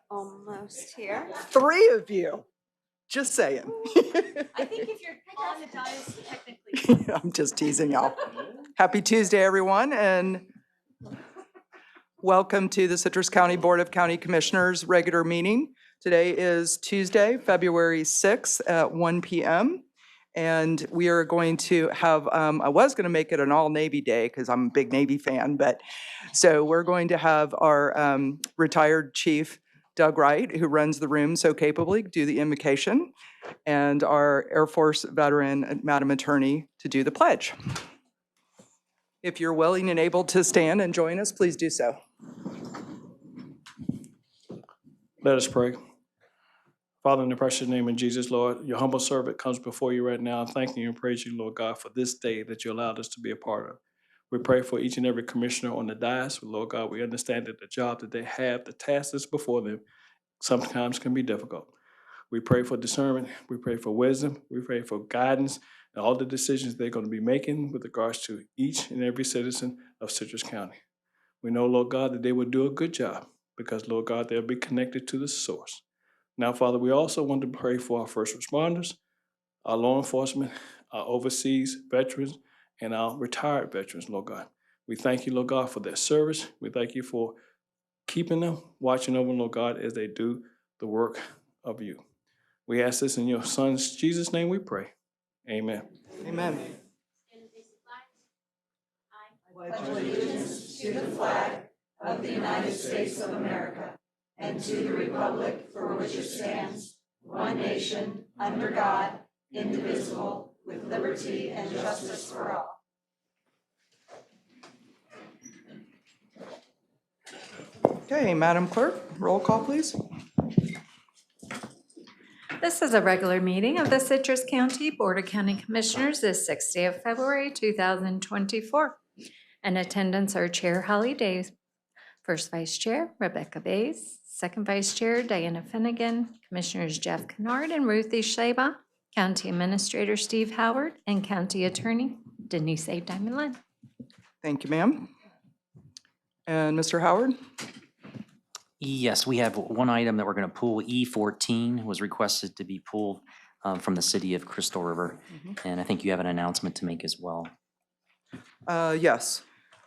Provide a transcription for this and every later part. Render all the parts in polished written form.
Almost here. 3 of you. Just saying. I think if you're on the dais, technically. I'm just teasing y'all. Happy Tuesday, everyone, and welcome to the Citrus County Board of County Commissioners regular meeting. Today is Tuesday, February 6th at 1 p.m. And we are going to have, I was going to make it an all Navy day because I'm a big Navy fan, but so we're going to have our retired chief, Doug Wright, who runs the room so capably, do the invocation, and our Air Force veteran, Madam Attorney, to do the pledge. If you're willing and able to stand and join us, please do so. Let us pray. Father, in the precious name of Jesus, Lord, your humble servant comes before you right now, thanking you and praising you, Lord God, for this day that you allowed us to be a part of. We pray for each and every commissioner on the dais. Lord God, we understand that the job that they have, the task that's before them, sometimes can be difficult. We pray for discernment. We pray for wisdom. We pray for guidance and all the decisions they're going to be making with regards to each and every citizen of Citrus County. We know, Lord God, that they will do a good job because, Lord God, they'll be connected to the source. Now, Father, we also want to pray for our first responders, our law enforcement, our overseas veterans, and our retired veterans, Lord God. We thank you, Lord God, for their service. We thank you for keeping them, watching over them, Lord God, as they do the work of you. We ask this in your Son's Jesus' name we pray. Amen. Amen. I pledge allegiance to the flag of the United States of America and to the republic for which it stands, one nation, under God, indivisible, with liberty and justice for all. Okay, Madam Clerk, roll call, please. This is a regular meeting of the Citrus County Board of County Commissioners this 6th day of February, 2024. In attendance are Chair Holly Days, First Vice Chair Rebecca Bays, Second Vice Chair Diana Finnegan, Commissioners Jeff Kennard and Ruthie Schleba, County Administrator Steve Howard, and County Attorney Denise A. Diamond-Lynn. Thank you, ma'am. And Mr. Howard? Yes, we have one item that we're going to pull. E14 was requested to be pulled from the city of Crystal River. And I think you have an announcement to make as well. Yes.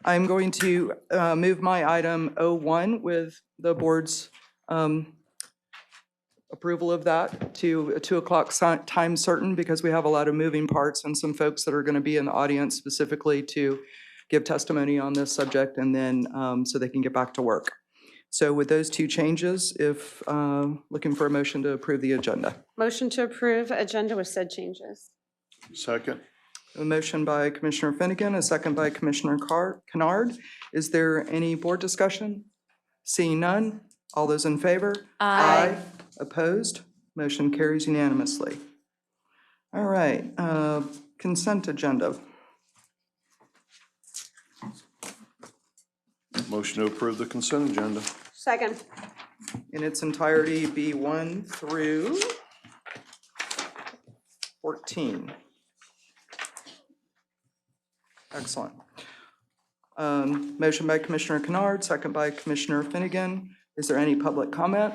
I'm going to move my item 01 with the board's approval of that to a 2 o'clock time certain, because we have a lot of moving parts and some folks that are going to be in the audience specifically to give testimony on this subject, and then so they can get back to work. So with those 2 changes, if looking for a motion to approve the agenda. Motion to approve agenda with said changes. Second. A motion by Commissioner Finnegan, a second by Commissioner Kennard. Is there any board discussion? Seeing none, all those in favor? Aye. Opposed? Motion carries unanimously. All right, consent agenda. Motion to approve the consent agenda. Second. In its entirety, B1 through 14. Excellent. Motion by Commissioner Kennard, second by Commissioner Finnegan. Is there any public comment?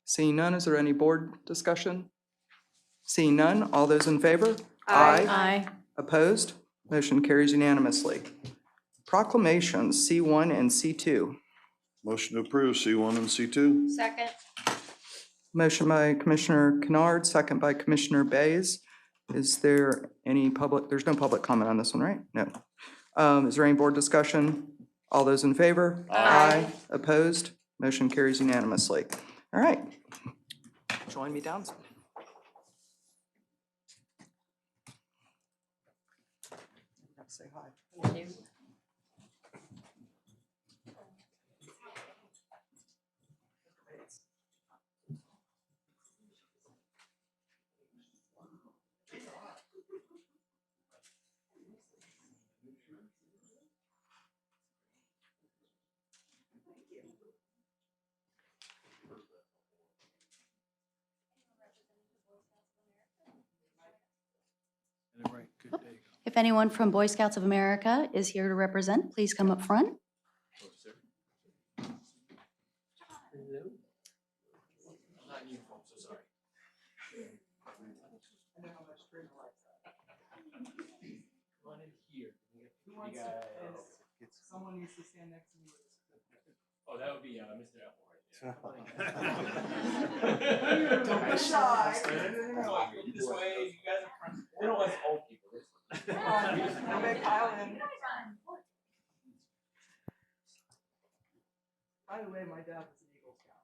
Seeing none, is there any board discussion? Seeing none, all those in favor? Aye. Opposed? Motion carries unanimously. Proclamations, C1 and C2. Motion to approve C1 and C2. Second. Motion by Commissioner Kennard, second by Commissioner Bays. Is there any public, there's no public comment on this one, right? No. Is there any board discussion? All those in favor? Aye. Opposed? Motion carries unanimously. All right. Join me down. Say hi. Thank you. If anyone from Boy Scouts of America is here to represent, please come up front. I know how much Trina likes that. One in here. Who wants to, someone needs to stand next to me with this. Oh, that would be Mr. Applewhite. Don't be shy. No. This way, you guys are front. They don't want old people. Come on, nobody pile in. By the way, my dad was an Eagle Scout.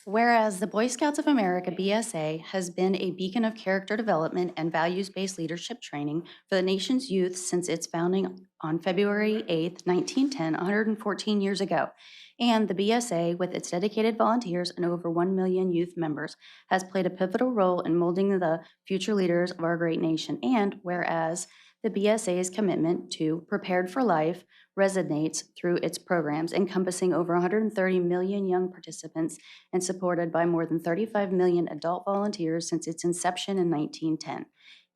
Whereas the Boy Scouts of America, BSA, has been a beacon of character development and values-based leadership training for the nation's youth since its founding on February 8, 1910, 114 years ago. And the BSA, with its dedicated volunteers and over 1 million youth members, has played a pivotal role in molding the future leaders of our great nation. And whereas the BSA's commitment to Prepared for Life resonates through its programs, encompassing over 130 million young participants and supported by more than 35 million adult volunteers since its inception in 1910.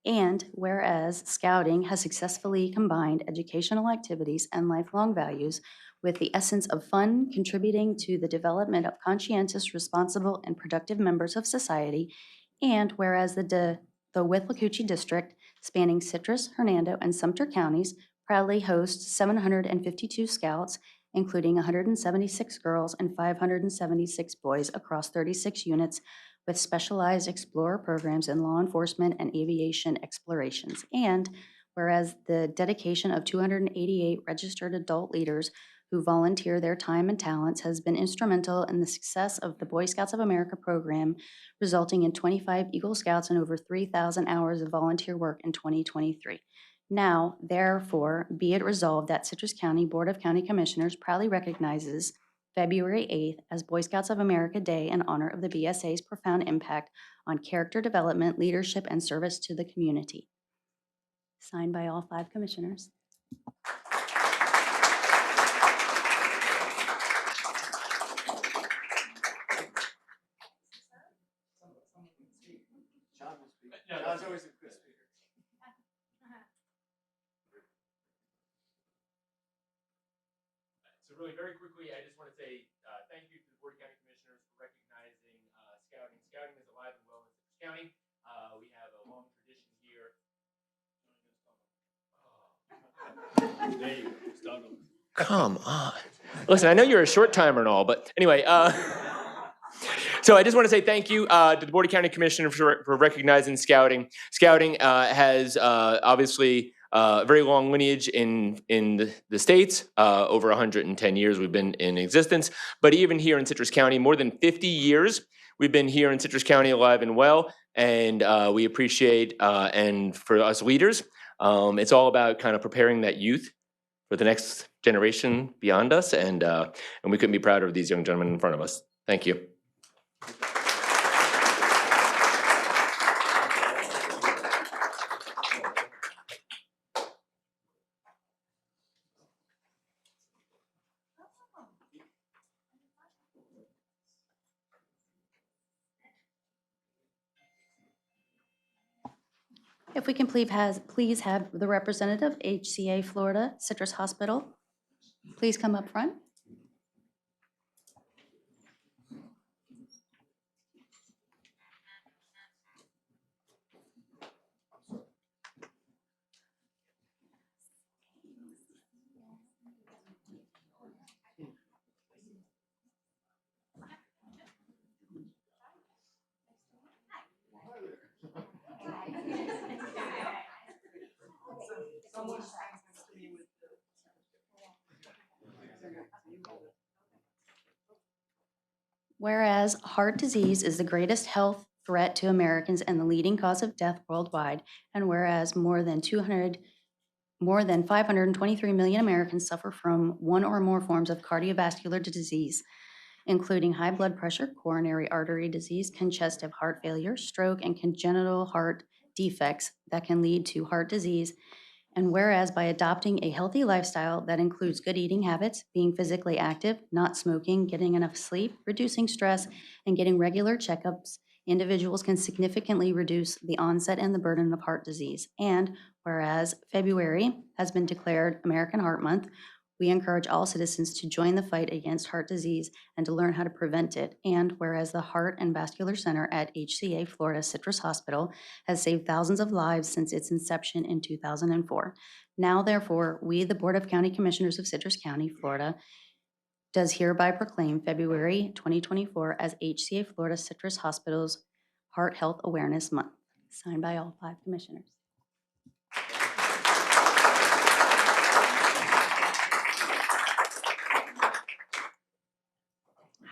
And whereas Scouting has successfully combined educational activities and lifelong values with the essence of fun, contributing to the development of conscientious, responsible, and productive members of society. And whereas the Withlacoochee District, spanning Citrus, Hernando, and Sumter counties, proudly hosts 752 Scouts, including 176 girls and 576 boys across 36 units with specialized explorer programs in law enforcement and aviation explorations. And whereas the dedication of 288 registered adult leaders who volunteer their time and talents has been instrumental in the success of the Boy Scouts of America program, resulting in 25 Eagle Scouts and over 3,000 hours of volunteer work in 2023. Now, therefore, be it resolved that Citrus County Board of County Commissioners proudly recognizes February 8th as Boy Scouts of America Day in honor of the BSA's profound impact on character development, leadership, and service to the community. Signed by all 5 commissioners. No, that's always a good speaker. So really very quickly, I just want to say thank you to the Board of County Commissioners for recognizing Scouting. Scouting is alive and well in Citrus County. We have a long tradition here. There you go. Start over. Come on. Listen, I know you're a short timer and all, but anyway. So I just want to say thank you to the Board of County Commissioners for recognizing Scouting. Scouting has obviously a very long lineage in the States. Over 110 years we've been in existence. But even here in Citrus County, more than 50 years we've been here in Citrus County alive and well. And we appreciate, and for us leaders, it's all about kind of preparing that youth for the next generation beyond us. And we couldn't be prouder of these young gentlemen in front of us. Thank you. If we can please have the representative, HCA Florida Citrus Hospital, please come up front. Someone stands next to me with Whereas heart disease is the greatest health threat to Americans and the leading cause of death worldwide, and whereas more than 523 million Americans suffer from one or more forms of cardiovascular disease, including high blood pressure, coronary artery disease, congestive heart failure, stroke, and congenital heart defects that can lead to heart disease. And whereas by adopting a healthy lifestyle that includes good eating habits, being physically active, not smoking, getting enough sleep, reducing stress, and getting regular checkups, individuals can significantly reduce the onset and the burden of heart disease. And whereas February has been declared American Heart Month, we encourage all citizens to join the fight against heart disease and to learn how to prevent it. And whereas the Heart and Vascular Center at HCA Florida Citrus Hospital has saved thousands of lives since its inception in 2004. Now, therefore, we, the Board of County Commissioners of Citrus County, Florida, does hereby proclaim February 2024 as HCA Florida Citrus Hospital's Heart Health Awareness Month. Signed by all 5 commissioners.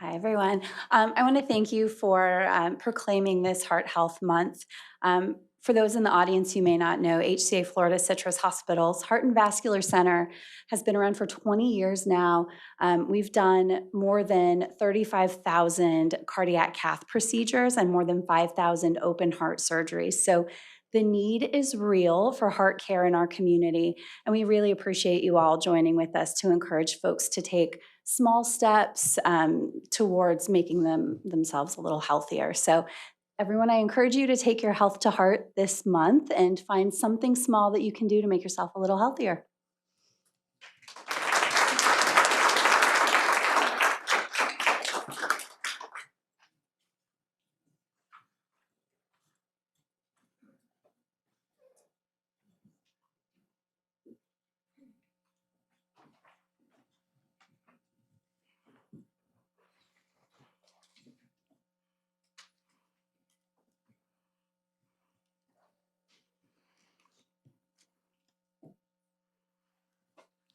Hi, everyone. I want to thank you for proclaiming this Heart Health Month. For those in the audience who may not know, HCA Florida Citrus Hospital's Heart and Vascular Center has been around for 20 years now. We've done more than 35,000 cardiac cath procedures and more than 5,000 open heart surgeries. So the need is real for heart care in our community, and we really appreciate you all joining with us to encourage folks to take small steps towards making themselves a little healthier. So everyone, I encourage you to take your health to heart this month and find something small that you can do to make yourself a little healthier.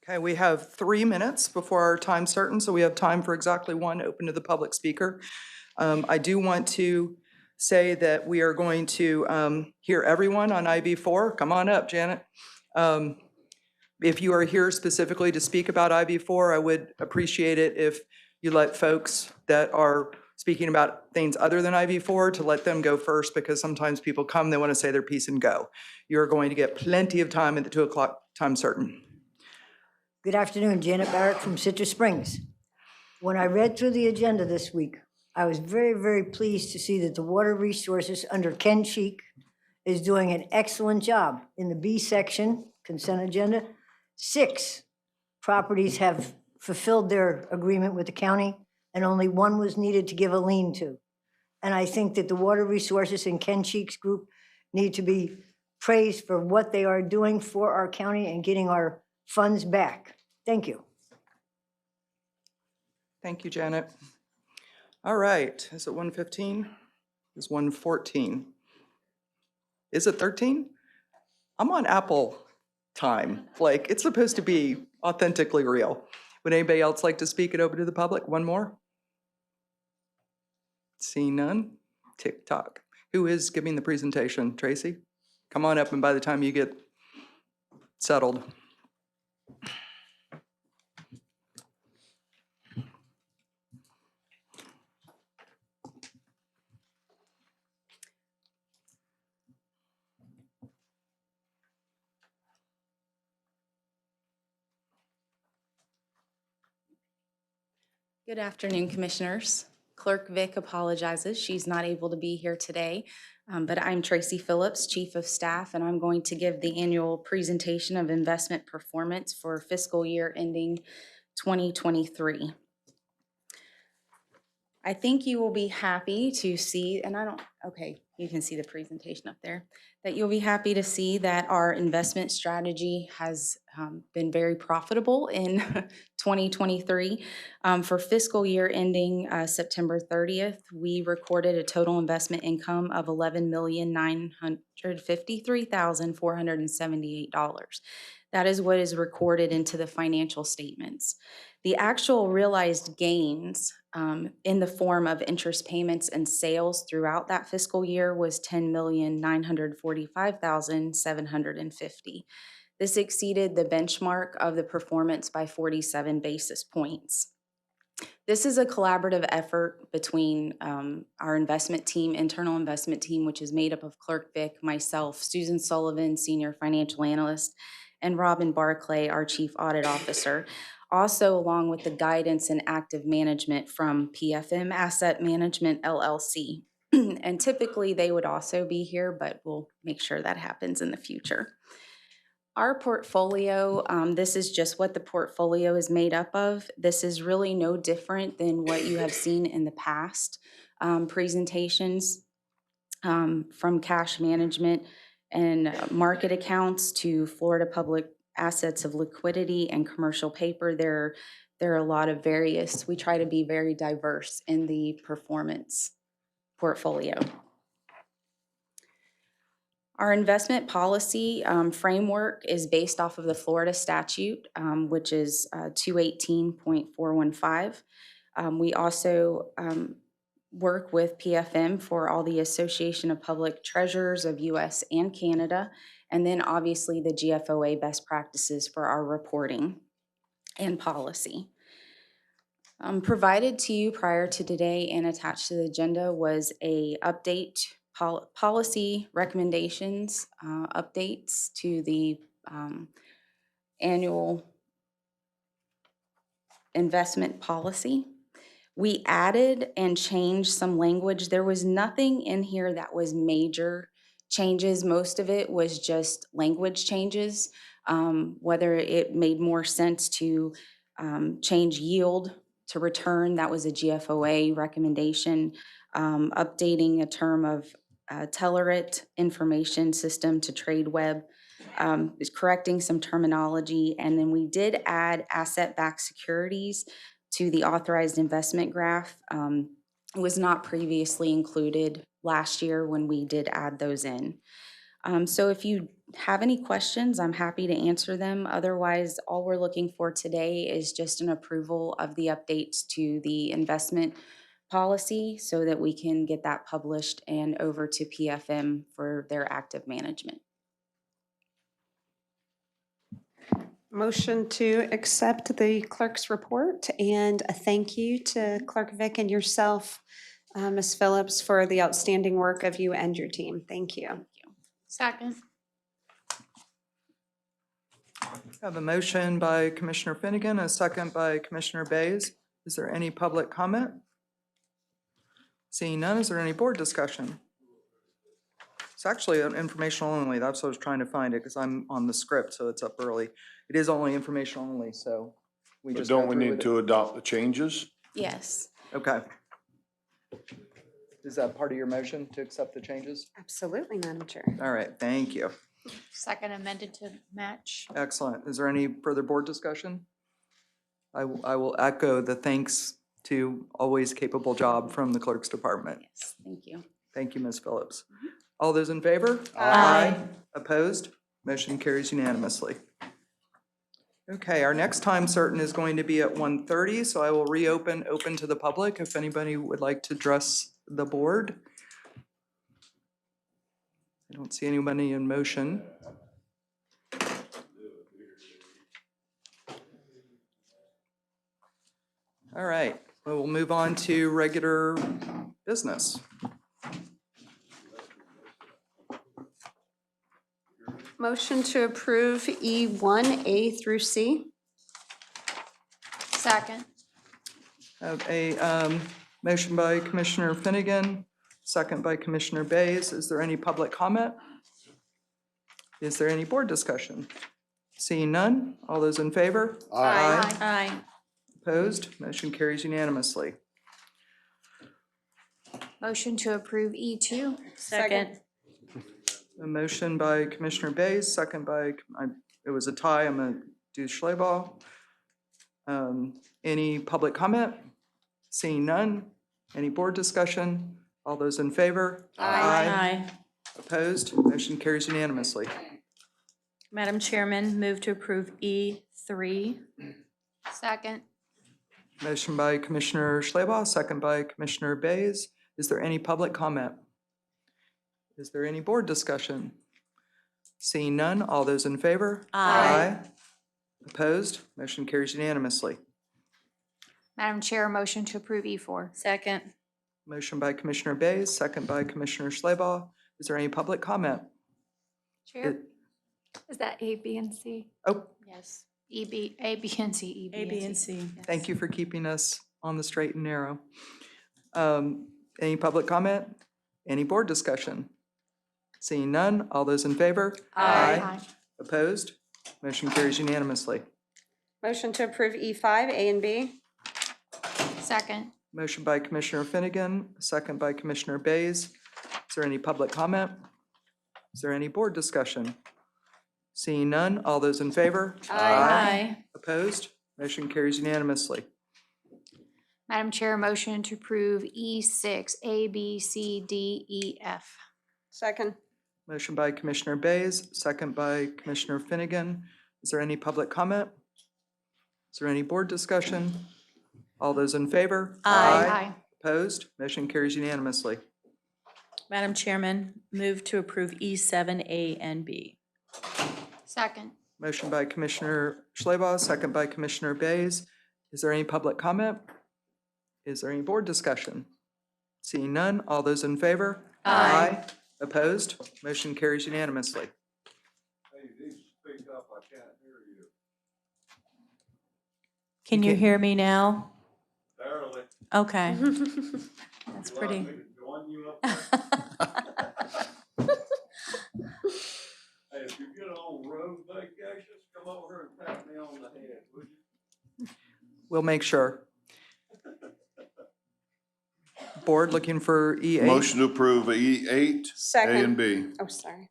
Okay, we have 3 minutes before our time certain, so we have time for exactly one open to the public speaker. I do want to say that we are going to hear everyone on IV4. Come on up, Janet. If you are here specifically to speak about IV4, I would appreciate it if you let folks that are speaking about things other than IV4 to let them go first, because sometimes people come, they want to say their piece and go. You're going to get plenty of time at the 2 o'clock time certain. Good afternoon, Janet Barrett from Citrus Springs. When I read through the agenda this week, I was very, very pleased to see that the Water Resources under Ken Cheek is doing an excellent job. In the B section, consent agenda, 6 properties have fulfilled their agreement with the county, and only 1 was needed to give a lien to. And I think that the Water Resources and Ken Cheek's group need to be praised for what they are doing for our county and getting our funds back. Thank you. Thank you, Janet. All right, is it 1:15? It's 1:14. Is it 13? I'm on Apple time. Like, it's supposed to be authentically real. Would anybody else like to speak it open to the public? One more? Seeing none? TikTok. Who is giving the presentation? Tracy? Come on up, and by the time you get settled. Good afternoon, Commissioners. Clerk Vic apologizes. She's not able to be here today, but I'm Tracy Phillips, Chief of Staff, and I'm going to give the annual presentation of investment performance for fiscal year ending 2023. I think you will be happy to see, and okay, you can see the presentation up there, that you'll be happy to see that our investment strategy has been very profitable in 2023. For fiscal year ending September 30th, we recorded a total investment income of $11,953,478. That is what is recorded into the financial statements. The actual realized gains in the form of interest payments and sales throughout that fiscal year was $10,945,750. This exceeded the benchmark of the performance by 47 basis points. This is a collaborative effort between our investment team, internal investment team, which is made up of Clerk Vic, myself, Susan Sullivan, Senior Financial Analyst, and Robin Barclay, our Chief Audit Officer. Also, along with the guidance and active management from PFM Asset Management, LLC. And typically they would also be here, but we'll make sure that happens in the future. Our portfolio, this is just what the portfolio is made up of. This is really no different than what you have seen in the past presentations, from cash management and market accounts to Florida public assets of liquidity and commercial paper. There are a lot of various, we try to be very diverse in the performance portfolio. Our investment policy framework is based off of the Florida statute, which is 218.415. We also work with PFM for all the Association of Public Treasurers of US and Canada, and then obviously the GFOA best practices for our reporting and policy. Provided to you prior to today and attached to the agenda was a update policy recommendations, updates to the annual investment policy. We added and changed some language. There was nothing in here that was major changes. Most of it was just language changes, whether it made more sense to change yield to return. That was a GFOA recommendation. Updating a term of Telerit information system to TradeWeb, is correcting some terminology. And then we did add asset-backed securities to the authorized investment graph. It was not previously included last year when we did add those in. So if you have any questions, I'm happy to answer them. Otherwise, all we're looking for today is just an approval of the updates to the investment policy so that we can get that published and over to PFM for their active management. Motion to accept the clerk's report, and a thank you to Clerk Vick and yourself, Ms. Phillips, for the outstanding work of you and your team. Thank you. Second. I have a motion by Commissioner Finnegan, a second by Commissioner Bays. Is there any public comment? Seeing none, is there any board discussion? It's actually an informational only. That's what I was trying to find it because I'm on the script, so it's up early. It is only informational only, so we But just. don't go we through need with to adopt the changes? Yes. it. Okay. Is that part of your motion to accept the changes? Absolutely, Madam Chair. All right, thank you. Second amended to match. Excellent. Is there any further board discussion? I will echo the thanks to always capable job from the clerk's department. Yes, thank you. Thank you, Ms. Phillips. All those in favor? Aye. Opposed? Motion carries unanimously. Okay, our next time certain is going to be at 1:30, so I will open to the public if anybody would like to address the board. I don't see anybody in motion. All right, we will move on to regular business. Motion to approve E1A through C. Second. I have a motion by Commissioner Finnegan, second by Commissioner Bays. Is there any public comment? Is there any board discussion? Seeing none, all those in favor? Aye. Opposed? Motion carries unanimously. Motion to approve E2. Second. A motion by Commissioner Bays, second by, it was a tie, I'm going to do Schleybaugh. Any public comment? Seeing none. Any board discussion? All those in favor? Aye. Opposed? Motion carries unanimously. Madam Chairman, move to approve E3. Second. Motion by Commissioner Schleybaugh, second by Commissioner Bays. Is there any public comment? Is there any board discussion? Seeing none, all those in favor? Aye. Opposed? Motion carries unanimously. Madam Chair, motion to approve E4. Second. Motion by Commissioner Bays, second by Commissioner Schleybaugh. Is there any public comment? Chair, is that A, B, and C? Oh, Yes. A, B, and C, E, B, and C. Yes. thank you for keeping us on the straight and narrow. Any public comment? Any board discussion? Seeing none, all those in favor? Aye. Opposed? Motion carries unanimously. Motion to approve E5, A and B. Second. Motion by Commissioner Finnegan, second by Commissioner Bays. Is there any public comment? Is there any board discussion? Seeing none, all those in favor? Opposed? Motion carries unanimously. Madam Chair, motion to approve E6, A, B, C, D, E, F. Second. Motion by Commissioner Bays, second by Commissioner Finnegan. Is there any public comment? Is there any board discussion? All those in favor? Opposed? Motion carries unanimously. Madam Chairman, move to approve E7, A, and B. Second. Motion by Commissioner Schleba, second by Commissioner Bays. Is there any public comment? Is there any board discussion? Seeing none, all those in favor? Aye. Opposed? Motion carries unanimously. Can you Okay. hear me now? Barely. Okay. That's pretty. Hey, if you get on road vacations, come over here and pat me on the head, would you? We'll make sure. Board looking for E8. Motion to approve E8, A Second. and B. Oh, sorry.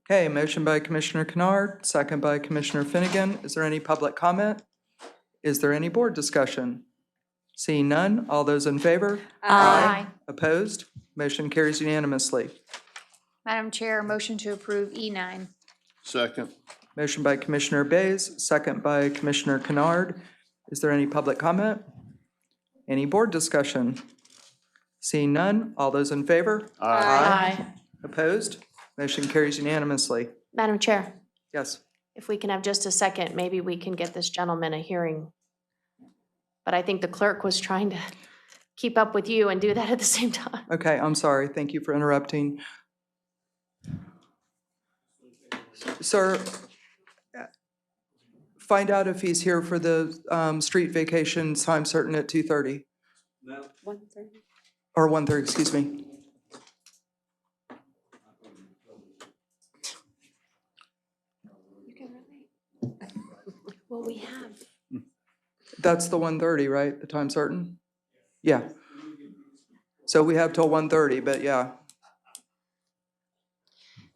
Okay, motion by Commissioner Kennard, second by Commissioner Finnegan. Is there any public comment? Is there any board discussion? Seeing none, all those in favor? Opposed? Motion carries unanimously. Madam Chair, motion to approve E9. Second. Motion by Commissioner Bays, second by Commissioner Kennard. Is there any public comment? Any board discussion? Seeing none, all those in favor? Opposed? Motion carries unanimously. Madam Chair, Yes. if we can have just a second, maybe we can get this gentleman a hearing. But I think the clerk was trying to keep up with you and do that at the same time. Okay, I'm sorry. Thank you for interrupting. Sir, find out if he's here for the street vacation time certain at 2:30 No. 1:30. or 1:30, excuse me. Well, we have. That's the 1:30, right? The time certain? Yeah. So we have till 1:30, but yeah.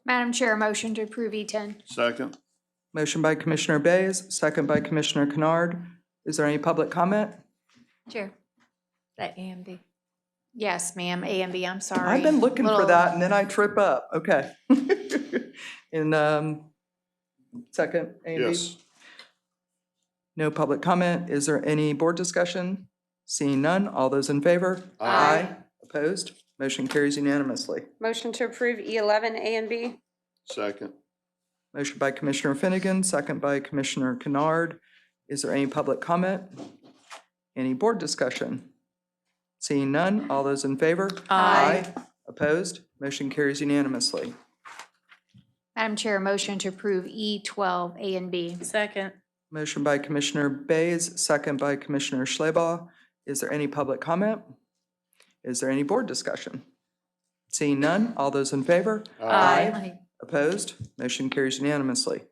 Madam Chair, motion to approve E10. Second. Motion by Commissioner Bays, second by Commissioner Kennard. Is there any public comment? Chair. That A and B. Yes, ma'am, A and B, I'm sorry. I've been looking for Little- that and then I trip up. Okay. In second, A and B? Yes. No public comment. Is there any board discussion? Seeing none, all those in favor? Opposed? Motion carries unanimously. Motion to approve E11, A and B. Second. Motion by Commissioner Finnegan, second by Commissioner Kennard. Is there any public comment? Any board discussion? Seeing none, all those in favor? Opposed? Motion carries unanimously. Madam Chair, motion to approve E12, A and B. Second. Motion by Commissioner Bays, second by Commissioner Schleba. Is there any public comment? Is there any board discussion? Seeing none, all those in favor? Opposed? Motion carries unanimously.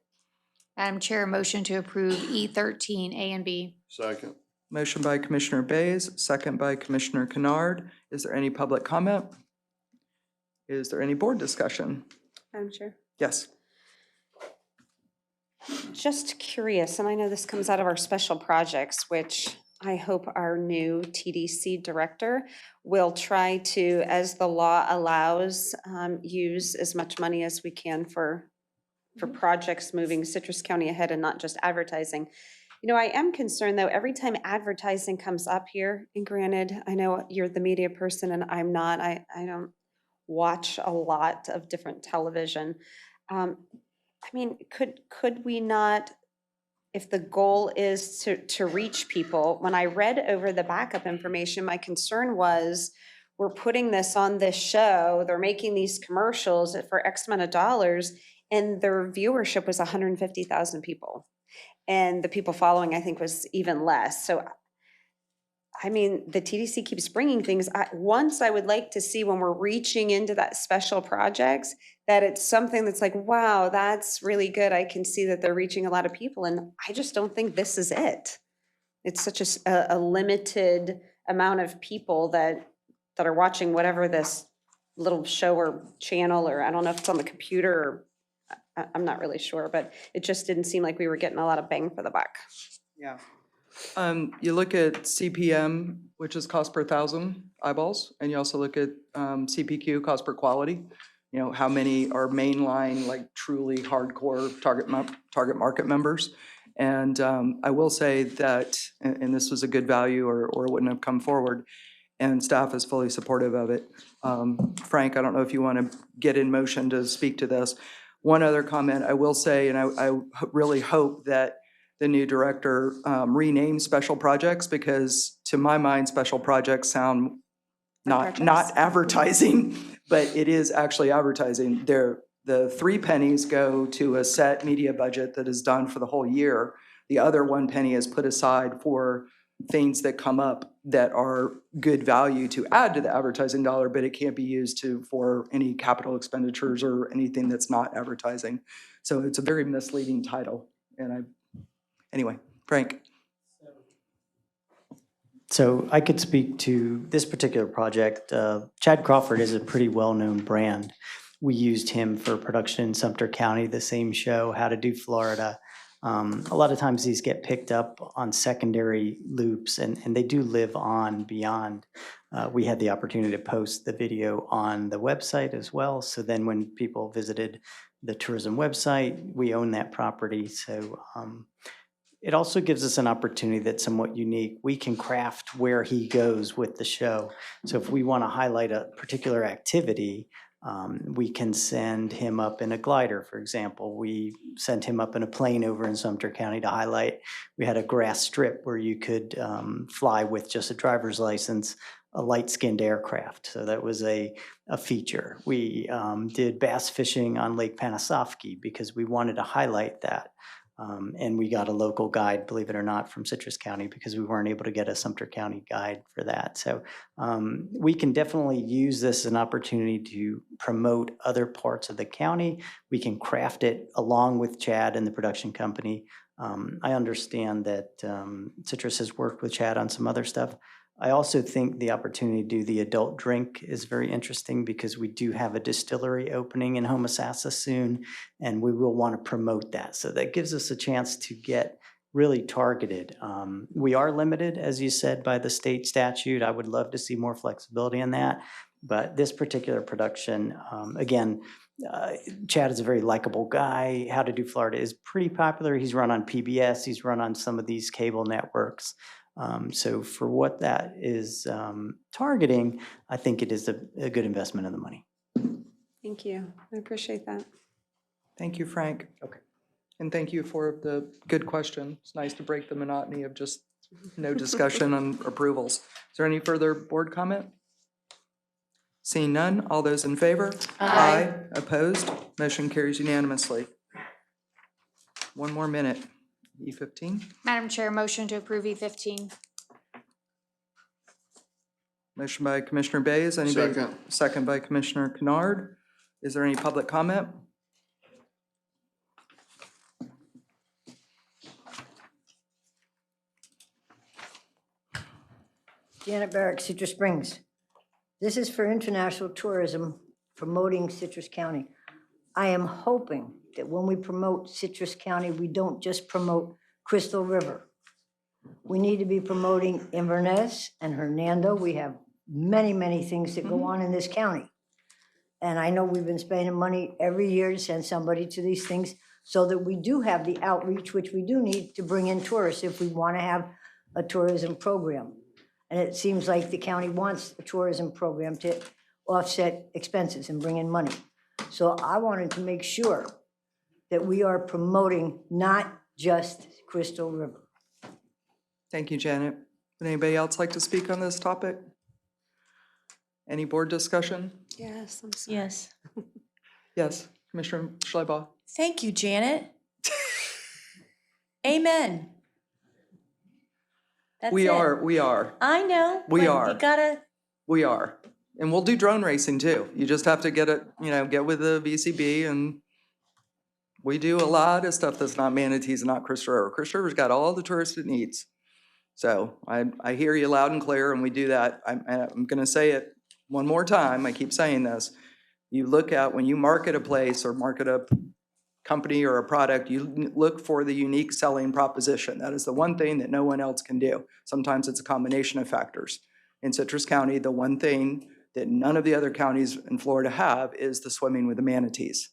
Madam Chair, motion to approve E13, A and B. Second. Motion by Commissioner Bays, second by Commissioner Kennard. Is there any public comment? Is there any board discussion? Madam Chair. Yes. Just curious, and I know this comes out of our special projects, which I hope our new TDC director will try to, as the law allows, use as much money as we can for projects moving Citrus County ahead and not just advertising. You know, I am concerned though, every time advertising comes up here, and granted, I know you're the media person and I'm not, I don't watch a lot of different television. I mean, could we not, if the goal is to reach people, when I read over the backup information, my concern was we're putting this on this show, they're making these commercials for X amount of dollars, and their viewership was 150,000 people. And the people following, I think, was even less. So I mean, the TDC keeps bringing things. Once I would like to see when we're reaching into that special projects, that it's something that's like, wow, that's really good. I can see that they're reaching a lot of people, and I just don't think this is it. It's such a limited amount of people that are watching whatever this little show or channel, or I don't know if it's on the computer, or I'm not really sure, but it just didn't seem like we were getting a lot of bang for the buck. Yeah. You look at CPM, which is cost per 1,000 eyeballs, and you also look at CPQ, cost per quality. You know, how many are mainline, like truly hardcore target market members. And I will say that, and this was a good value or it wouldn't have come forward, and staff is fully supportive of it. Frank, I don't know if you want to get in motion to speak to this. One other comment I will say, and I really hope that the new director renames special projects, because to my mind, special projects sound not advertising, but it is actually advertising. The 3 pennies go to a set media budget that is done for the whole year. The other 1 penny is put aside for things that come up that are good value to add to the advertising dollar, but it can't be used for any capital expenditures or anything that's not advertising. So it's a very misleading title. And anyway, Frank. So I could speak to this particular project. Chad Crawford is a pretty well-known brand. We used him for production in Sumter County, the same show, How to Do Florida. A lot of times these get picked up on secondary loops, and they do live on beyond. We had the opportunity to post the video on the website as well. So then when people visited the tourism website, we own that property. So it also gives us an opportunity that's somewhat unique. We can craft where he goes with the show. So if we want to highlight a particular activity, we can send him up in a glider, for example. We sent him up in a plane over in Sumter County to highlight. We had a grass strip where you could fly with just a driver's license, a light-skinned aircraft. So that was a feature. We did bass fishing on Lake Panasoffkee because we wanted to highlight that. And we got a local guide, believe it or not, from Citrus County because we weren't able to get a Sumter County guide for that. So we can definitely use this as an opportunity to promote other parts of the county. We can craft it along with Chad and the production company. I understand that Citrus has worked with Chad on some other stuff. I also think the opportunity to do the adult drink is very interesting because we do have a distillery opening in Homosassa soon, and we will want to promote that. So that gives us a chance to get really targeted. We are limited, as you said, by the state statute. I would love to see more flexibility in that. But this particular production, again, Chad is a very likable guy. How to Do Florida is pretty popular. He's run on PBS. He's run on some of these cable networks. So for what that is targeting, I think it is a good investment of the money. Thank you. I appreciate that. Thank you, Frank. Okay. And thank you for the good question. It's nice to break the monotony of just no discussion on approvals. Is there any further board comment? Seeing none, all those in favor? Aye. Opposed? Motion carries unanimously. 1 more minute. E15. Madam Chair, motion to approve E15. Motion by Commissioner Bays. Anybody? Second. Second by Commissioner Kennard. Is there any public comment? Janet Barrick, Citrus Springs. This is for international tourism promoting Citrus County. I am hoping that when we promote Citrus County, we don't just promote Crystal River. We need to be promoting Inverness and Hernando. We have many, many things that go on in this county. And I know we've been spending money every year to send somebody to these things so that we do have the outreach, which we do need to bring in tourists if we want to have a tourism program. And it seems like the county wants a tourism program to offset expenses and bring in money. So I wanted to make sure that we are promoting not just Crystal River. Thank you, Janet. Would anybody else like to speak on this topic? Any board discussion? Yes, I'm sorry. Yes. Yes, Commissioner Schleibaugh. Thank you, Janet. Amen. That's We it. are. I know. We but are. You gotta, We are. And we'll do drone racing too. You just have to get it, get with the BCB, and we do a lot of stuff that's not manatees and not Crystal River. Crystal River's got all the tourists it needs. So I hear you loud and clear, and we do that. I'm gonna say it one more time. I keep saying this. You look at, when you market a place or market a company or a product, you look for the unique selling proposition. That is the one thing that no one else can do. Sometimes it's a combination of factors. In Citrus County, the one thing that none of the other counties in Florida have is the swimming with the manatees.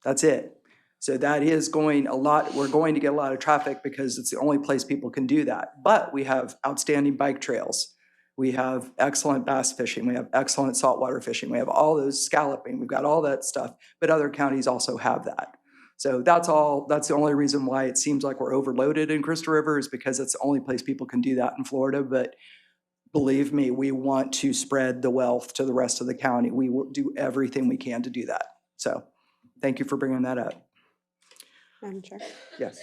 That's it. So that is we're going to get a lot of traffic because it's the only place people can do that. But we have outstanding bike trails. We have excellent bass fishing. We have excellent saltwater fishing. We have all those scalloping. We've got all that stuff, but other counties also have that. So that's the only reason why it seems like we're overloaded in Crystal River, is because it's the only place people can do that in Florida. But believe me, we want to spread the wealth to the rest of the county. We will do everything we can to do that. So thank you for bringing that up. Madam Chair. Yes.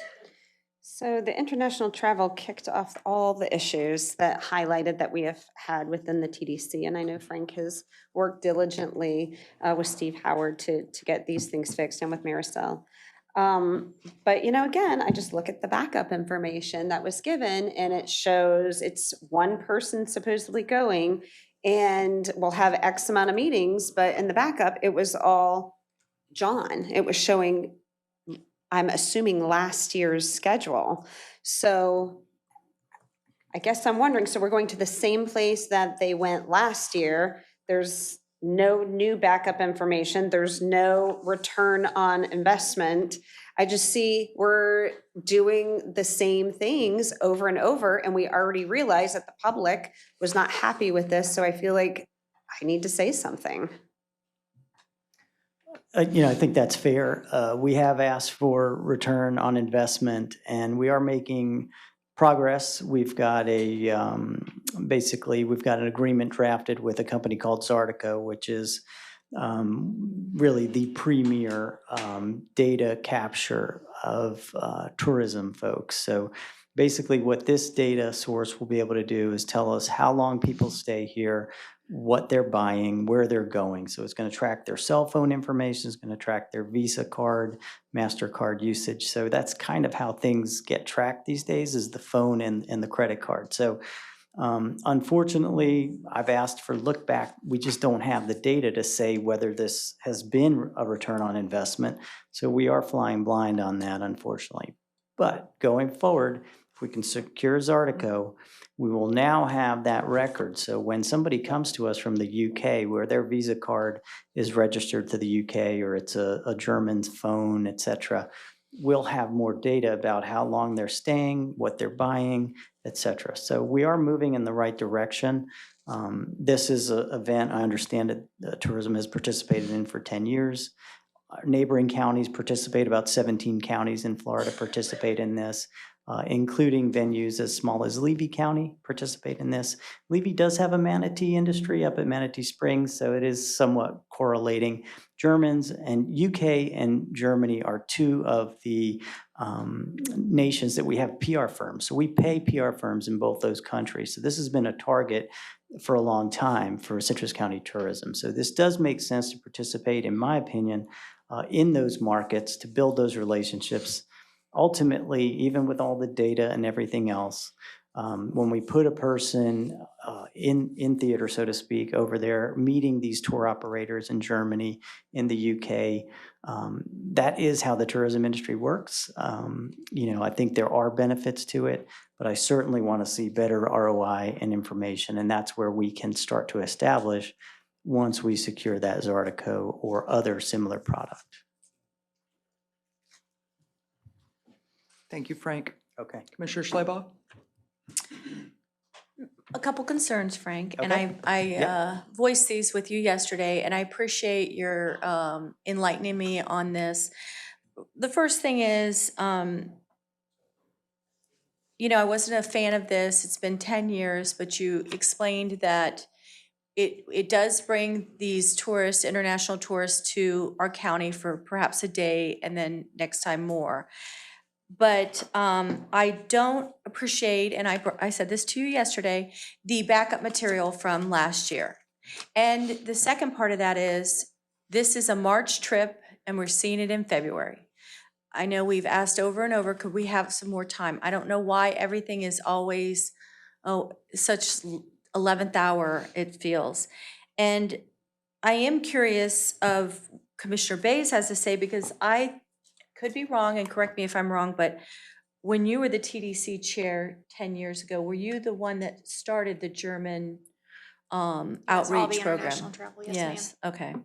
So the international travel kicked off all the issues that highlighted that we have had within the TDC. And I know Frank has worked diligently with Steve Howard to get these things fixed, and with Maricel. But, again, I just look at the backup information that was given, and it shows it's one person supposedly going, and we'll have X amount of meetings, but in the backup, it was all John. It was showing, I'm assuming, last year's schedule. So I guess I'm wondering, so we're going to the same place that they went last year. There's no new backup information. There's no return on investment. I just see we're doing the same things over and over, and we already realized that the public was not happy with this. So I feel like I need to say something. I think that's fair. We have asked for return on investment, and we are making progress. We've got we've got an agreement drafted with a company called Zartico, which is really the premier data capture of tourism folks. So basically what this data source will be able to do is tell us how long people stay here, what they're buying, where they're going. So it's going to track their cell phone information, it's going to track their Visa card, MasterCard usage. So that's kind of how things get tracked these days, is the phone and the credit card. So unfortunately, I've asked for look back. We just don't have the data to say whether this has been a return on investment. So we are flying blind on that, unfortunately. But going forward, if we can secure Zartico, we will now have that record. So when somebody comes to us from the UK, where their Visa card is registered to the UK, or it's a German's phone, et cetera, we'll have more data about how long they're staying, what they're buying, et cetera. So we are moving in the right direction. This is an event, I understand that tourism has participated in for 10 years. Our neighboring counties participate, about 17 counties in Florida participate in this. Including venues as small as Levy County participate in this. Levy does have a manatee industry up at Manatee Springs, so it is somewhat correlating. Germans and UK and Germany are two of the nations that we have PR firms. So we pay PR firms in both those countries. So this has been a target for a long time for Citrus County tourism. So this does make sense to participate, in my opinion, in those markets to build those relationships. Ultimately, even with all the data and everything else, when we put a person in theater, so to speak, over there, meeting these tour operators in Germany, in the UK, that is how the tourism industry works. I think there are benefits to it, but I certainly want to see better ROI and information, and that's where we can start to establish once we secure that Zartico or other similar product. Thank you, Frank. Okay. Commissioner Schleybaugh? a couple concerns, Frank, and Okay. I voiced these with you yesterday, and I appreciate your enlightening me on this. The first thing is, I wasn't a fan of this. It's been 10 years, but you explained that it does bring these tourists, international tourists, to our county for perhaps a day and then next time more. But I don't appreciate, and I said this to you yesterday, the backup material from last year. And the second part of that is, this is a March trip and we're seeing it in February. I know we've asked over and over, could we have some more time? I don't know why everything is always, such 11th hour, it feels. And I am curious of Commissioner Bays has to say, because I could be wrong, and correct me if I'm wrong, but when you were the TDC chair 10 years ago, were you the one that started the German outreach program? international travel, yes, ma'am. Okay.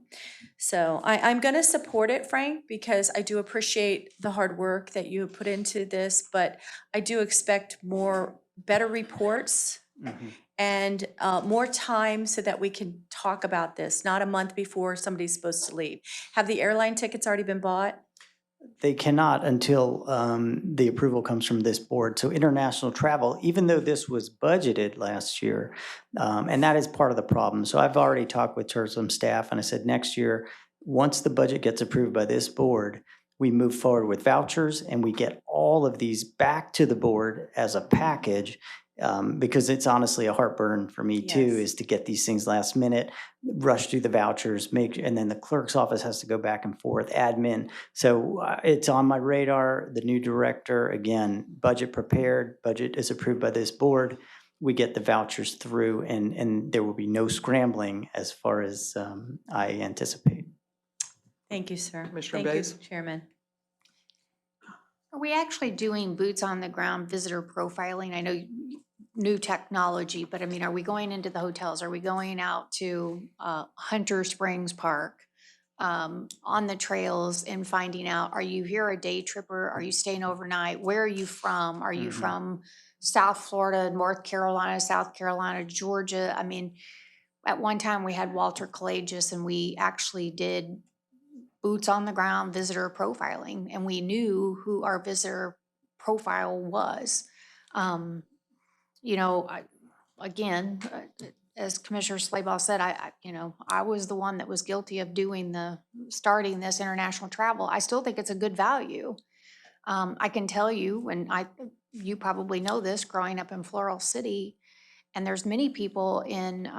So I'm going to support it, Frank, because I do appreciate the hard work that you put into this, but I do expect better reports and more time so that we can talk about this, not a month before somebody's supposed to leave. Have the airline tickets already been bought? They cannot until the approval comes from this board. So international travel, even though this was budgeted last year, and that is part of the problem. So I've already talked with tourism staff and I said next year, once the budget gets approved by this board, we move forward with vouchers and we get all of these back to the board as a package. Because it's honestly a heartburn for me too, is to get these things last minute, rush through the vouchers, and then the clerk's office has to go back and forth, admin. So it's on my radar. The new director, again, budget prepared, budget is approved by this board. We get the vouchers through and there will be no scrambling as far as I anticipate. Thank you, sir. Commissioner Thank Bays? you, Chairman. Are we actually doing boots on the ground visitor profiling? I know new technology, but I mean, are we going into the hotels? Are we going out to Hunter Springs Park on the trails and finding out, are you here a day tripper? Are you staying overnight? Where are you from? Are you from South Florida, North Carolina, South Carolina, Georgia? I mean, at one time we had Walter Collagius and we actually did boots on the ground visitor profiling, and we knew who our visitor profile was. You know, as Commissioner Slayball said, I was the one that was guilty of starting this international travel. I still think it's a good value. I can tell you, you probably know this, growing up in Floral City, and there's many people in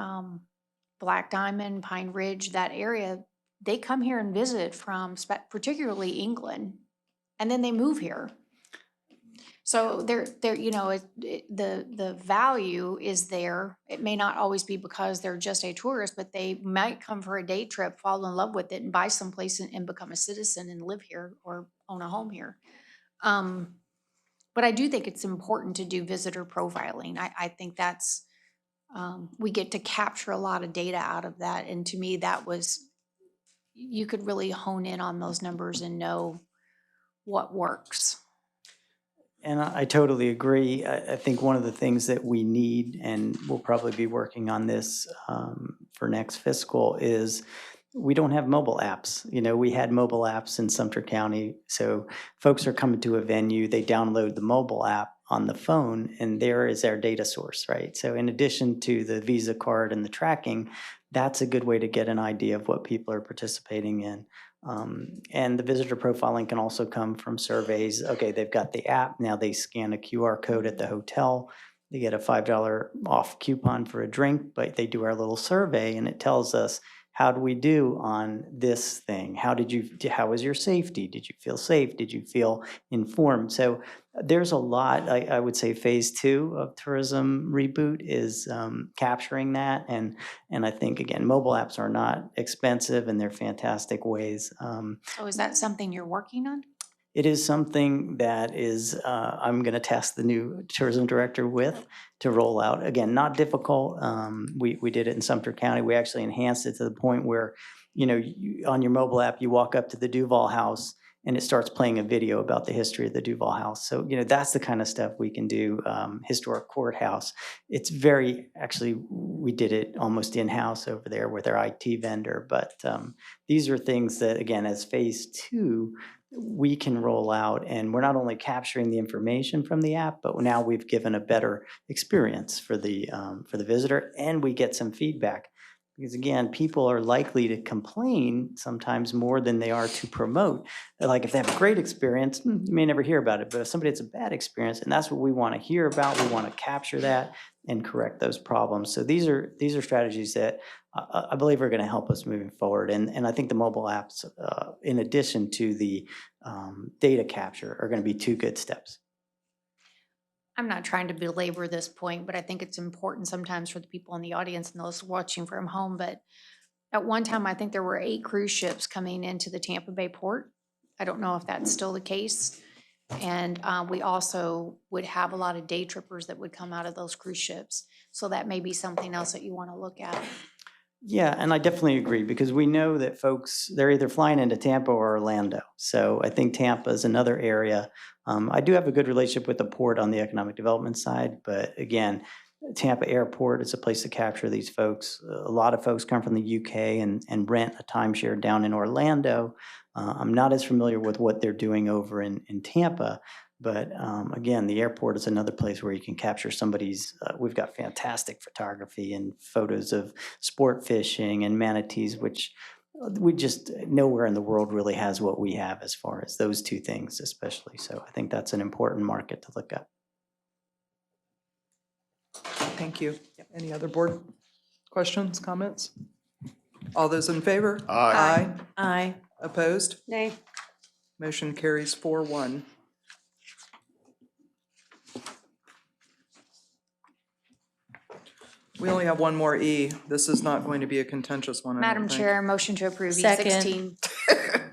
Black Diamond, Pine Ridge, that area, they come here and visit from particularly England, and then they move here. So the value is there. It may not always be because they're just a tourist, but they might come for a day trip, fall in love with it, and buy someplace and become a citizen and live here or own a home here. But I do think it's important to do visitor profiling. I think that's, we get to capture a lot of data out of that. And to me, you could really hone in on those numbers and know what works. And I totally agree. I think one of the things that we need, and we'll probably be working on this for next fiscal, is we don't have mobile apps. You know, we had mobile apps in Sumter County. So folks are coming to a venue, they download the mobile app on the phone, and there is our data source, right? So in addition to the Visa card and the tracking, that's a good way to get an idea of what people are participating in. And the visitor profiling can also come from surveys. Okay, they've got the app, now they scan a QR code at the hotel, they get a $5 off coupon for a drink, but they do our little survey and it tells us, how do we do on this thing? How was your safety? Did you feel safe? Did you feel informed? So there's a lot. I would say phase 2 of tourism reboot is capturing that. And I think, again, mobile apps are not expensive and they're fantastic ways. So is that something you're working on? It is something that I'm going to task the new tourism director with to roll out. Again, not difficult. We did it in Sumter County. We actually enhanced it to the point where, on your mobile app, you walk up to the Duval House and it starts playing a video about the history of the Duval House. So, that's the kind of stuff we can do. Historic courthouse. It's actually, we did it almost in-house over there with our IT vendor. But these are things that, again, as phase 2, we can roll out, and we're not only capturing the information from the app, but now we've given a better experience for the visitor, and we get some feedback. Because again, people are likely to complain sometimes more than they are to promote. Like if they have a great experience, you may never hear about it, but if somebody has a bad experience, and that's what we want to hear about, we want to capture that and correct those problems. So these are strategies that I believe are going to help us moving forward. And I think the mobile apps, in addition to the data capture, are going to be two good steps. I'm not trying to belabor this point, but I think it's important sometimes for the people in the audience and those watching from home. But at one time, I think there were 8 cruise ships coming into the Tampa Bay port. I don't know if that's still the case. And we also would have a lot of day trippers that would come out of those cruise ships. So that may be something else that you want to look at. Yeah, and I definitely agree because we know that folks, they're either flying into Tampa or Orlando. So I think Tampa is another area. I do have a good relationship with the port on the economic development side, but again, Tampa Airport is a place to capture these folks. A lot of folks come from the UK and rent a timeshare down in Orlando. I'm not as familiar with what they're doing over in Tampa, but again, the airport is another place where you can capture somebody's, we've got fantastic photography and photos of sport fishing and manatees, which we just nowhere in the world really has what we have as far as those two things especially. So I think that's an important market to look at. Thank you. Any other board questions, comments? All those in favor? Aye. Aye. Opposed? Nay. Motion carries 4-1. We only have one more E. This is not going to be a contentious one, I don't Madam think. Chair, motion to approve Second. E16.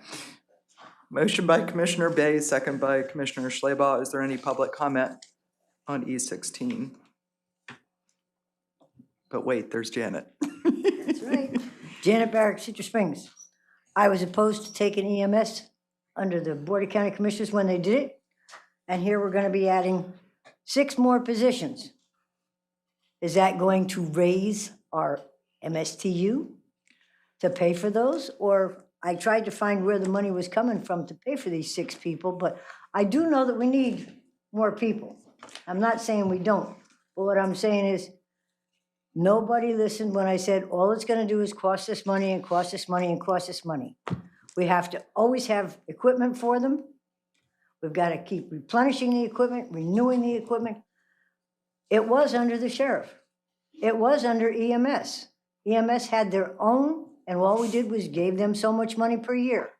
Motion by Commissioner Bay, second by Commissioner Schleybaugh. Is there any public comment on E16? But wait, there's Janet. That's right. Janet Barrett, Citrus Springs. I was opposed to taking EMS under the Board of County Commissioners when they did it. And here we're gonna be adding 6 more positions. Is that going to raise our MSTU to pay for those? Or I tried to find where the money was coming from to pay for these 6 people, but I do know that we need more people. I'm not saying we don't, but what I'm saying is nobody listened when I said, all it's gonna do is cost us money and cost us money and cost us money. We have to always have equipment for them. We've got to keep replenishing the equipment, renewing the equipment. It was under the sheriff. It was under EMS. EMS had their own, and all we did was gave them so much money per year.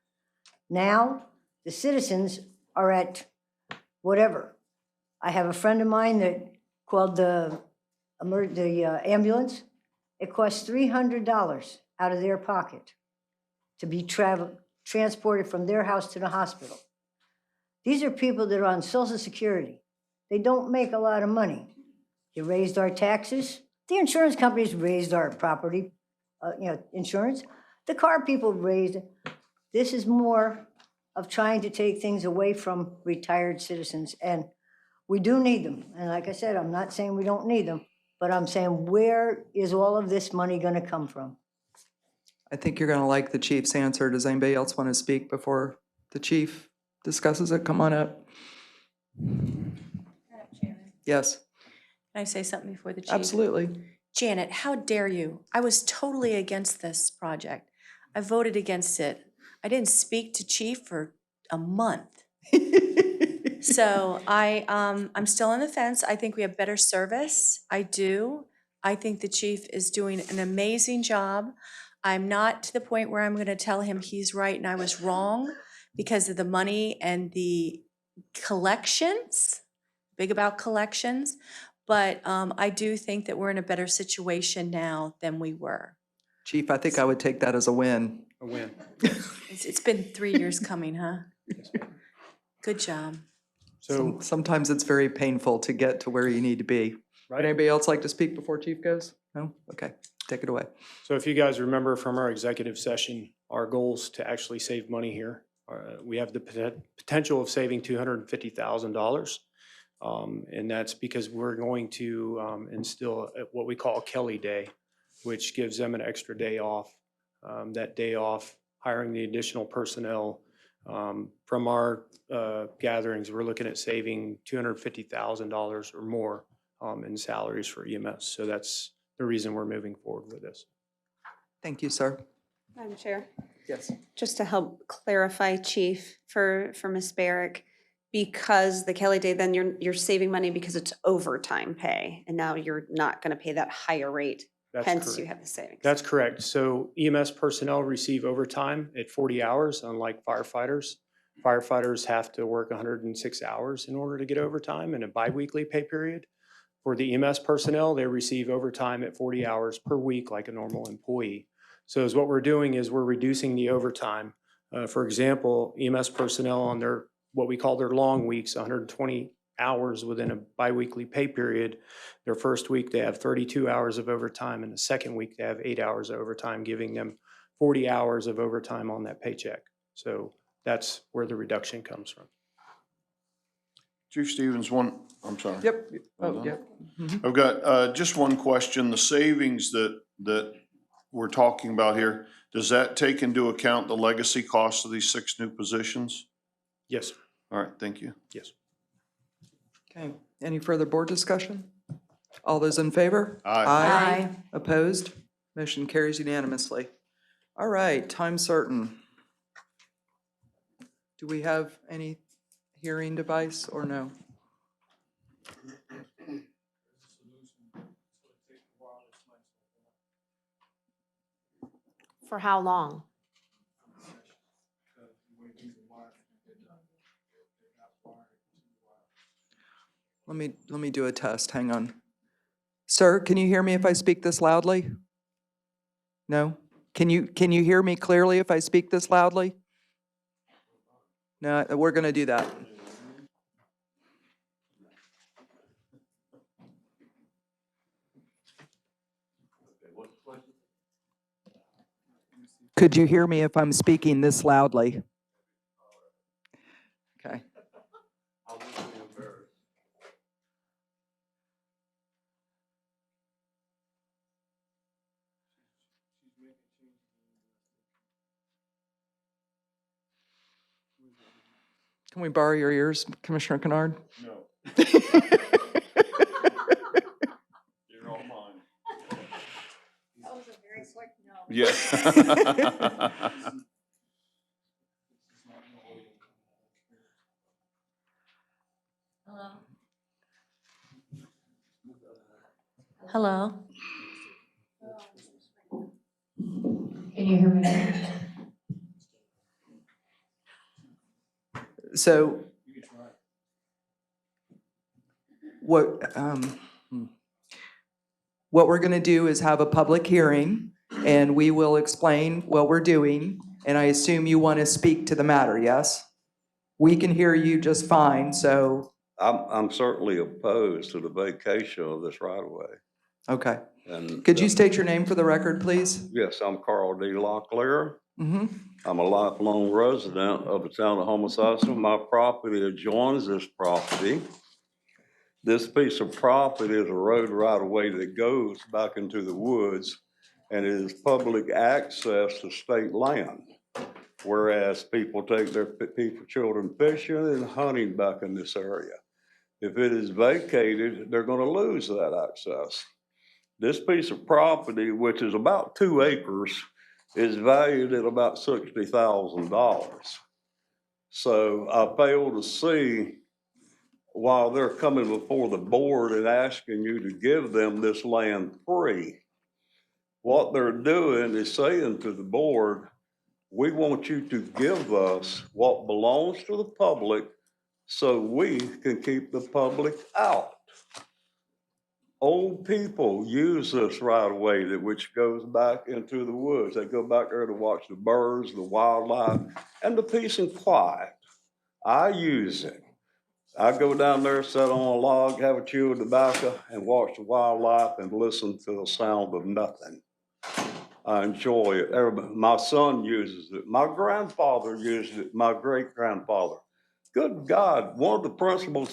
Now, the citizens are at whatever. I have a friend of mine that called the ambulance. It costs $300 out of their pocket to be transported from their house to the hospital. These are people that are on Social Security. They don't make a lot of money. You raised our taxes. The insurance companies raised our property, insurance. The car people raised it. This is more of trying to take things away from retired citizens, and we do need them. And like I said, I'm not saying we don't need them, but I'm saying, where is all of this money gonna come from? I think you're going to like the chief's answer. Does anybody else want to speak before the chief discusses it? Come on up. Yes, Can I say something before the chief? absolutely. Janet, how dare you? I was totally against this project. I voted against it. I didn't speak to chief for a month. So I'm still on the fence. I think we have better service. I do. I think the chief is doing an amazing job. I'm not to the point where I'm going to tell him he's right and I was wrong because of the money and the collections, big about collections. But I do think that we're in a better situation now than we were. Chief, I think I would take that as a win. A win. It's been 3 years coming, huh? Good job. So, Sometimes it's very painful to get to where you need to be. right. Would anybody else like to speak before chief goes? No? Okay, take it away. So if you guys remember from our executive session, our goals to actually save money here, we have the potential of saving $250,000. And that's because we're going to instill what we call a Kelly Day, which gives them an extra day off. That day off, hiring the additional personnel. From our gatherings, we're looking at saving $250,000 or more in salaries for EMS. So that's the reason we're moving forward with this. Thank you, sir. Madam Chair, Yes. just to help clarify, Chief, for Ms. Barrick, because the Kelly Day, then you're saving money because it's overtime pay, and now you're not going to pay that higher rate. That's Hence, you correct. have the savings. That's correct. So EMS personnel receive overtime at 40 hours, unlike firefighters. Firefighters have to work 106 hours in order to get overtime in a biweekly pay period. For the EMS personnel, they receive overtime at 40 hours per week like a normal employee. So as what we're doing is we're reducing the overtime. For example, EMS personnel on their, what we call their long weeks, 120 hours within a biweekly pay period. Their first week, they have 32 hours of overtime, and the second week, they have 8 hours of overtime, giving them 40 hours of overtime on that paycheck. So that's where the reduction comes from. Chief Stevens, I'm sorry. Yep. Hold Oh, on. yep. I've got just one question. The savings that we're talking about here, does that take into account the legacy costs of these 6 new positions? Yes, sir. All right, thank you. Yes. Okay. Any further board discussion? All those in favor? Aye. Opposed? Motion carries unanimously. All right, time certain. Do we have any hearing device or no? For how long? Let me do a test. Hang on. Sir, can you hear me if I speak this loudly? No? Can you hear me clearly if I speak this loudly? No, we're going to do that. Could you hear me if I'm speaking this loudly? Okay. Can we borrow your ears, Commissioner Kennard? No. You're all mine. That was a very quick no. Yeah. Hello? Can you hear me? So what we're going to do is have a public hearing, and we will explain what we're doing, and I assume you want to speak to the matter, yes? We can hear you just fine, so. I'm certainly opposed to the vacation of this right of way. Okay. And Could you state your name for the record, please? Yes, I'm Carl D. Locklear. Mm-hmm. I'm a lifelong resident of the town of Homosassa. My property adjoins this property. This piece of property is a road right of way that goes back into the woods, and it is public access to state land. Whereas people take their children fishing and hunting back in this area. If it is vacated, they're going to lose that access. This piece of property, which is about 2 acres, is valued at about $60,000. So I fail to see why they're coming before the board and asking you to give them this land free. What they're doing is saying to the board, we want you to give us what belongs to the public so we can keep the public out. Old people use this right away, which goes back into the woods. They go back there to watch the birds, the wildlife, and the peace and quiet. I use it. I go down there, sit on a log, have a chew of tobacco, and watch the wildlife and listen to the sound of nothing. I enjoy it. Everybody, my son uses it. My grandfather used it. My great-grandfather. Good God, one of the principal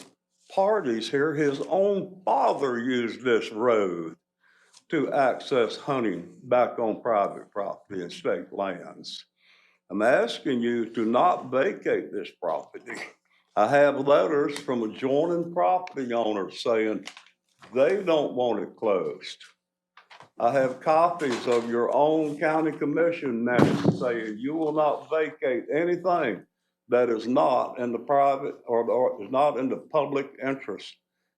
parties here, his own father used this road to access hunting back on private property and state lands. I'm asking you to not vacate this property. I have letters from adjoining property owners saying they don't want it closed. I have copies of your own county commission minutes saying you will not vacate anything that is not in the private or is not in the public interest.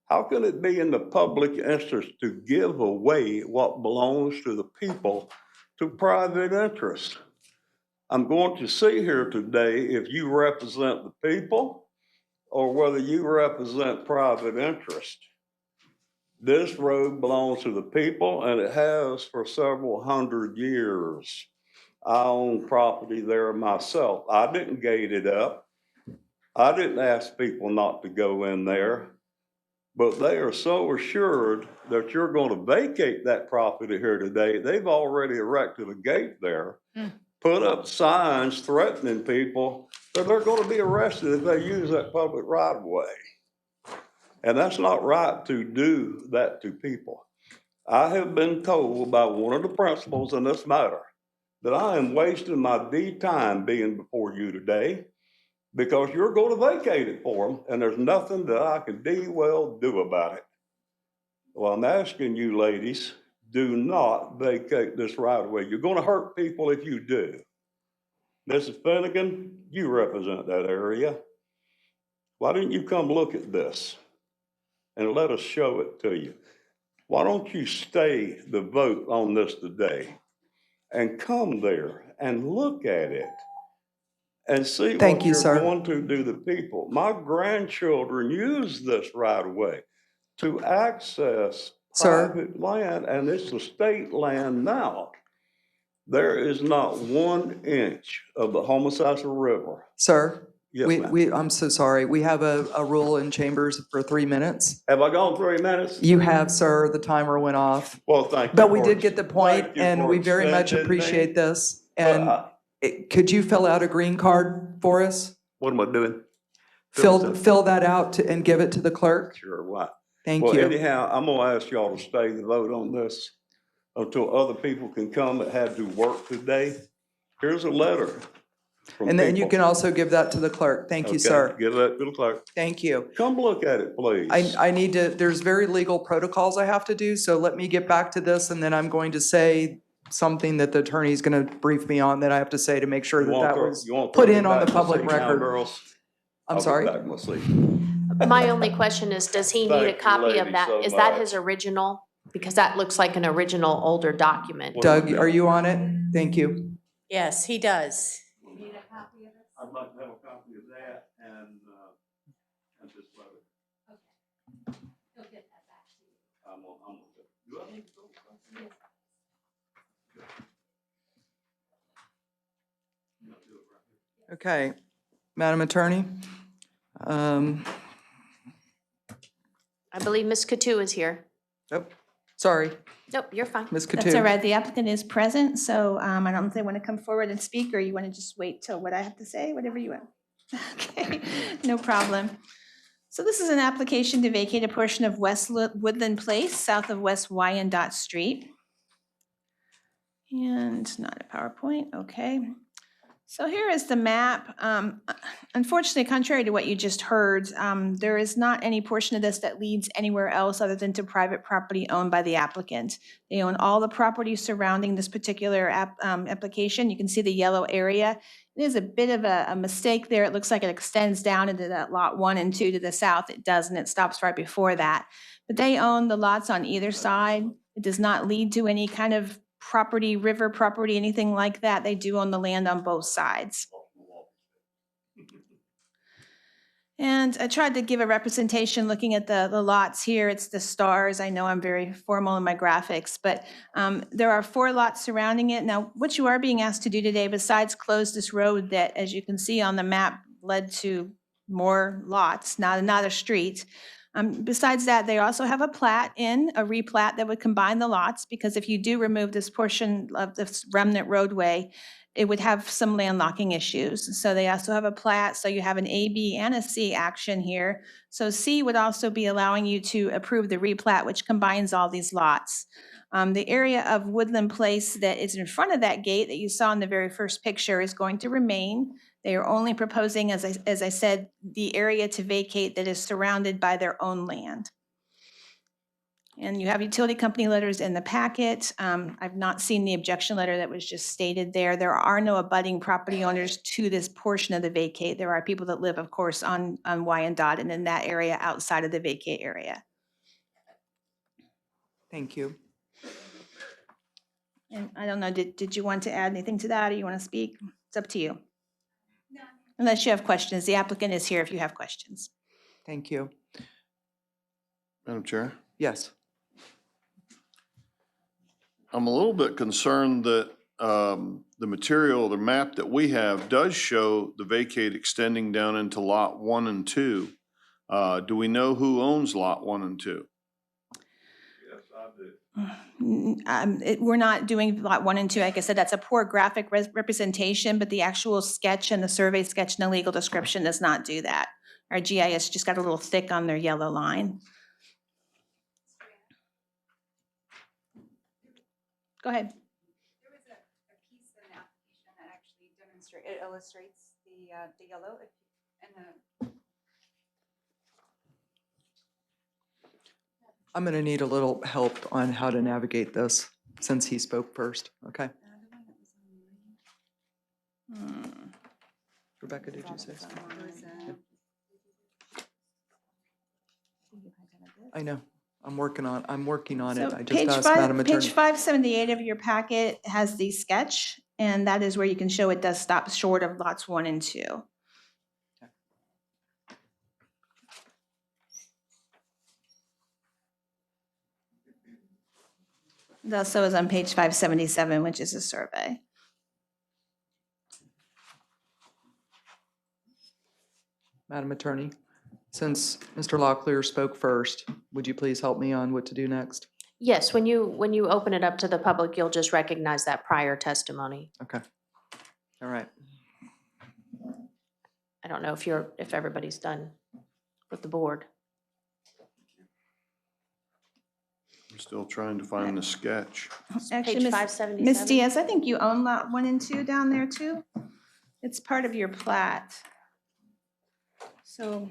How can it be in the public interest to give away what belongs to the people to private interest? I'm going to see here today if you represent the people or whether you represent private interest. This road belongs to the people, and it has for several hundred years. I own property there myself. I didn't gate it up. I didn't ask people not to go in there, but they are so assured that you're going to vacate that property here today. They've already erected a gate there, put up signs threatening people that they're going to be arrested if they use that public right of way. And that's not right to do that to people. I have been told by one of the principals in this matter that I am wasting my D time being before you today because you're going to vacate it for them, and there's nothing that I can well do about it. Well, I'm asking you ladies, do not vacate this right of way. You're going to hurt people if you do. Mrs. Finnegan, you represent that area. Why didn't you come look at this and let us show it to you? Why don't you stay the vote on this today and come there and look at it and see what you're going to do to people? My grandchildren use this right away to access private land, and it's the state land now. There is not 1 inch of the Homosassa River. Sir, Yes, ma'am. I'm so sorry. We have a rule in chambers for 3 minutes. Have I gone 3 minutes? You have, sir. The timer went off. Well, thank you. But we did get the point, thank you and for we very much extending me. appreciate this. And could you fill out a green card for us? What am I doing? Fill that out and give it to the clerk? Sure, why? Thank Well, you. anyhow, I'm gonna ask y'all to stay the vote on this until other people can come that had to work today. Here's a letter from And then you people. can also give that to the clerk. Thank you, Okay, sir. give that to the clerk. Thank you. Come look at it, please. I need to, there's very legal protocols I have to do, so let me get back to this, and then I'm going to say something that the attorney's gonna brief me on that I have to say to make sure You that want that throw- was you want put throw me in on the back in my public seat now, record. girls? I'm I'll get sorry? back in my seat. My only question is, does he need a Thank you, copy of ladies, that? so Is that much. his original? Because that looks like an original older document. Doug, are you on it? Thank you. Yes, he does. I'd like to have a copy of that and this letter. Okay. He'll get that back to you. I'm on it. Do I need to go? Yes. Okay, Madam Attorney. I believe Ms. Katu is here. Oh, sorry, Nope, you're fine. Ms. That's all Katu. right. The applicant is present, so I don't know if they want to come forward and speak, or you want to just wait till what I have to say, whatever you want. Okay, no problem. So this is an application to vacate a portion of West Woodland Place, south of West Wyandotte Street. And not a PowerPoint, okay. So here is the map. Unfortunately, contrary to what you just heard, there is not any portion of this that leads anywhere else other than to private property owned by the applicant. They own all the property surrounding this particular application. You can see the yellow area. It is a bit of a mistake there. It looks like it extends down into that lot 1 and 2 to the south. It doesn't. It stops right before that. But they own the lots on either side. It does not lead to any kind of property, river property, anything like that. They do own the land on both sides. And I tried to give a representation looking at the lots here. It's the stars. I know I'm very formal in my graphics, but there are 4 lots surrounding it. Now, what you are being asked to do today, besides close this road that, as you can see on the map, led to more lots, not a street. Besides that, they also have a replat that would combine the lots, because if you do remove this portion of this remnant roadway, it would have some landlocking issues. So they also have a plat, so you have an A, B, and a C action here. So C would also be allowing you to approve the replat, which combines all these lots. The area of Woodland Place that is in front of that gate that you saw in the very first picture is going to remain. They are only proposing, as I said, the area to vacate that is surrounded by their own land. And you have utility company letters in the packet. I've not seen the objection letter that was just stated there. There are no abutting property owners to this portion of the vacate. There are people that live, of course, on Wyandotte and in that area outside of the vacate area. Thank you. And I don't know, did you want to add anything to that, or you want to speak? It's up to you. No. Unless you have questions. The applicant is here if you have questions. Thank you. Madam Chair, Yes. I'm a little bit concerned that the material, the map that we have does show the vacate extending down into Lot 1 and 2. Do we know who owns Lot 1 and 2? We're not doing lot 1 and 2. Like I said, that's a poor graphic representation, but the actual sketch and the survey sketch and the legal description does not do that. Our GIS just got a little thick on their yellow line. Go ahead. There was a piece in the application that actually illustrates the yellow and the. I'm going to need a little help on how to navigate this since he spoke first. Okay. Rebecca, did you say something? I know. I'm working on it. I just asked Madam Attorney. Page 578 of your packet has the sketch, and that is where you can show it does stop short of lots 1 and 2. It also is on page 577, which is a survey. Madam Attorney, since Mr. Locklear spoke first, would you please help me on what to do next? Yes, when you open it up to the public, you'll just recognize that prior testimony. Okay. All right. I don't know if everybody's done with the board. I'm still trying to find the sketch. Actually, Page Ms. 577. Diaz, I think you own lot 1 and 2 down there too. It's part of your plat. So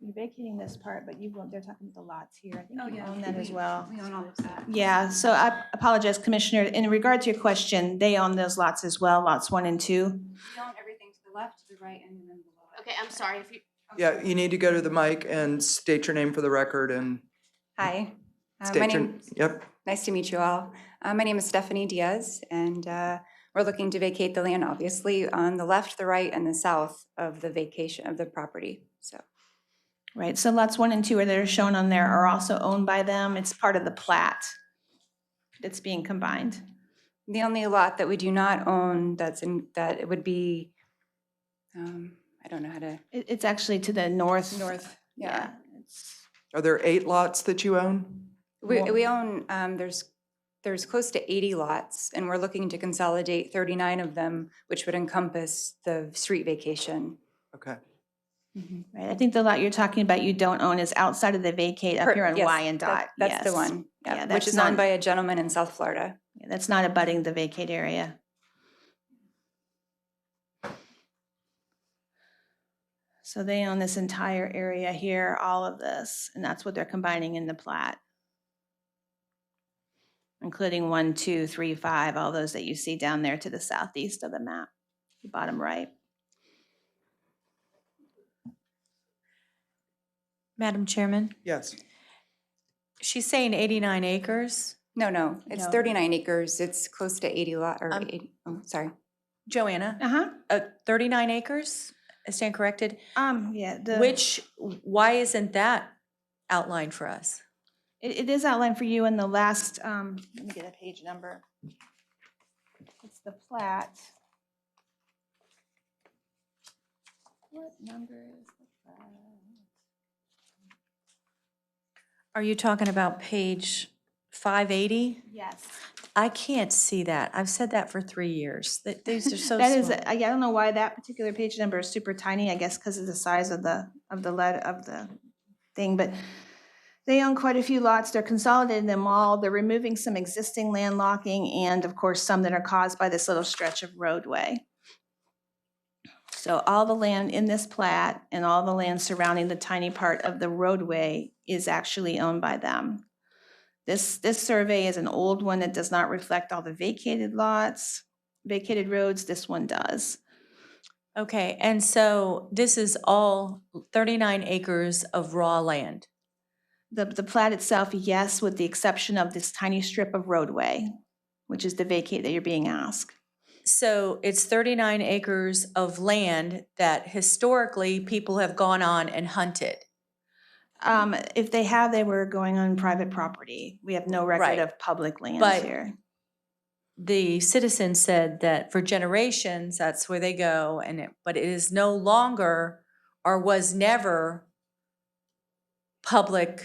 you're vacating this part, but they're talking the lots here. I think you own that as well. We own all of that. Yeah, so I apologize, Commissioner. In regard to your question, they own those lots as well, lots 1 and 2. We own everything to the left, to the right, and then below. Okay, I'm sorry if you. Yeah, you need to go to the mic and state your name for the record and Hi. state your, yep. Nice to meet you all. My name is Stephanie Diaz, and we're looking to vacate the land, obviously, on the left, the right, and the south of the vacation of the property, so. Right, so lots 1 and 2 that are shown on there are also owned by them. It's part of the plat that's being combined. The only lot that we do not own that it would be, I don't know how to. It's actually to the north. North, yeah. Are there 8 lots that you own? We own, there's close to 80 lots, and we're looking to consolidate 39 of them, which would encompass the street vacation. Okay. Right, I think the lot you're talking about you don't own is outside of the vacate up here on Yes, Wyandotte. That's the yes. one, Yeah, which that's is not- owned by a gentleman in South Florida. Yeah, that's not abutting the vacate area. So they own this entire area here, all of this, and that's what they're combining in the plat. Including 1, 2, 3, 5, all those that you see down there to the southeast of the map, the bottom right. Madam Chairman, Yes. she's saying 89 acres. No, it's No. 39 acres. It's close to 80 lot, or 80, oh, sorry. Joanna? 39 acres? I stand corrected? Yeah. Why isn't that outlined for us? It is outlined for you in the last, let me get a page number. It's the plat. What number is the plat? Are you talking about page 580? Yes. I can't see that. I've said that for 3 years. These are so That is, small. I don't know why that particular page number is super tiny, I guess because of the size of the thing, but they own quite a few lots. They're consolidating them all. They're removing some existing landlocking and of course some that are caused by this little stretch of roadway. So all the land in this plat and all the land surrounding the tiny part of the roadway is actually owned by them. This survey is an old one that does not reflect all the vacated lots, vacated roads. This one does. Okay, and so this is all 39 acres of raw land. The plat itself, yes, with the exception of this tiny strip of roadway, which is the vacate that you're being asked. So it's 39 acres of land that historically people have gone on and hunted. If they have, they were going on private property. We have no record Right. of public lands But here. the citizen said that for generations, that's where they go, but it is no longer or was never public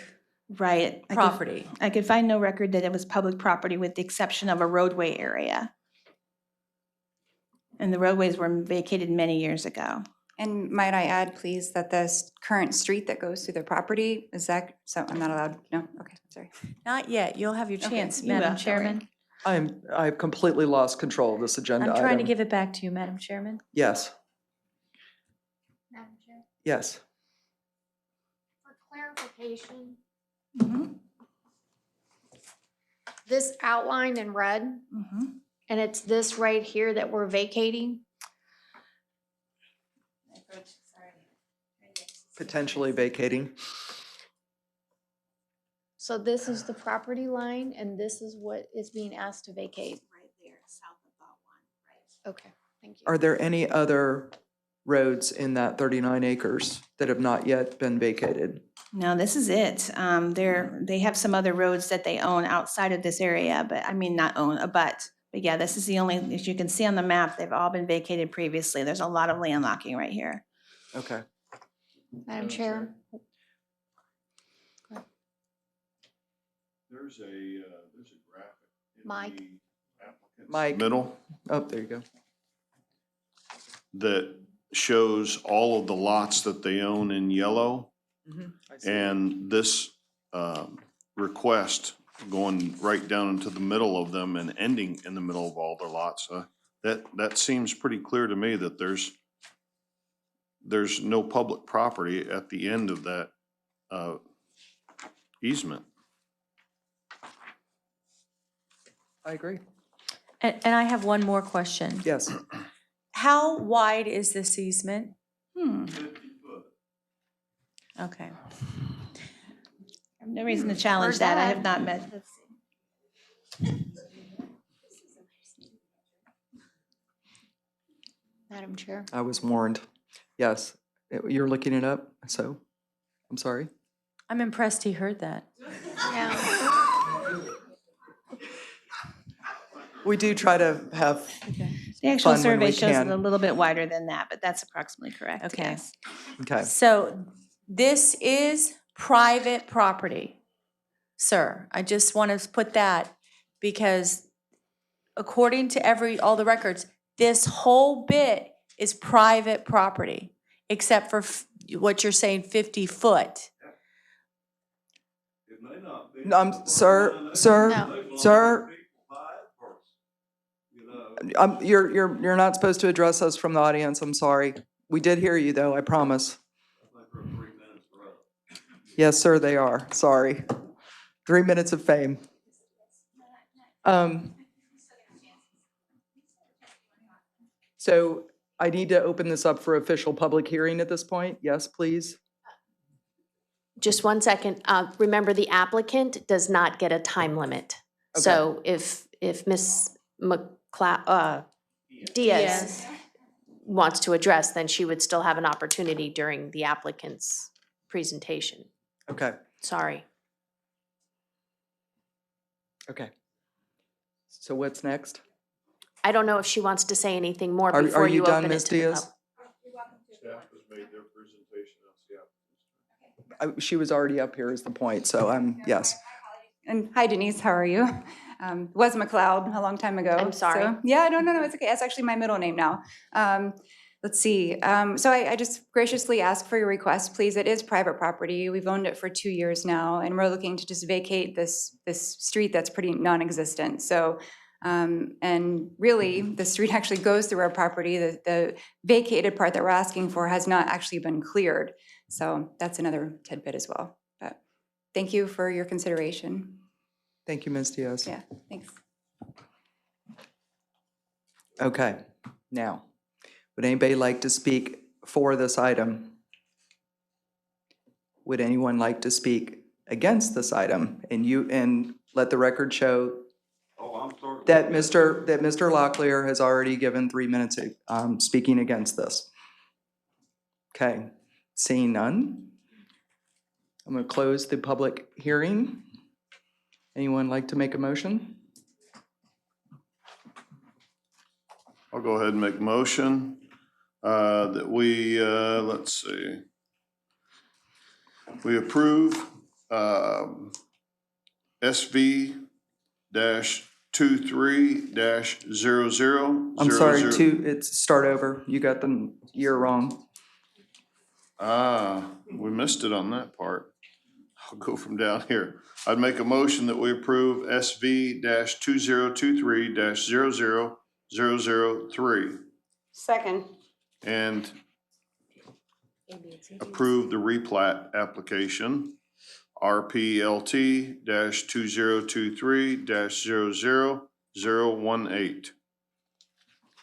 Right. property. I could find no record that it was public property with the exception of a roadway area. And the roadways were vacated many years ago. And might I add, please, that the current street that goes through the property, is that, so I'm not allowed, no, okay, sorry. Not yet. You'll have your Okay, chance, you Madam will, don't worry. Chairman. I've completely lost control of this agenda I'm trying to item. give it back to you, Madam Chairman. Yes, Madam Chair, yes. for clarification, Mhm. this outline in red, and it's this right here that we're vacating? Potentially vacating. So this is the property line, and this is what is being asked to vacate? Right there, south of that one. Okay, thank you. Are there any other roads in that 39 acres that have not yet been vacated? No, this is it. They have some other roads that they own outside of this area, but I mean, not own, but yeah, this is the only, as you can see on the map, they've all been vacated previously. There's a lot of landlocking right here. Okay. Madam Chair? There's a graphic. in Mike? the applicant's Mike. Middle Oh, there you go. that shows all of the lots that they own in yellow. I see. And this request going right down into the middle of them and ending in the middle of all their lots. That seems pretty clear to me that there's no public property at the end of that easement. I agree. And I have one more question. Yes. How wide is this easement? 50 foot. Okay. I have no reason to challenge that. I have not met. Let's see. Madam Chair? I was warned. Yes. You're looking it up, so I'm sorry. I'm impressed he heard that. Yeah. We do try to have The actual fun when we survey shows it can. a little bit wider than that, but that's approximately correct. Okay. Yes. Okay. So this is private property, sir. I just want to put that because according to all the records, this whole bit is private property, except for what you're saying, 50 foot. It may not be. No, sir, you're not supposed to address us from the audience. I'm sorry. We did hear you though, I promise. Yes, sir, they are. Sorry. 3 minutes of fame. So I need to open this up for official public hearing at this point. Yes, please. Just 1 second. Remember, the applicant does not get a time limit. Okay. So if Ms. Diaz wants to address, then she would still have an opportunity during the applicant's presentation. Okay, Sorry. okay. So what's next? I don't know if she wants to say anything more Are before you you done, open it Ms. to the Diaz? public. Staff has made their presentation. That's the applicant's. She was already up here is the point, so yes. And hi Denise, how are you? Was McLeod a long time ago. I'm sorry. So, yeah, no, it's okay. That's actually my middle name now. Let's see. So I just graciously ask for your request, please. It is private property. We've owned it for 2 years now, and we're looking to just vacate this street that's pretty non-existent. So, and really, the street actually goes through our property. The vacated part that we're asking for has not actually been cleared. So that's another tidbit as well. But thank you for your consideration. Thank you, Ms. Diaz. Yeah, thanks. Okay, now, would anybody like to speak for this item? Would anyone like to speak against this item? And let the record show that Mr. Locklear has already given 3 minutes speaking against this. Okay, seeing none, I'm going to close the public hearing. Anyone like to make a motion? I'll go ahead and make a motion that we, let's see, we approve SV-23-00. I'm sorry, it's start over. You got the year wrong. We missed it on that part. I'll go from down here. I'd make a motion that we approve SV-2023-00003 Second. and approve the replat application RPLT-2023-00018.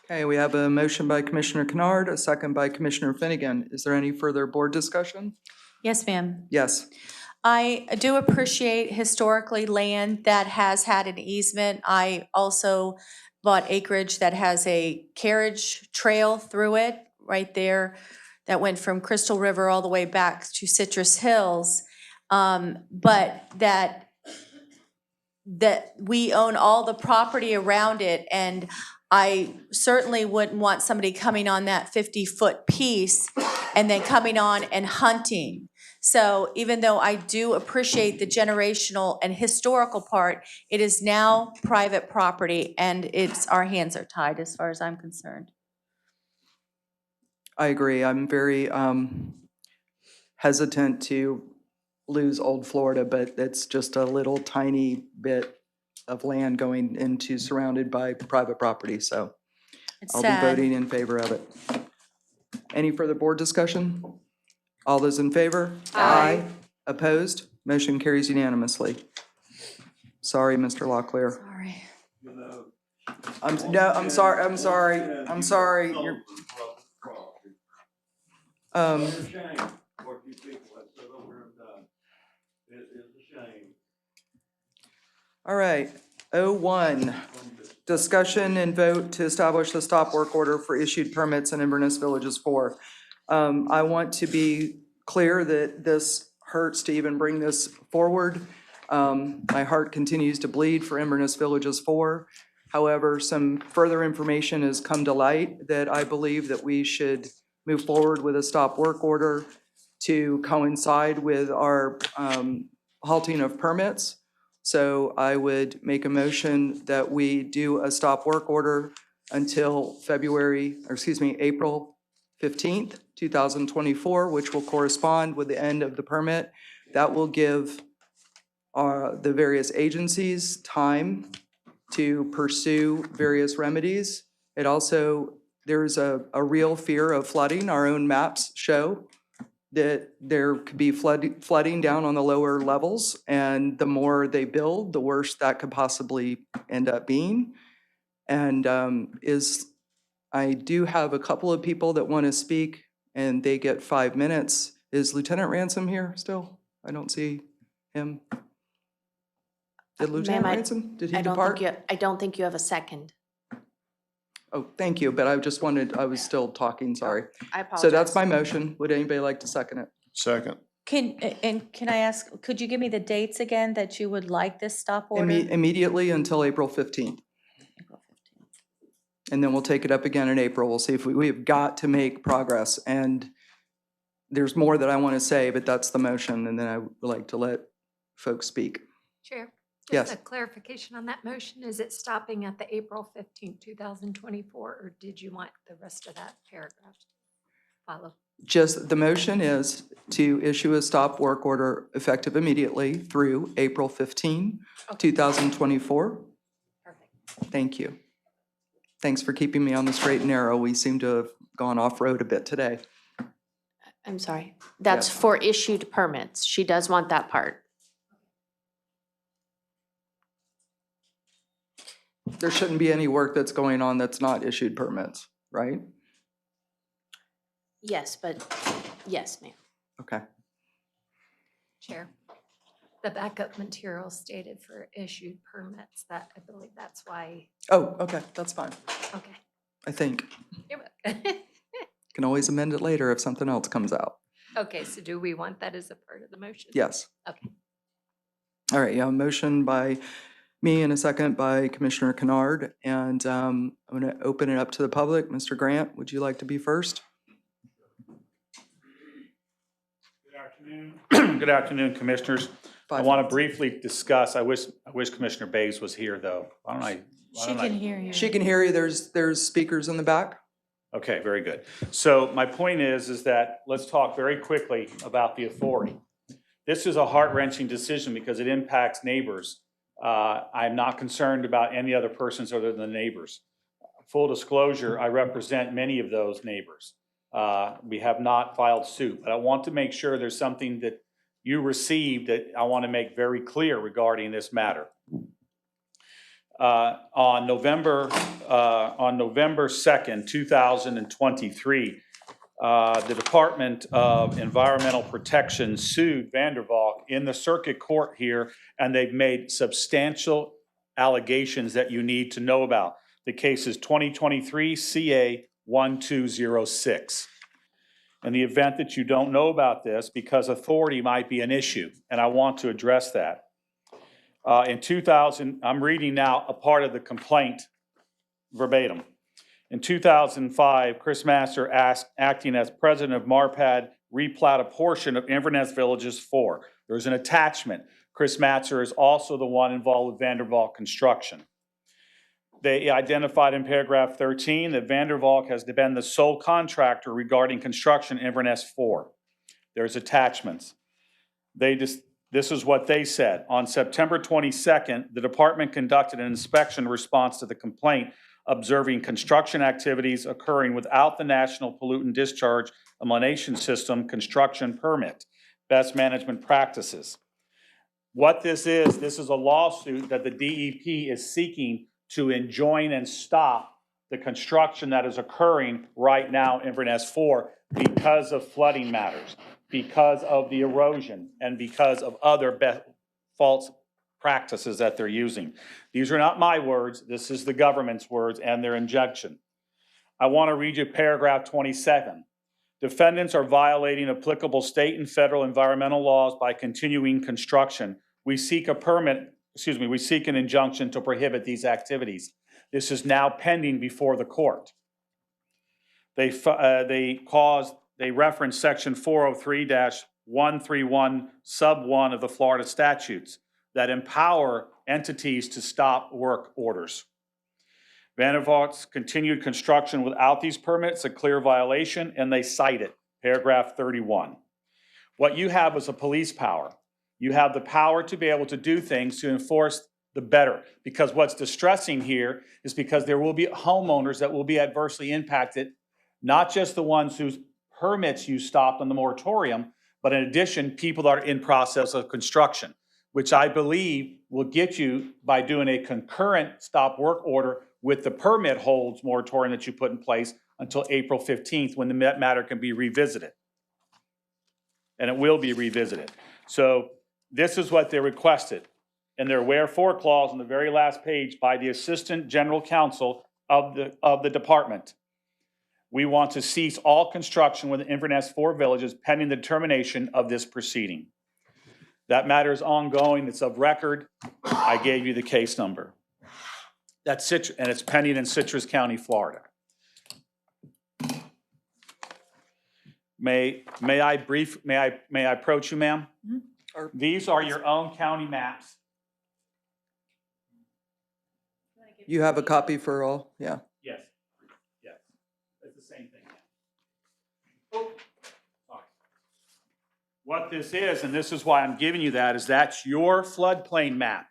Okay, we have a motion by Commissioner Kennard, a second by Commissioner Finnegan. Is there any further board discussion? Yes, ma'am. Yes. I do appreciate historically land that has had an easement. I also bought acreage that has a carriage trail through it right there that went from Crystal River all the way back to Citrus Hills. But that we own all the property around it, and I certainly wouldn't want somebody coming on that 50-foot piece and then coming on and hunting. So even though I do appreciate the generational and historical part, it is now private property, and our hands are tied as far as I'm concerned. I agree. I'm very hesitant to lose Old Florida, but it's just a little tiny bit of land going into, surrounded by private property, so I'll be voting in favor of it. Any further board discussion? All those in favor? Aye. Opposed? Motion carries unanimously. Sorry, Mr. Locklear. Sorry. I'm sorry. You're, all right, 01, discussion and vote to establish the stop work order for issued permits in Inverness Village IV. I want to be clear that this hurts to even bring this forward. My heart continues to bleed for Inverness Village IV. However, some further information has come to light that I believe that we should move forward with a stop work order to coincide with our halting of permits. So I would make a motion that we do a stop work order until April 15th, 2024, which will correspond with the end of the permit. That will give the various agencies time to pursue various remedies. It also, there's a real fear of flooding. Our own maps show that there could be flooding down on the lower levels, and the more they build, the worse that could possibly end up being. And I do have a couple of people that want to speak, and they get 5 minutes. Is Lieutenant Ransom here still? I don't see him. Did Lieutenant Ransom, did he depart? I don't think you have a second. Oh, thank you, but I just wanted, I was still talking, sorry. I apologize. So that's my motion. Would anybody like to second it? Second. Can I ask, could you give me the dates again that you would like this stop order? Immediately until April 15th. And then we'll take it up again in April. We'll see if we have got to make progress. And there's more that I want to say, but that's the motion. And then I would like to let folks speak. Chair, Yes. just a clarification on that motion. Is it stopping at the April 15th, 2024, or did you want the rest of that paragraph to follow? Just the motion is to issue a stop work order effective immediately through April 15, 2024. Perfect. Thank you. Thanks for keeping me on the straight and narrow. We seem to have gone off-road a bit today. I'm sorry. That's Yes. for issued permits. She does want that part. There shouldn't be any work that's going on that's not issued permits, right? Yes, but, yes, ma'am. Okay. Chair, the backup material stated for issued permits, that, I believe that's why, Oh, okay, that's fine, okay. I think. You're welcome. Can always amend it later if something else comes out. Okay, so do we want that as a part of the motion? Yes. Okay. All right, yeah, a motion by me and a second by Commissioner Kennard. And I'm going to open it up to the public. Mr. Grant, would you like to be first? Good afternoon, Commissioners. I 5 want to minutes. briefly discuss, I wish Commissioner Bays was here, though. Why don't I? She can hear you. She can hear you. There's speakers in the back. Okay, very good. So my point is that let's talk very quickly about the authority. This is a heart-wrenching decision because it impacts neighbors. I'm not concerned about any other persons other than the neighbors. Full disclosure, I represent many of those neighbors. We have not filed suit, but I want to make sure there's something that you received that I want to make very clear regarding this matter. On November 2nd, 2023, the Department of Environmental Protection sued Vandervalk in the circuit court here, and they've made substantial allegations that you need to know about. The case is 2023 CA 1206. In the event that you don't know about this, because authority might be an issue, and I want to address that. In 2000, I'm reading now a part of the complaint verbatim. In 2005, Chris Master acting as president of MARPAD, replat a portion of Inverness Village IV. There's an attachment. Chris Master is also the one involved with Vandervalk construction. They identified in paragraph 13 that Vandervalk has been the sole contractor regarding construction Inverness IV. There's attachments. This is what they said. On September 22nd, the department conducted an inspection response to the complaint, observing construction activities occurring without the National Pollutant Discharge Elimination System construction permit, best management practices. What this is a lawsuit that the DEP is seeking to enjoin and stop the construction that is occurring right now in Inverness IV because of flooding matters, because of the erosion, and because of other false practices that they're using. These are not my words. This is the government's words and their injunction. I want to read you paragraph 27. Defendants are violating applicable state and federal environmental laws by continuing construction. We seek an injunction to prohibit these activities. This is now pending before the court. They reference section 403-131 sub 1 of the Florida statutes that empower entities to stop work orders. Vandervalk's continued construction without these permits, a clear violation, and they cite it, paragraph 31. What you have is a police power. You have the power to be able to do things to enforce the better, because what's distressing here is because there will be homeowners that will be adversely impacted, not just the ones whose permits you stopped on the moratorium, but in addition, people that are in process of construction, which I believe will get you by doing a concurrent stop work order with the permit holds moratorium that you put in place until April 15th, when the matter can be revisited. And it will be revisited. So this is what they requested. And their wherefore clause on the very last page by the Assistant General Counsel of the department. We want to cease all construction within Inverness IV villages pending the termination of this proceeding. That matter is ongoing. It's of record. I gave you the case number. That's and it's pending in Citrus County, Florida. May I approach you, ma'am? Mm-hmm. These are your own county maps. You have a copy for all? Yeah. Yes. Yes. It's the same thing. Oh. Sorry. What this is, and this is why I'm giving you that, is that's your floodplain map.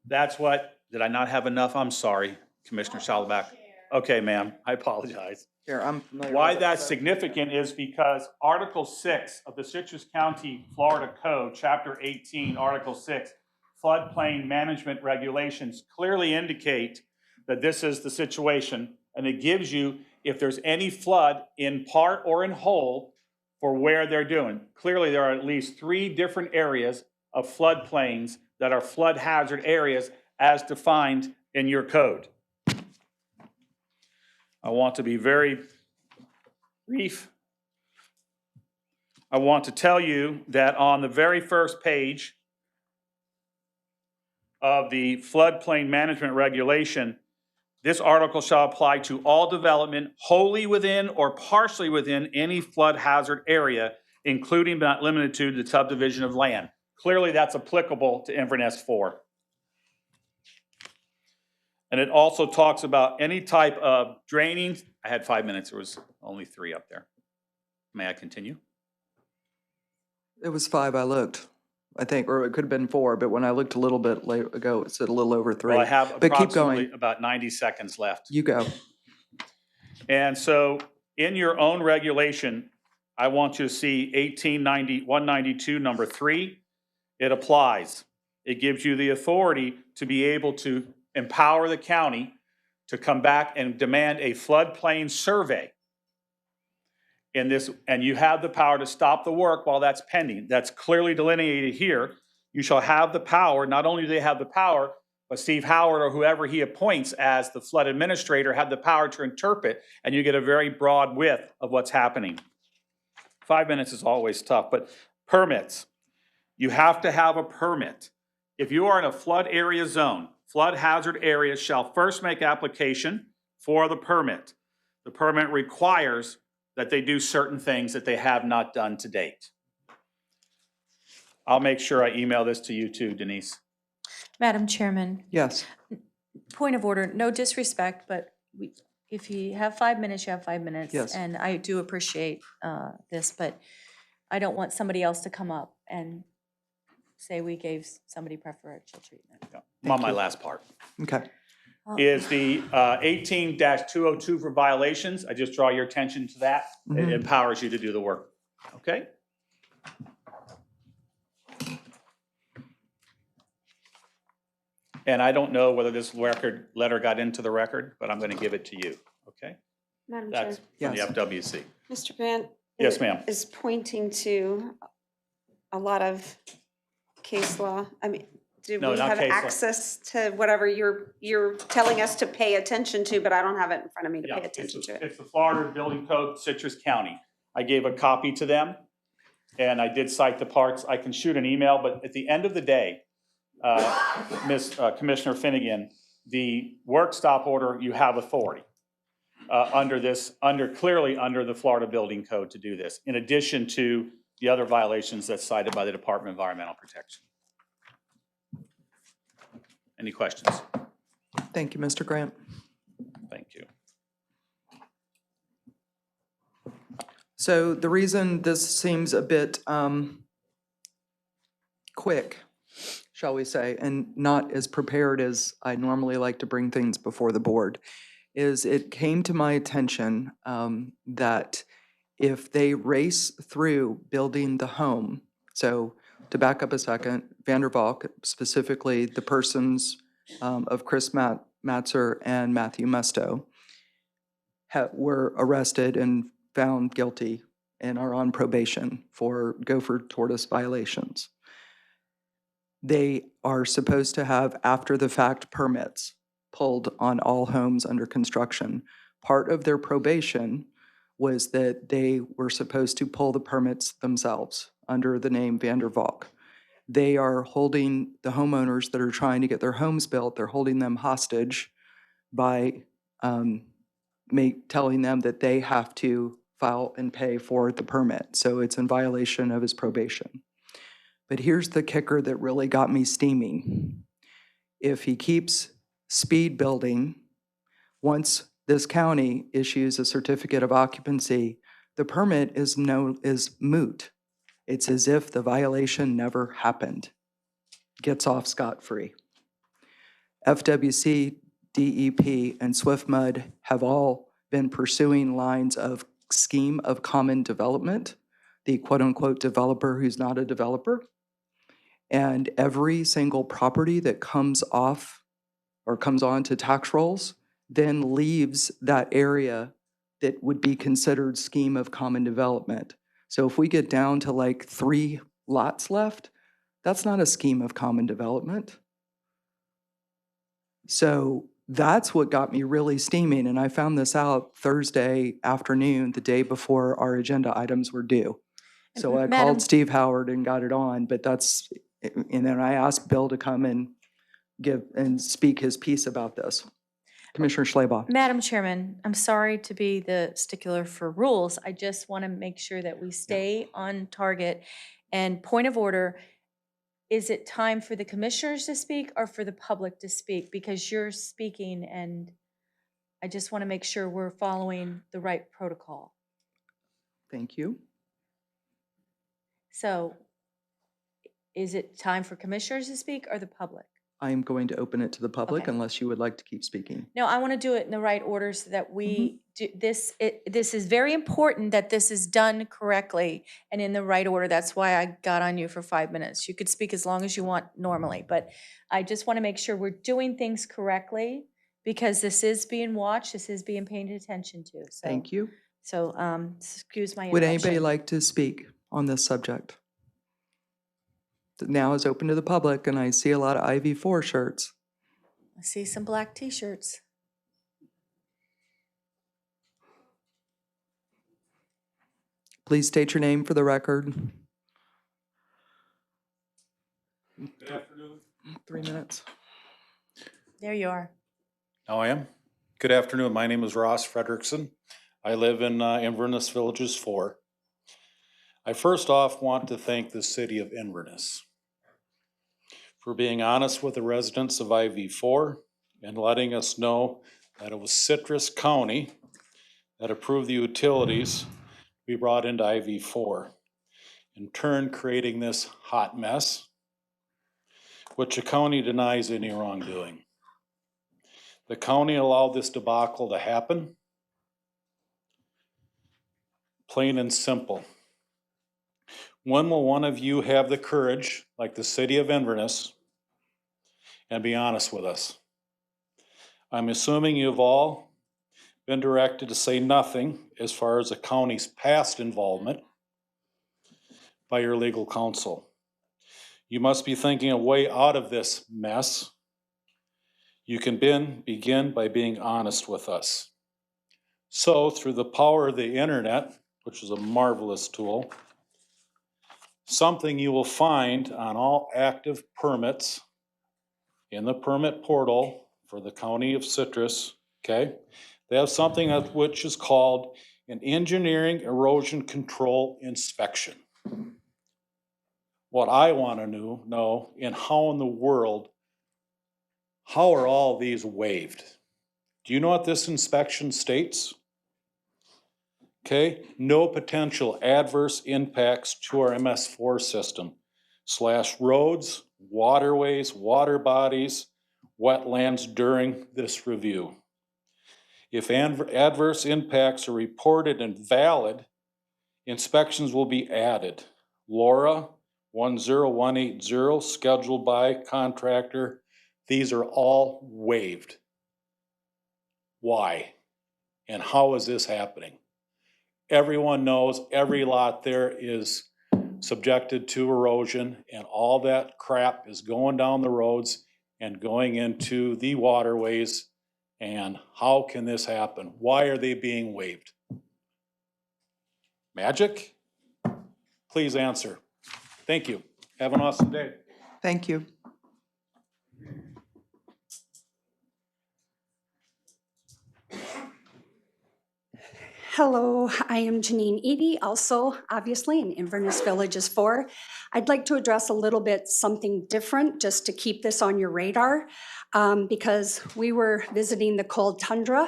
That's what, did I not have enough? I'm sorry, Commissioner Salabak. Okay, ma'am, I apologize. Here, I'm familiar Why with it. that's significant is because Article 6 of the Citrus County, Florida Code, Chapter 18, Article 6, floodplain management regulations clearly indicate that this is the situation, and it gives you if there's any flood in part or in whole for where they're doing. Clearly, there are at least 3 different areas of floodplains that are flood hazard areas as defined in your code. I want to be very brief. I want to tell you that on the very first page of the floodplain management regulation, this article shall apply to all development wholly within or partially within any flood hazard area, including but not limited to the subdivision of land. Clearly, that's applicable to Inverness 4. And it also talks about any type of draining. I had 5 minutes. There was only 3 up there. May I continue? It was 5, I looked, I think, or it could have been 4, but when I looked a little bit ago, it said a little over 3. Well, I have But keep approximately going. about 90 seconds left. You go. And so in your own regulation, I want you to see 192, number 3. It applies. It gives you the authority to be able to empower the county to come back and demand a floodplain survey. In this, and you have the power to stop the work while that's pending. That's clearly delineated here. You shall have the power. Not only do they have the power, but Steve Howard or whoever he appoints as the flood administrator have the power to interpret, and you get a very broad width of what's happening. 5 minutes is always tough, but permits. You have to have a permit. If you are in a flood area zone, flood hazard areas shall first make application for the permit. The permit requires that they do certain things that they have not done to date. I'll make sure I email this to you too, Denise. Madam Chairman, Yes. point of order, no disrespect, but if you have 5 minutes, you have 5 minutes. Yes. And I do appreciate this, but I don't want somebody else to come up and say we gave somebody preferential treatment. I'm on my last part. Okay. Is the 18-202 for violations. I just draw your attention to that. It empowers you to do the work. Okay? And I don't know whether this letter got into the record, but I'm going to give it to you. Okay? Madam That's Chair. from the FWC. Mr. Grant? Yes, it ma'am. Is pointing to a lot of case law. I mean, do No, we not have case law. access to whatever you're telling us to pay attention to, but I don't have it in front of me to Yeah, pay attention to it. it's the Florida Building Code, Citrus County. I gave a copy to them, and I did cite the parts. I can shoot an email, but at the end of the day, Commissioner Finnegan, the work stop order, you have authority clearly under the Florida Building Code to do this, in addition to the other violations that's cited by the Department of Environmental Protection. Any questions? Thank you, Mr. Grant. Thank you. So the reason this seems a bit quick, shall we say, and not as prepared as I normally like to bring things before the board, is it came to my attention that if they race through building the home, so to back up a second, Vander Valk, specifically the persons of Chris Matzer and Matthew Musto, were arrested and found guilty and are on probation for gopher tortoise violations. They are supposed to have after-the-fact permits pulled on all homes under construction. Part of their probation was that they were supposed to pull the permits themselves under the name Vander Valk. They are holding the homeowners that are trying to get their homes built, they're holding them hostage by telling them that they have to file and pay for the permit. So it's in violation of his probation. But here's the kicker that really got me steaming. If he keeps speed building, once this county issues a certificate of occupancy, the permit is moot. It's as if the violation never happened. Gets off scot-free. FWC, DEP, and SwiftMud have all been pursuing lines of scheme of common development, the quote-unquote developer who's not a developer. And every single property that comes off or comes on to tax rolls, then leaves that area that would be considered scheme of common development. So if we get down to like 3 lots left, that's not a scheme of common development. So that's what got me really steaming, and I found this out Thursday afternoon, the day before our agenda items were due. So I Madam- called Steve Howard and got it on, but that's, and then I asked Bill to come and give and speak his piece about this. Commissioner Schleybaugh. Madam Chairman, I'm sorry to be the stickler for rules. I just want to make sure that we stay on target. And point of order, is it time for the commissioners to speak or for the public to speak? Because you're speaking and I just want to make sure we're following the right protocol. Thank you. So is it time for commissioners to speak or the public? I am going to open it to the public Okay. unless you would like to keep speaking. No, I want to do it in the right order so that we do this. This is very important that this is done correctly and in the right order. That's why I got on you for 5 minutes. You could speak as long as you want normally, but I just want to make sure we're doing things correctly because this is being watched, this is being paid attention to. So, Thank you. So, excuse my Would interruption. anybody like to speak on this subject? Now is open to the public, and I see a lot of IV4 shirts. I see some black t-shirts. Please state your name for the record. Good afternoon. 3 minutes. There you are. Now I am. Good afternoon. My name is Ross Frederickson. I live in Inverness Village IV. I first off want to thank the city of Inverness for being honest with the residents of IV4 and letting us know that it was Citrus County that approved the utilities we brought into IV4, in turn creating this hot mess, which the county denies any wrongdoing. The county allowed this debacle to happen, plain and simple. When will one of you have the courage, like the city of Inverness, and be honest with us? I'm assuming you've all been directed to say nothing as far as the county's past involvement by your legal counsel. You must be thinking a way out of this mess. You can begin by being honest with us. So, through the power of the internet, which is a marvelous tool, something you will find on all active permits in the permit portal for the county of Citrus, okay? They have something which is called an engineering erosion control inspection. What I want to know, and how in the world, how are all these waived? Do you know what this inspection states? Okay, no potential adverse impacts to our MS4 system / roads, waterways, water bodies, wetlands during this review. If adverse impacts are reported and valid, inspections will be added. Laura 10180, scheduled by contractor. These are all waived. Why? And how is this happening? Everyone knows every lot there is subjected to erosion, and all that crap is going down the roads and going into the waterways. And how can this happen? Why are they being waived? Magic? Please answer. Thank you. Have an awesome day. Thank you. Hello, I am Janine Eady, also obviously in Inverness Village IV. I'd like to address a little bit something different just to keep this on your radar because we were visiting the cold tundra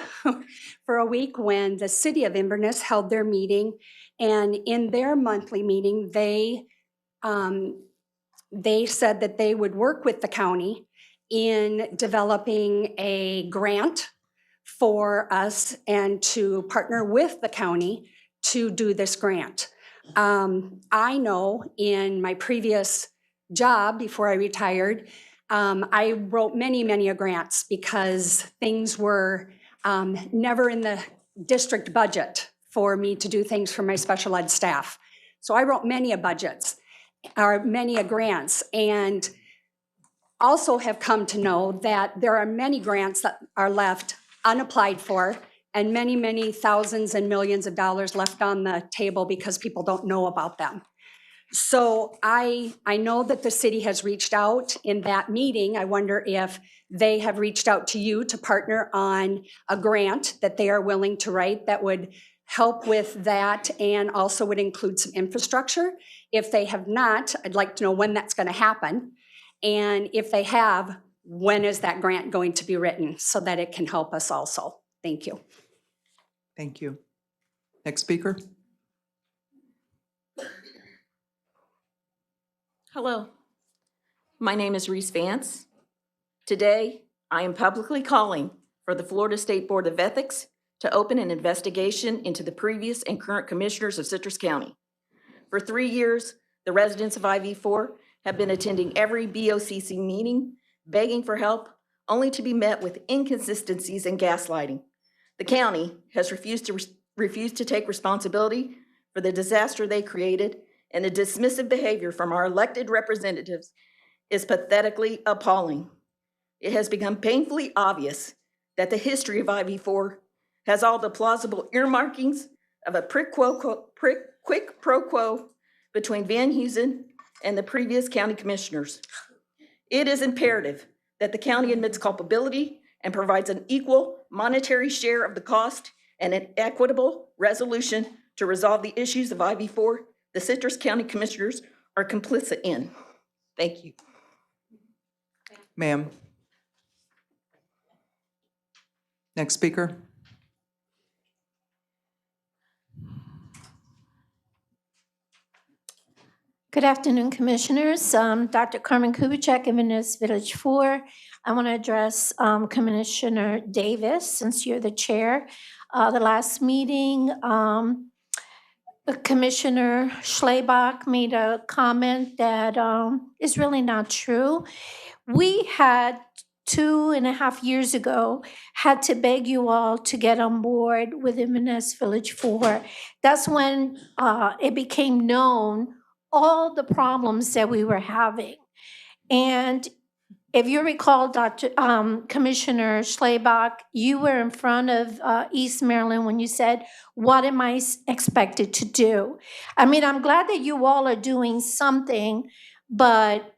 for a week when the city of Inverness held their meeting, and in their monthly meeting they said that they would work with the county in developing a grant for us and to partner with the county to do this grant. I know in my previous job before I retired, I wrote many, many grants because things were never in the district budget for me to do things for my special ed staff. So I wrote many budgets, or many grants, and also have come to know that there are many grants that are left unapplied for, and many, many thousands and millions of dollars left on the table because people don't know about them. So I know that the city has reached out in that meeting. I wonder if they have reached out to you to partner on a grant that they are willing to write that would help with that and also would include some infrastructure. If they have not, I'd like to know when that's going to happen. And if they have, when is that grant going to be written so that it can help us also? Thank you. Thank you. Next speaker. Hello, my name is Reese Vance. Today, I am publicly calling for the Florida State Board of Ethics to open an investigation into the previous and current commissioners of Citrus County. For 3 years, the residents of IV4 have been attending every BOCC meeting, begging for help, only to be met with inconsistencies and gaslighting. The county has refused to take responsibility for the disaster they created, and the dismissive behavior from our elected representatives is pathetically appalling. It has become painfully obvious that the history of IV4 has all the plausible earmarkings of a quid pro quo between Van Heusen and the previous county commissioners. It is imperative that the county admits culpability and provides an equal monetary share of the cost and an equitable resolution to resolve the issues of IV4 the Citrus County Commissioners are complicit in. Thank you. Ma'am. Next speaker. Good afternoon, Commissioners. Dr. Carmen Kubitschek, Inverness Village IV. I want to address Commissioner Davis, since you're the chair. The last meeting, Commissioner Schlebach made a comment that is really not true. We had 2.5 years ago had to beg you all to get on board with Inverness Village IV. That's when it became known all the problems that we were having. And if you recall, Commissioner Schlebach, you were in front of East Maryland when you said, what am I expected to do? I mean, I'm glad that you all are doing something, but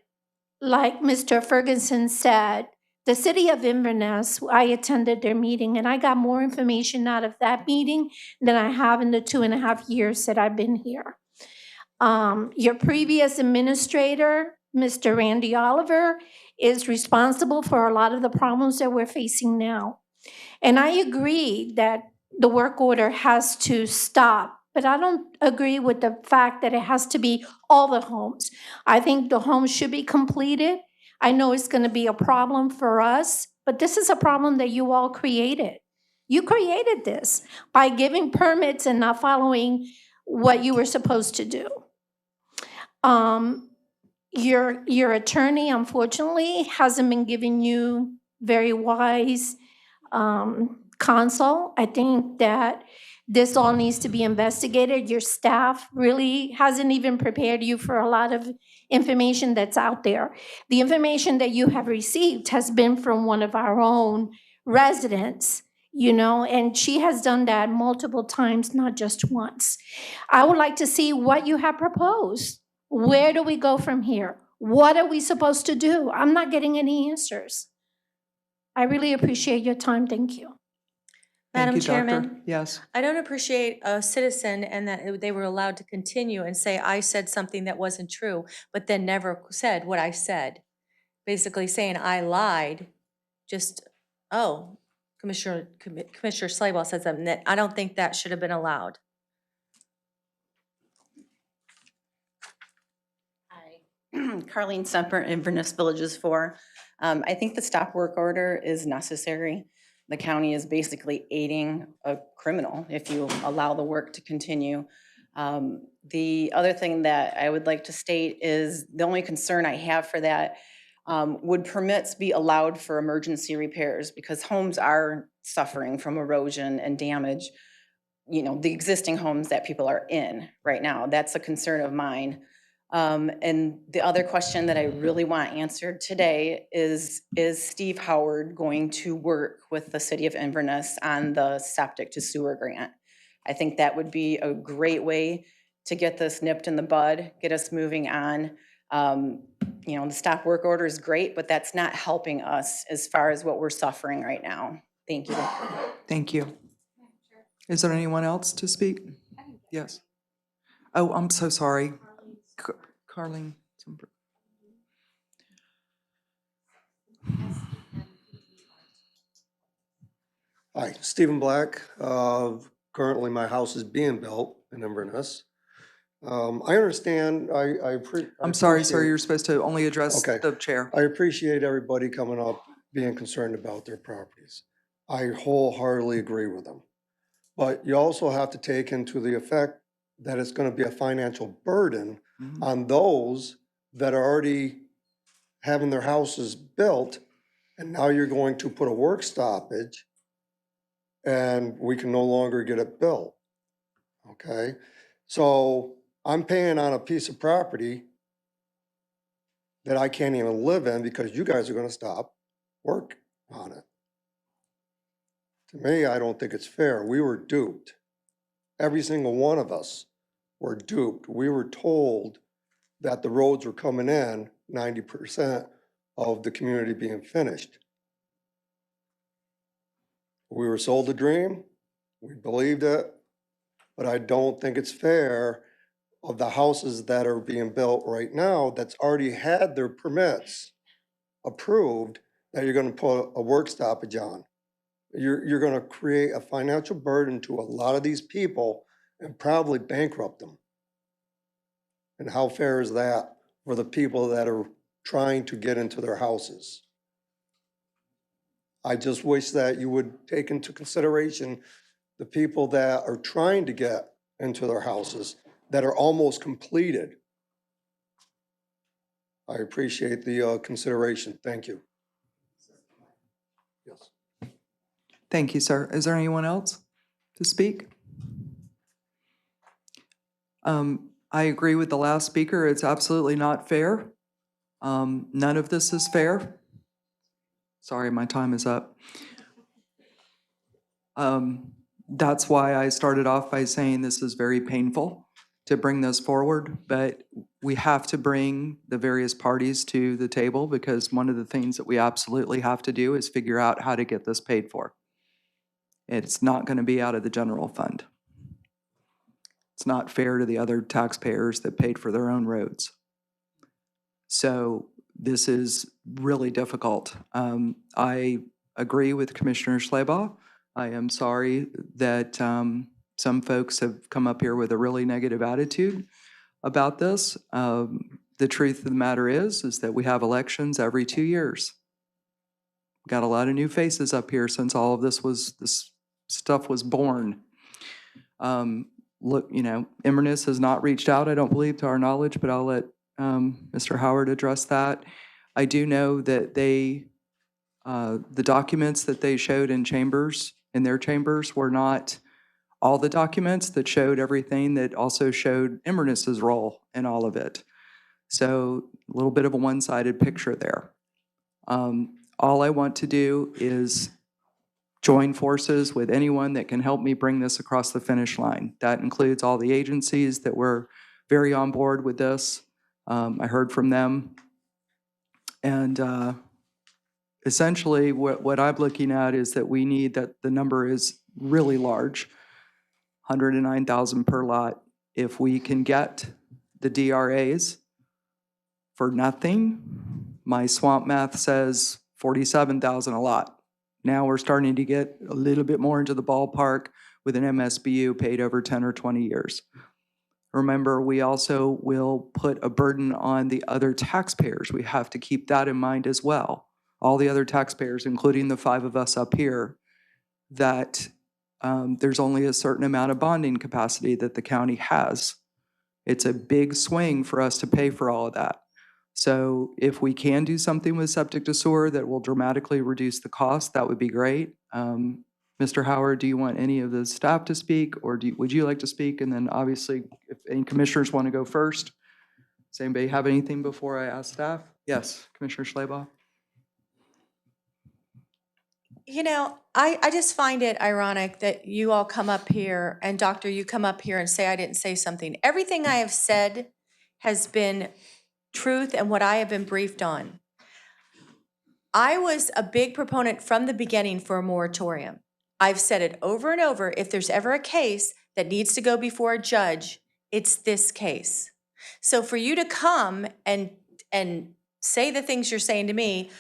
like Mr. Ferguson said, the city of Inverness, I attended their meeting and I got more information out of that meeting than I have in the 2.5 years that I've been here. Your previous administrator, Mr. Randy Oliver, is responsible for a lot of the problems that we're facing now. And I agree that the work order has to stop, but I don't agree with the fact that it has to be all the homes. I think the homes should be completed. I know it's going to be a problem for us, but this is a problem that you all created. You created this by giving permits and not following what you were supposed to do. Your attorney, unfortunately, hasn't been giving you very wise counsel. I think that this all needs to be investigated. Your staff really hasn't even prepared you for a lot of information that's out there. The information that you have received has been from one of our own residents, you know, and she has done that multiple times, not just once. I would like to see what you have proposed. Where do we go from here? What are we supposed to do? I'm not getting any answers. I really appreciate your time. Thank you. Madam Chairman. Yes. I don't appreciate a citizen and that they were allowed to continue and say, I said something that wasn't true, but then never said what I said. Basically saying I lied. Just, oh, Commissioner Slayball said something that I don't think that should have been allowed. Carlene Semper, Inverness Village IV. I think the stop work order is necessary. The county is basically aiding a criminal if you allow the work to continue. The other thing that I would like to state is the only concern I have for that, Would permits be allowed for emergency repairs? Because homes are suffering from erosion and damage. You know, the existing homes that people are in right now. That's a concern of mine. And the other question that I really want answered today is Steve Howard going to work with the city of Inverness on the septic to sewer grant? I think that would be a great way to get this nipped in the bud, get us moving on. You know, the stop work order is great, but that's not helping us as far as what we're suffering right now. Thank you. Thank you. Is there anyone else to speak? Yes. Oh, I'm so sorry. Carlene. Hi, Stephen Black. Currently, my house is being built in Inverness. I understand, I'm sorry, sir, you're supposed to only address Okay. the chair. I appreciate everybody coming up, being concerned about their properties. I wholeheartedly agree with them. But you also have to take into the effect that it's gonna be a financial burden on those that are already having their houses built, and now you're going to put a work stoppage, and we can no longer get it built, okay? So I'm paying on a piece of property that I can't even live in because you guys are gonna stop work on it. To me, I don't think it's fair. We were duped. Every single one of us were duped. We were told that the roads were coming in, 90% of the community being finished. We were sold a dream, we believed it, but I don't think it's fair of the houses that are being built right now that's already had their permits approved, that you're gonna put a work stoppage on. You're gonna create a financial burden to a lot of these people and probably bankrupt them. And how fair is that for the people that are trying to get into their houses? I just wish that you would take into consideration the people that are trying to get into their houses that are almost completed. I appreciate the consideration. Thank you. Yes. Thank you, sir. Is there anyone else to speak? I agree with the last speaker. It's absolutely not fair. None of this is fair. Sorry, my time is up. That's why I started off by saying this is very painful to bring this forward, but we have to bring the various parties to the table because one of the things that we absolutely have to do is figure out how to get this paid for. It's not going to be out of the general fund. It's not fair to the other taxpayers that paid for their own roads. So this is really difficult. I agree with Commissioner Schleybaugh. I am sorry that some folks have come up here with a really negative attitude about this. The truth of the matter is that we have elections every 2 years. Got a lot of new faces up here since all of this stuff was born. Look, you know, Inverness has not reached out, I don't believe, to our knowledge, but I'll let Mr. Howard address that. I do know that the documents that they showed in their chambers were not all the documents that showed everything that also showed Inverness's role in all of it. So a little bit of a one-sided picture there. All I want to do is join forces with anyone that can help me bring this across the finish line. That includes all the agencies that were very on board with this. I heard from them. And essentially what I'm looking at is that we need that the number is really large, 109,000 per lot. If we can get the DRAs for nothing, my swamp math says 47,000 a lot. Now we're starting to get a little bit more into the ballpark with an MSBU paid over 10 or 20 years. Remember, we also will put a burden on the other taxpayers. We have to keep that in mind as well. All the other taxpayers, including the 5 of us up here, that there's only a certain amount of bonding capacity that the county has. It's a big swing for us to pay for all of that. So if we can do something with septic to sewer that will dramatically reduce the cost, that would be great. Mr. Howard, do you want any of the staff to speak, or would you like to speak? And then obviously, if any commissioners want to go first. Does anybody have anything before I ask staff? Yes, Commissioner Schleybaugh. You know, I just find it ironic that you all come up here, and Doctor, you come up here and say I didn't say something. Everything I have said has been truth and what I have been briefed on. I was a big proponent from the beginning for a moratorium. I've said it over and over. If there's ever a case that needs to go before a judge, it's this case. So for you to come and say the things you're saying to me,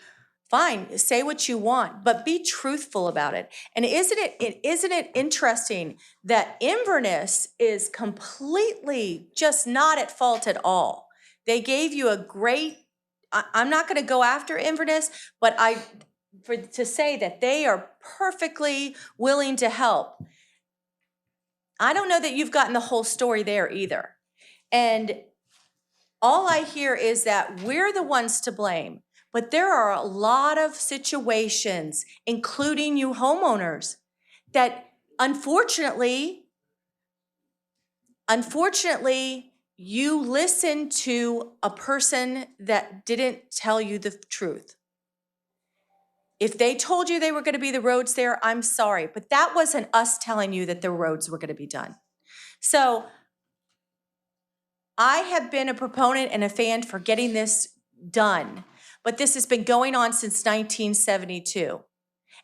fine, say what you want, but be truthful about it. And isn't it interesting that Inverness is completely just not at fault at all? They gave you a great, I'm not going to go after Inverness, but to say that they are perfectly willing to help. I don't know that you've gotten the whole story there either. And all I hear is that we're the ones to blame. But there are a lot of situations, including you homeowners, that unfortunately, you listen to a person that didn't tell you the truth. If they told you they were going to be the roads there, I'm sorry, but that wasn't us telling you that the roads were going to be done. So I have been a proponent and a fan for getting this done. But this has been going on since 1972.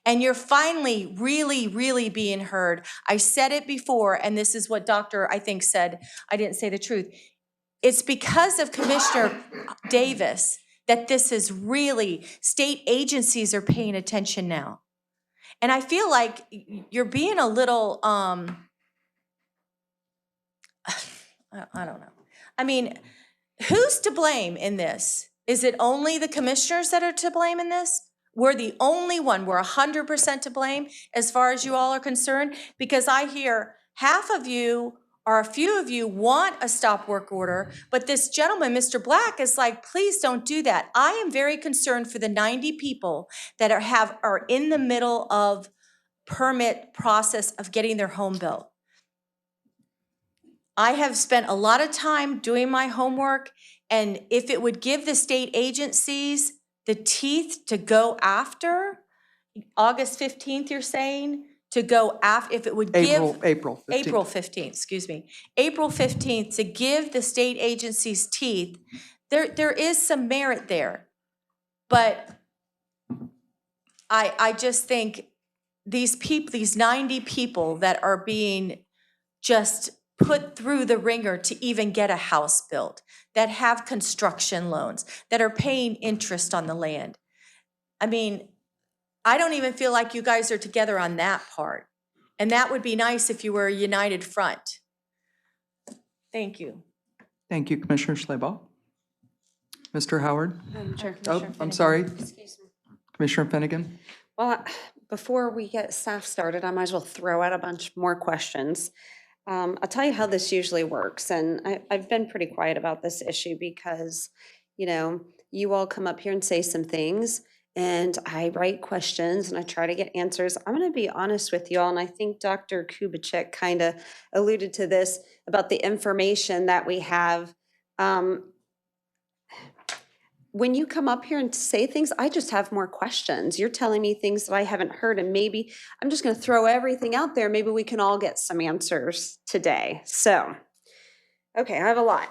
And you're finally really, really being heard. I said it before, and this is what Doctor, I think, said. I didn't say the truth. It's because of Commissioner Davis that this is really, state agencies are paying attention now. And I feel like you're being a little, I don't know. I mean, who's to blame in this? Is it only the commissioners that are to blame in this? We're the only one. We're 100% to blame as far as you all are concerned, because I hear half of you or a few of you want a stop work order, but this gentleman, Mr. Black, is like, please don't do that. I am very concerned for the 90 people that are in the middle of permit process of getting their home built. I have spent a lot of time doing my homework, and if it would give the state agencies the teeth to go after, August 15th, you're saying, to go after, if it would give... April 15th. April 15th, excuse me. April 15th, to give the state agencies teeth, there is some merit there. But I just think these people, these 90 people that are being just put through the ringer to even get a house built, that have construction loans, that are paying interest on the land. I mean, I don't even feel like you guys are together on that part. And that would be nice if you were a united front. Thank you. Thank you, Commissioner Schleybaugh. Mr. Howard? Chair, Oh, Commissioner I'm Finnegan. sorry. Excuse me. Commissioner Finnegan? Well, before we get staff started, I might as well throw out a bunch more questions. I'll tell you how this usually works, and I've been pretty quiet about this issue because, you know, you all come up here and say some things, and I write questions and I try to get answers. I'm going to be honest with you all, and I think Dr. Kubitschek kind of alluded to this about the information that we have. When you come up here and say things, I just have more questions. You're telling me things that I haven't heard, and maybe I'm just going to throw everything out there. Maybe we can all get some answers today. So, okay, I have a lot.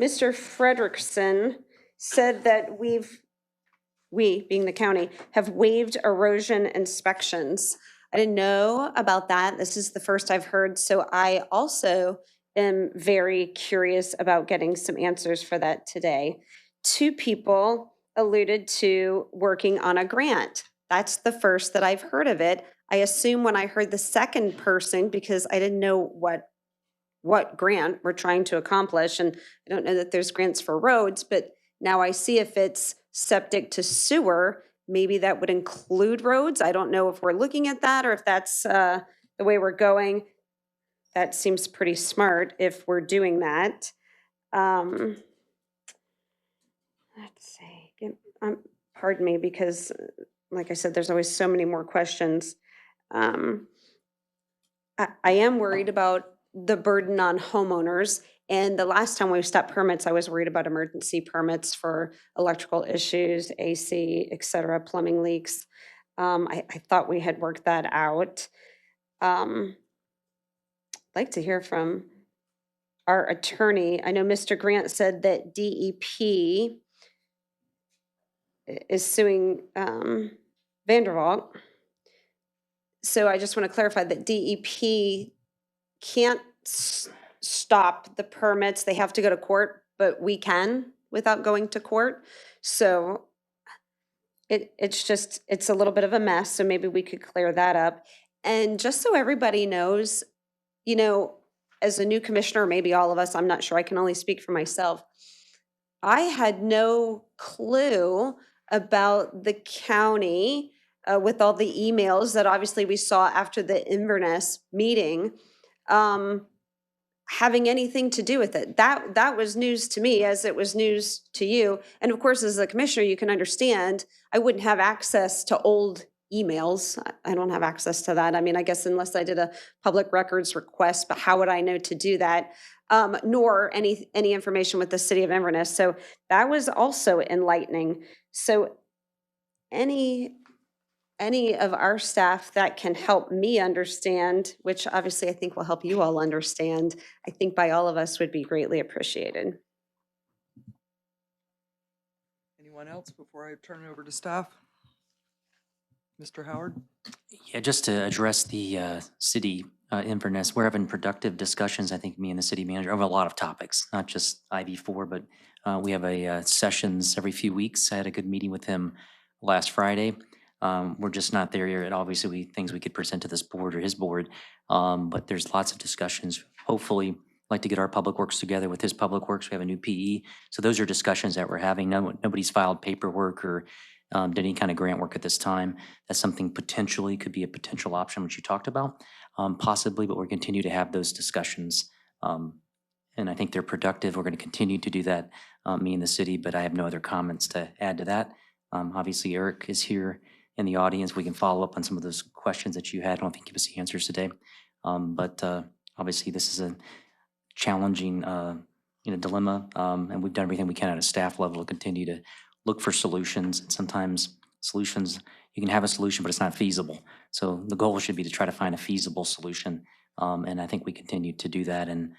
Mr. Frederickson said that we, being the county, have waived erosion inspections. I didn't know about that. This is the first I've heard, so I also am very curious about getting some answers for that today. 2 people alluded to working on a grant. That's the first that I've heard of it. I assume when I heard the second person, because I didn't know what grant we're trying to accomplish, and I don't know that there's grants for roads, but now I see if it's septic to sewer, maybe that would include roads. I don't know if we're looking at that or if that's the way we're going. that seems pretty smart if we're doing that. Let's see, pardon me, because like I said, there's always so many more questions. I am worried about the burden on homeowners. And the last time we stopped permits, I was worried about emergency permits for electrical issues, AC, et cetera, plumbing leaks. I thought we had worked that out. I'd like to hear from our attorney. I know Mr. Grant said that DEP is suing Vandervalk. So I just want to clarify that DEP can't stop the permits. They have to go to court, but we can without going to court. So it's a little bit of a mess. So maybe we could clear that up. And just so everybody knows, you know, as a new commissioner, maybe all of us, I'm not sure, I can only speak for myself. I had no clue about the county with all the emails that obviously we saw after the Inverness meeting, having anything to do with it. That was news to me, as it was news to you. And of course, as a commissioner, you can understand, I wouldn't have access to old emails. I don't have access to that. I mean, I guess unless I did a public records request, but how would I know to do that? Nor any information with the city of Inverness. So that was also enlightening. So any of our staff that can help me understand, which obviously I think will help you all understand, I think by all of us would be greatly appreciated. Anyone else before I turn it over to staff? Mr. Howard? Yeah, just to address the city Inverness, we're having productive discussions, I think, me and the city manager, over a lot of topics, not just IV4, but we have a sessions every few weeks. I had a good meeting with him last Friday. We're just not there yet. Obviously, things we could present to this board or his board, but there's lots of discussions. Hopefully, like to get our public works together with his public works. We have a new PE. So those are discussions that we're having. Nobody's filed paperwork or did any kind of grant work at this time. That's something potentially could be a potential option, which you talked about, possibly, but we'll continue to have those discussions. And I think they're productive. We're going to continue to do that, me and the city, but I have no other comments to add to that. Obviously, Eric is here in the audience. We can follow up on some of those questions that you had. I don't think give us the answers today. But obviously, this is a challenging dilemma, and we've done everything we can at a staff level to continue to look for solutions. And sometimes solutions, you can have a solution, but it's not feasible. So the goal should be to try to find a feasible solution. And I think we continue to do that. And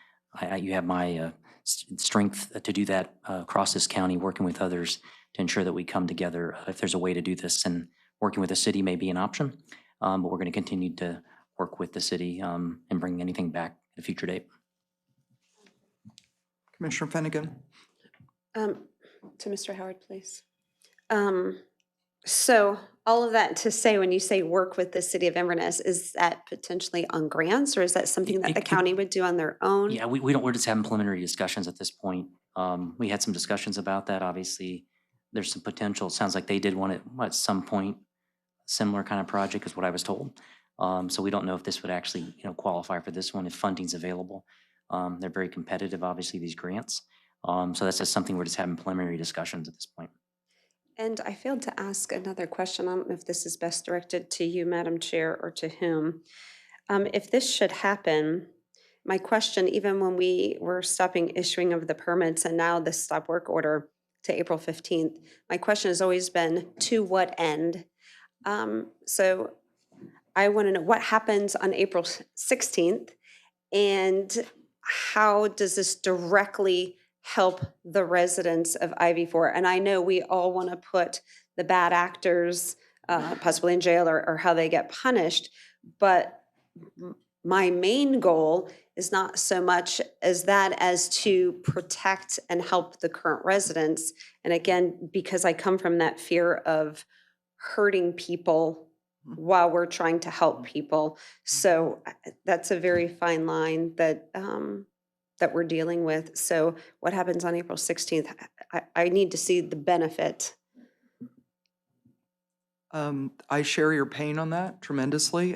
you have my strength to do that across this county, working with others to ensure that we come together if there's a way to do this. And working with the city may be an option, but we're going to continue to work with the city and bring anything back at a future date. Commissioner Finnegan. To Mr. Howard, please. So all of that to say, when you say work with the city of Inverness, is that potentially on grants, or is that something that the county would do on their own? Yeah, we're just having preliminary discussions at this point. We had some discussions about that. Obviously, there's some potential. It sounds like they did want it at some point, similar kind of project is what I was told. So we don't know if this would actually, qualify for this one, if funding's available. They're very competitive, obviously, these grants. So that's just something we're just having preliminary discussions at this point. And I failed to ask another question. I don't know if this is best directed to you, Madam Chair, or to whom. If this should happen, my question, even when we were stopping issuing of the permits and now the stop work order to April 15th, my question has always been, to what end? So I want to know what happens on April 16th, and how does this directly help the residents of IV4? And I know we all want to put the bad actors possibly in jail or how they get punished, but my main goal is not so much as that as to protect and help the current residents. And again, because I come from that fear of hurting people while we're trying to help people. So that's a very fine line that that we're dealing with. So what happens on April 16th? I need to see the benefit. I share your pain on that tremendously.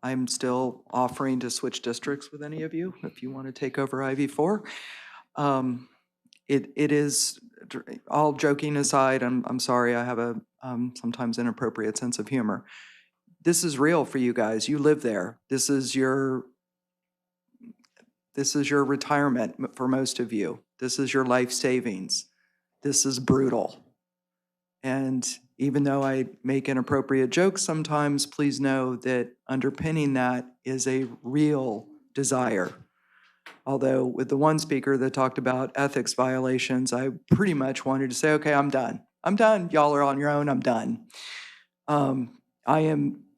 I'm still offering to switch districts with any of you if you want to take over IV4. It is, all joking aside, I'm sorry, I have a sometimes inappropriate sense of humor. This is real for you guys. You live there. This is your retirement for most of you. This is your life savings. This is brutal. And even though I make inappropriate jokes sometimes, please know that underpinning that is a real desire. Although with the one speaker that talked about ethics violations, I pretty much wanted to say, okay, I'm done. I'm done. Y'all are on your own. I'm done.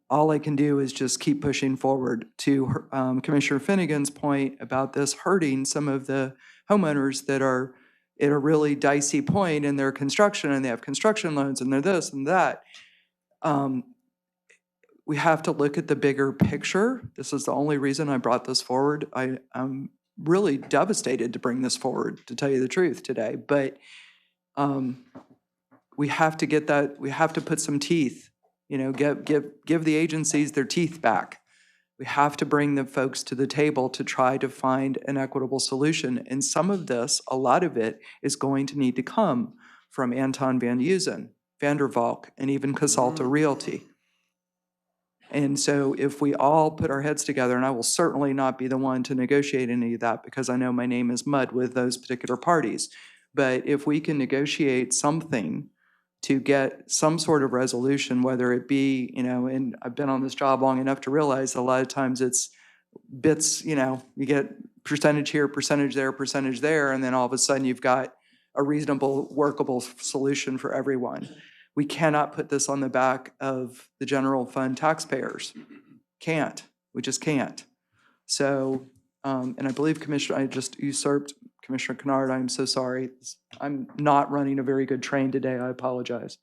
All I can do is just keep pushing forward. To Commissioner Finnegan's point about this hurting some of the homeowners that are at a really dicey point in their construction, and they have construction loans and they're this and that. We have to look at the bigger picture. This is the only reason I brought this forward. I'm really devastated to bring this forward, to tell you the truth today, but we have to get that, we have to put some teeth, give the agencies their teeth back. We have to bring the folks to the table to try to find an equitable solution. And some of this, a lot of it, is going to need to come from Anton van Usen, Vander Valk, and even Casalta Realty. And so if we all put our heads together, and I will certainly not be the one to negotiate any of that because I know my name is mud with those particular parties, but if we can negotiate something to get some sort of resolution, whether it be, and I've been on this job long enough to realize a lot of times it's bits, you get percentage here, percentage there, and then all of a sudden you've got a reasonable, workable solution for everyone. We cannot put this on the back of the general fund taxpayers. Can't. We just can't. So, and I believe I just usurped Commissioner Kennard. I'm so sorry. I'm not running a very good train today. I apologize.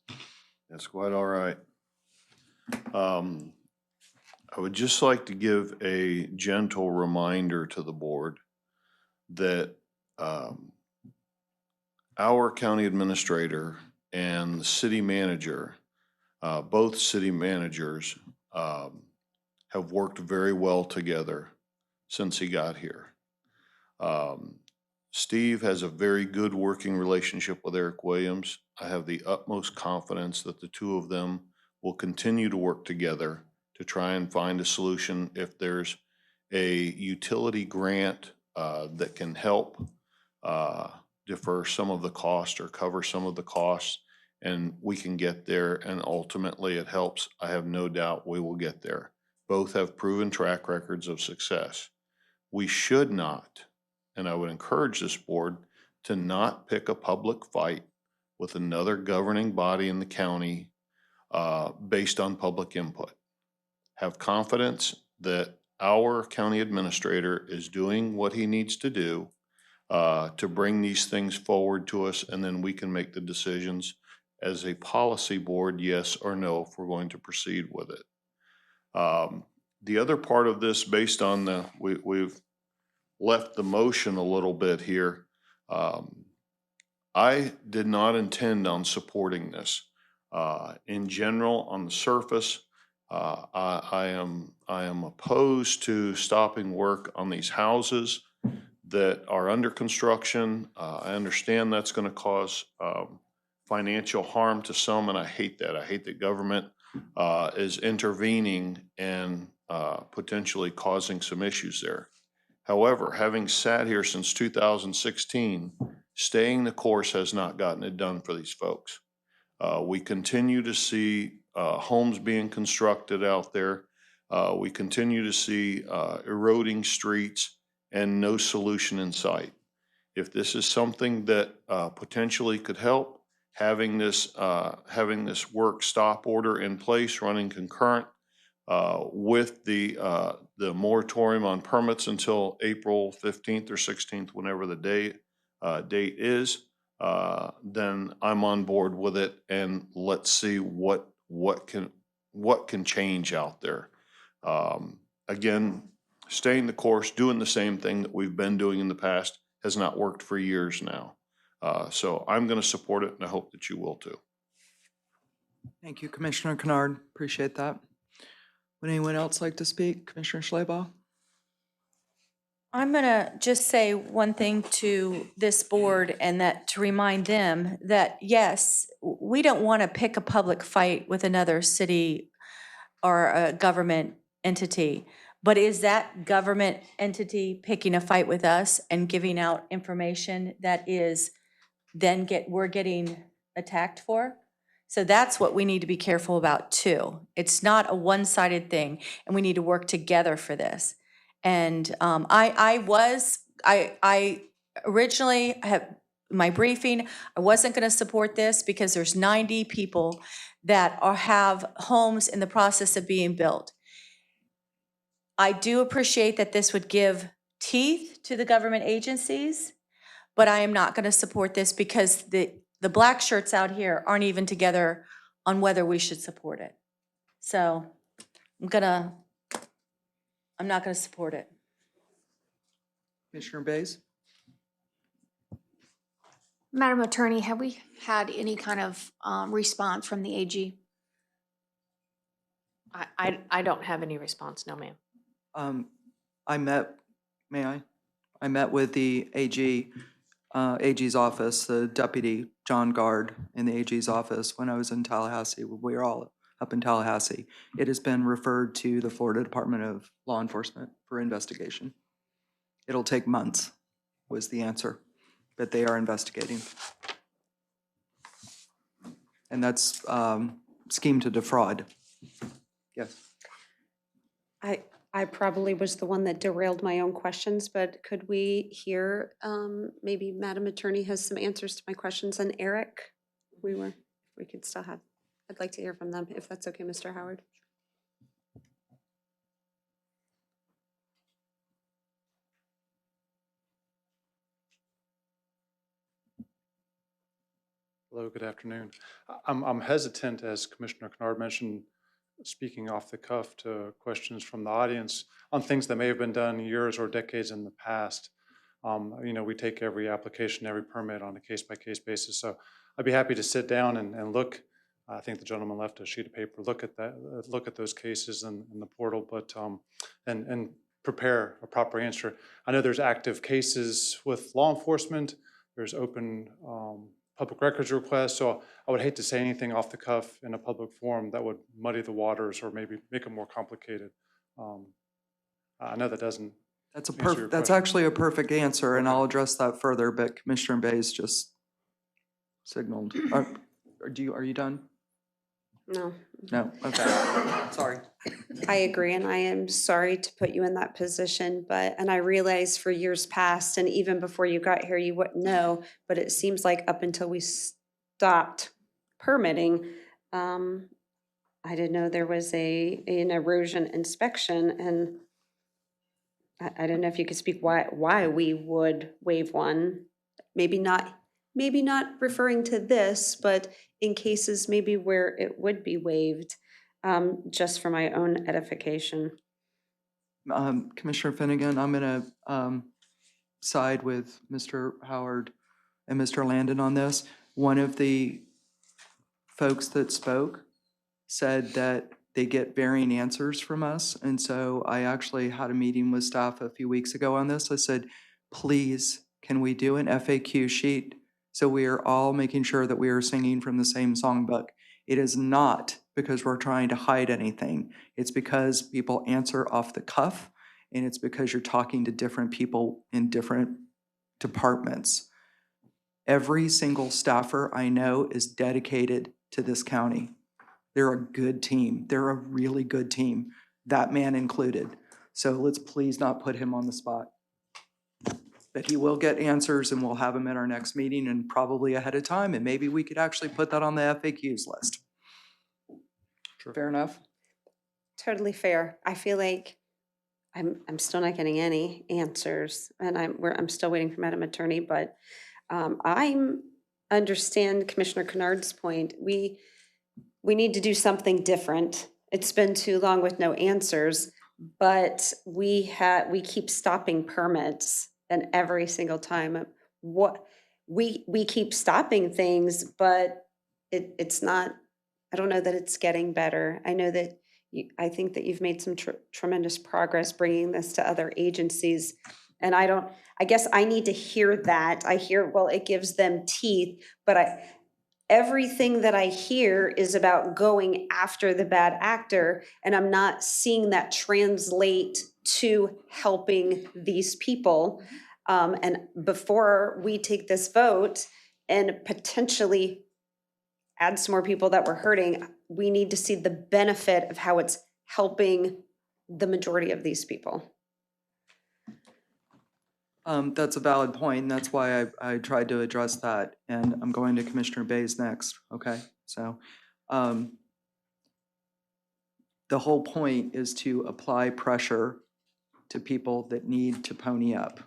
That's quite all right. I would just like to give a gentle reminder to the board that our county administrator and the city manager, both city managers, have worked very well together since he got here. Steve has a very good working relationship with Eric Williams. I have the utmost confidence that the two of them will continue to work together to try and find a solution. If there's a utility grant that can help defer some of the cost or cover some of the costs, and we can get there, and ultimately it helps, I have no doubt we will get there. Both have proven track records of success. We should not, and I would encourage this board to not pick a public fight with another governing body in the county based on public input. Have confidence that our county administrator is doing what he needs to do to bring these things forward to us, and then we can make the decisions as a policy board, yes or no, if we're going to proceed with it. The other part of this, based on we've left the motion a little bit here. I did not intend on supporting this. In general, on the surface, I am opposed to stopping work on these houses that are under construction. I understand that's going to cause financial harm to some, and I hate that. I hate that government is intervening and potentially causing some issues there. However, having sat here since 2016, staying the course has not gotten it done for these folks. We continue to see homes being constructed out there. We continue to see eroding streets and no solution in sight. If this is something that potentially could help, having this work stop order in place, running concurrent with the moratorium on permits until April 15th or 16th, whenever the date is, then I'm on board with it, and let's see what can change out there. Again, staying the course, doing the same thing that we've been doing in the past has not worked for years now. So I'm going to support it, and I hope that you will too. Thank you, Commissioner Kennard. Appreciate that. Would anyone else like to speak? Commissioner Schleybaugh? I'm going to just say one thing to this board and that to remind them that, yes, we don't want to pick a public fight with another city or a government entity. But is that government entity picking a fight with us and giving out information that is then we're getting attacked for? So that's what we need to be careful about too. It's not a one-sided thing, and we need to work together for this. And I originally have my briefing, I wasn't going to support this because there's 90 people that have homes in the process of being built. I do appreciate that this would give teeth to the government agencies, but I am not going to support this because the black shirts out here aren't even together on whether we should support it. So I'm not going to support it. Commissioner Bays? Madam Attorney, have we had any kind of response from the AG? I don't have any response, no, ma'am. I met with the AG's office, the deputy, John Guard, in the AG's office when I was in Tallahassee. We were all up in Tallahassee. It has been referred to the Florida Department of Law Enforcement for investigation. It'll take months, was the answer, but they are investigating. And that's scheme to defraud. Yes. I probably was the one that derailed my own questions, but could we hear, maybe Madam Attorney has some answers to my questions, and Eric, we could still have, I'd like to hear from them, if that's okay, Mr. Howard. Hello, good afternoon. I'm hesitant, as Commissioner Kennard mentioned, speaking off the cuff to questions from the audience on things that may have been done years or decades in the past. We take every application, every permit on a case-by-case basis. So I'd be happy to sit down and look. I think the gentleman left a sheet of paper. Look at those cases in the portal, but and prepare a proper answer. I know there's active cases with law enforcement. There's open public records requests, so I would hate to say anything off the cuff in a public forum that would muddy the waters or maybe make it more complicated. I know that doesn't. That's actually a perfect answer, and I'll address that further. But Commissioner Bays just signaled. Are you done? No. No. Okay. Sorry. I agree, and I am sorry to put you in that position, and I realize for years past, and even before you got here, you wouldn't know, but it seems like up until we stopped permitting, I didn't know there was an erosion inspection, and I don't know if you could speak why we would waive one. Maybe not referring to this, but in cases maybe where it would be waived, just for my own edification. Commissioner Finnegan, I'm going to side with Mr. Howard and Mr. Landon on this. One of the folks that spoke said that they get varying answers from us. And so I actually had a meeting with staff a few weeks ago on this. I said, please, can we do an FAQ sheet so we are all making sure that we are singing from the same songbook? It is not because we're trying to hide anything. It's because people answer off the cuff, and it's because you're talking to different people in different departments. Every single staffer I know is dedicated to this county. They're a good team. They're a really good team, that man included. So let's please not put him on the spot. But he will get answers, and we'll have him at our next meeting, and probably ahead of time, and maybe we could actually put that on the FAQs list. Sure. Fair enough? Totally fair. I feel like I'm still not getting any answers, and I'm still waiting for Madam Attorney, but I understand Commissioner Kennard's point. We need to do something different. It's been too long with no answers, but we keep stopping permits, and every single time we keep stopping things, but it's not. I don't know that it's getting better. I know that I think that you've made some tremendous progress bringing this to other agencies. And I guess I need to hear that. I hear, well, it gives them teeth, but everything that I hear is about going after the bad actor, and I'm not seeing that translate to helping these people. And before we take this vote and potentially add some more people that we're hurting, we need to see the benefit of how it's helping the majority of these people. That's a valid point, and that's why I tried to address that, and I'm going to Commissioner Bays next, okay? So, the whole point is to apply pressure to people that need to pony up.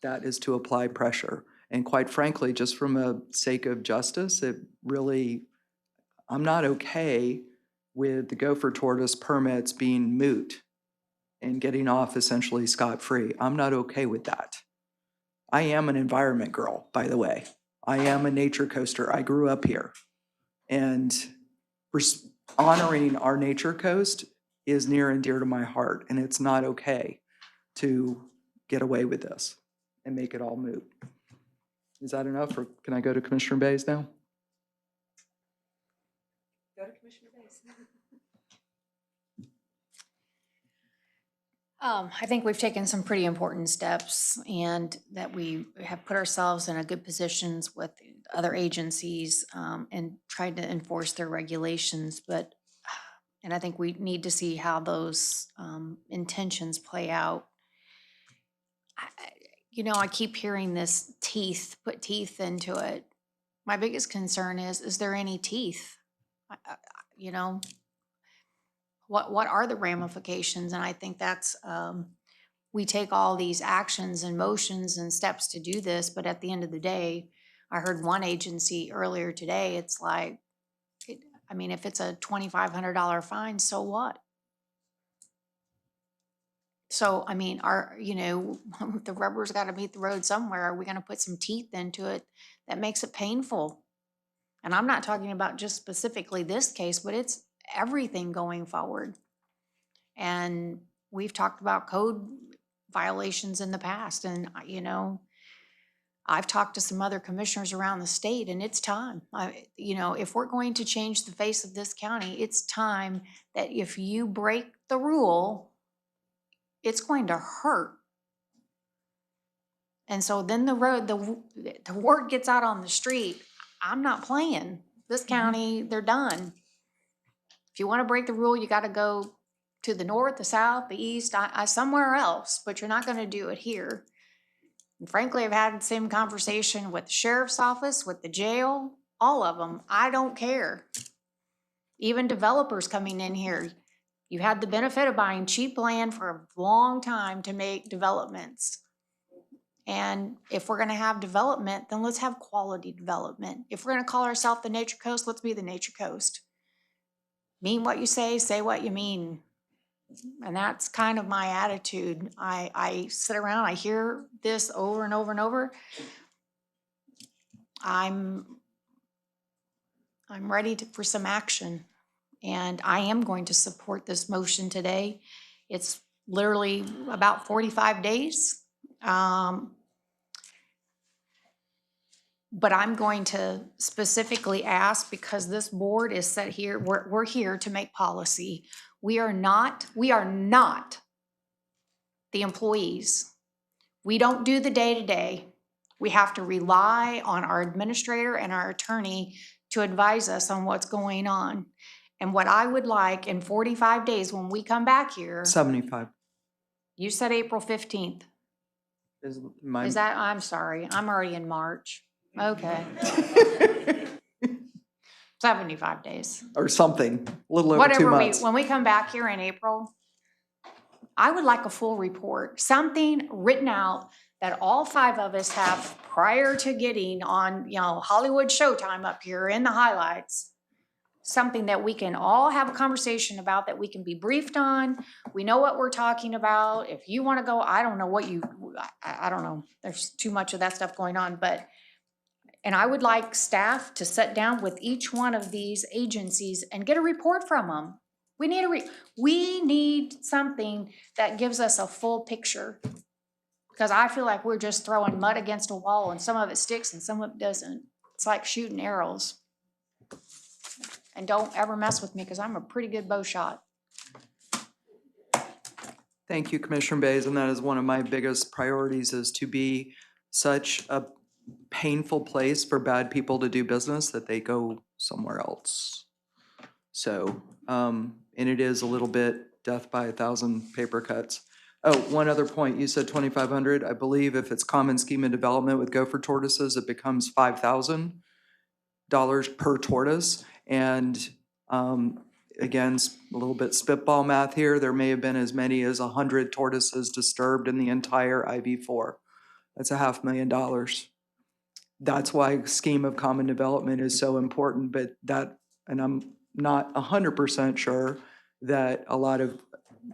That is to apply pressure. And quite frankly, just from a sake of justice, I'm not okay with the gopher tortoise permits being moot and getting off essentially scot-free. I'm not okay with that. I am an environment girl, by the way. I am a nature coaster. I grew up here. And honoring our nature coast is near and dear to my heart, and it's not okay to get away with this and make it all moot. Is that enough, or can I go to Commissioner Bays now? Go to Commissioner Bays. I think we've taken some pretty important steps and that we have put ourselves in a good positions with other agencies and tried to enforce their regulations. And I think we need to see how those intentions play out. I keep hearing this teeth, put teeth into it. My biggest concern is there any teeth? What are the ramifications? And I think that's, we take all these actions and motions and steps to do this, but at the end of the day, I heard one agency earlier today, it's like, if it's a $2,500 fine, so what? So, the rubber's got to meet the road somewhere. Are we going to put some teeth into it that makes it painful? And I'm not talking about just specifically this case, but it's everything going forward. And we've talked about code violations in the past. And, I've talked to some other commissioners around the state, and it's time. If we're going to change the face of this county, it's time that if you break the rule, it's going to hurt. And so then the word gets out on the street, I'm not playing. This county, they're done. If you want to break the rule, you got to go to the north, the south, the east, somewhere else, but you're not going to do it here. And frankly, I've had the same conversation with the sheriff's office, with the jail, all of them. I don't care. Even developers coming in here. You had the benefit of buying cheap land for a long time to make developments. And if we're going to have development, then let's have quality development. If we're going to call ourselves the Nature Coast, let's be the Nature Coast. Mean what you say what you mean. And that's kind of my attitude. I sit around, I hear this over and over and over. I'm ready for some action. And I am going to support this motion today. It's literally about 45 days. But I'm going to specifically ask, because this board is set here, we're here to make policy. We are not the employees. We don't do the day-to-day. We have to rely on our administrator and our attorney to advise us on what's going on. And what I would like in 45 days when we come back here. 75. You said April 15th. Is that, I'm sorry, I'm already in March. Okay. 75 days. Or something, a little over 2 months. When we come back here in April, I would like a full report, something written out that all 5 of us have prior to getting on, Hollywood Showtime up here in the highlights. Something that we can all have a conversation about, that we can be briefed on. We know what we're talking about. If you want to go, I don't know I don't know. There's too much of that stuff going on, and I would like staff to sit down with each one of these agencies and get a report from them. We need something that gives us a full picture. Because I feel like we're just throwing mud against a wall and some of it sticks and some of it doesn't. It's like shooting arrows. And don't ever mess with me because I'm a pretty good bow shot. Thank you, Commissioner Bays, and that is one of my biggest priorities, is to be such a painful place for bad people to do business that they go somewhere else. So, and it is a little bit death by 1,000 paper cuts. Oh, one other point, you said 2,500. I believe if it's common scheme of development with gopher tortoises, it becomes $5,000 per tortoise. And again, a little bit spitball math here, there may have been as many as 100 tortoises disturbed in the entire IV4. That's $500,000. That's why scheme of common development is so important, but that, and I'm not 100% sure that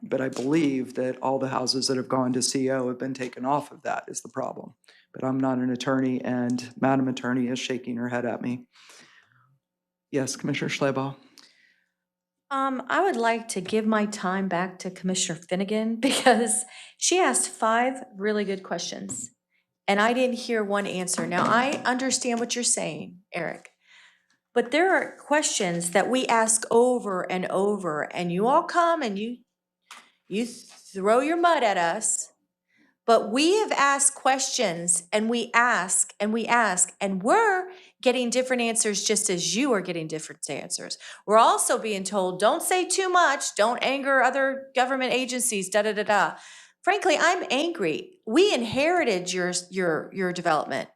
but I believe that all the houses that have gone to CO have been taken off of that is the problem. But I'm not an attorney, and Madam Attorney is shaking her head at me. Yes, Commissioner Schlebaugh. I would like to give my time back to Commissioner Finnegan because she asked 5 really good questions and I didn't hear one answer. Now, I understand what you're saying, Eric, but there are questions that we ask over and over, and you all come and you throw your mud at us, but we have asked questions and we ask and we ask, and we're getting different answers just as you are getting different answers. We're also being told, don't say too much, don't anger other government agencies, da-da-da-da. Frankly, I'm angry. We inherited your development,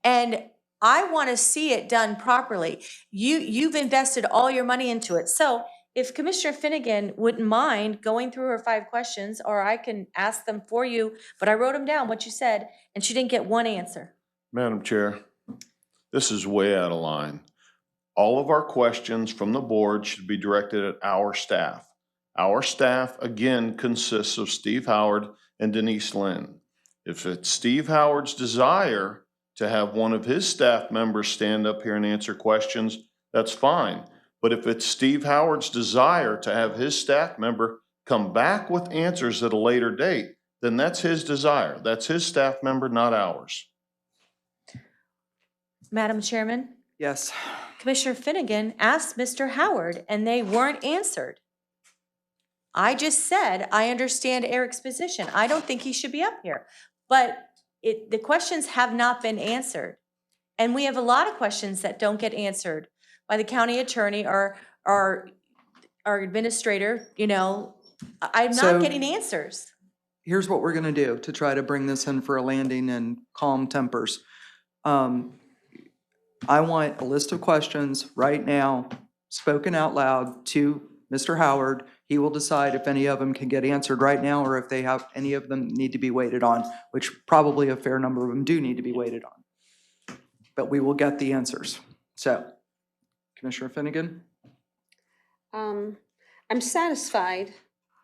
and I want to see it done properly. You've invested all your money into it. So if Commissioner Finnegan wouldn't mind going through her 5 questions, or I can ask them for you, but I wrote them down, what you said, and she didn't get one answer. Madam Chair, this is way out of line. All of our questions from the board should be directed at our staff. Our staff, again, consists of Steve Howard and Denise Lynn. If it's Steve Howard's desire to have one of his staff members stand up here and answer questions, that's fine. But if it's Steve Howard's desire to have his staff member come back with answers at a later date, then that's his desire. That's his staff member, not ours. Madam Chairman? Yes. Commissioner Finnegan asked Mr. Howard and they weren't answered. I just said, I understand Eric's position. I don't think he should be up here, but the questions have not been answered. And we have a lot of questions that don't get answered by the county attorney or our administrator. You know, I'm not getting answers. Here's what we're gonna do to try to bring this in for a landing and calm tempers. I want a list of questions right now, spoken out loud to Mr. Howard. He will decide if any of them can get answered right now or if any of them need to be waited on, which probably a fair number of them do need to be waited on. But we will get the answers. So, Commissioner Finnegan? I'm satisfied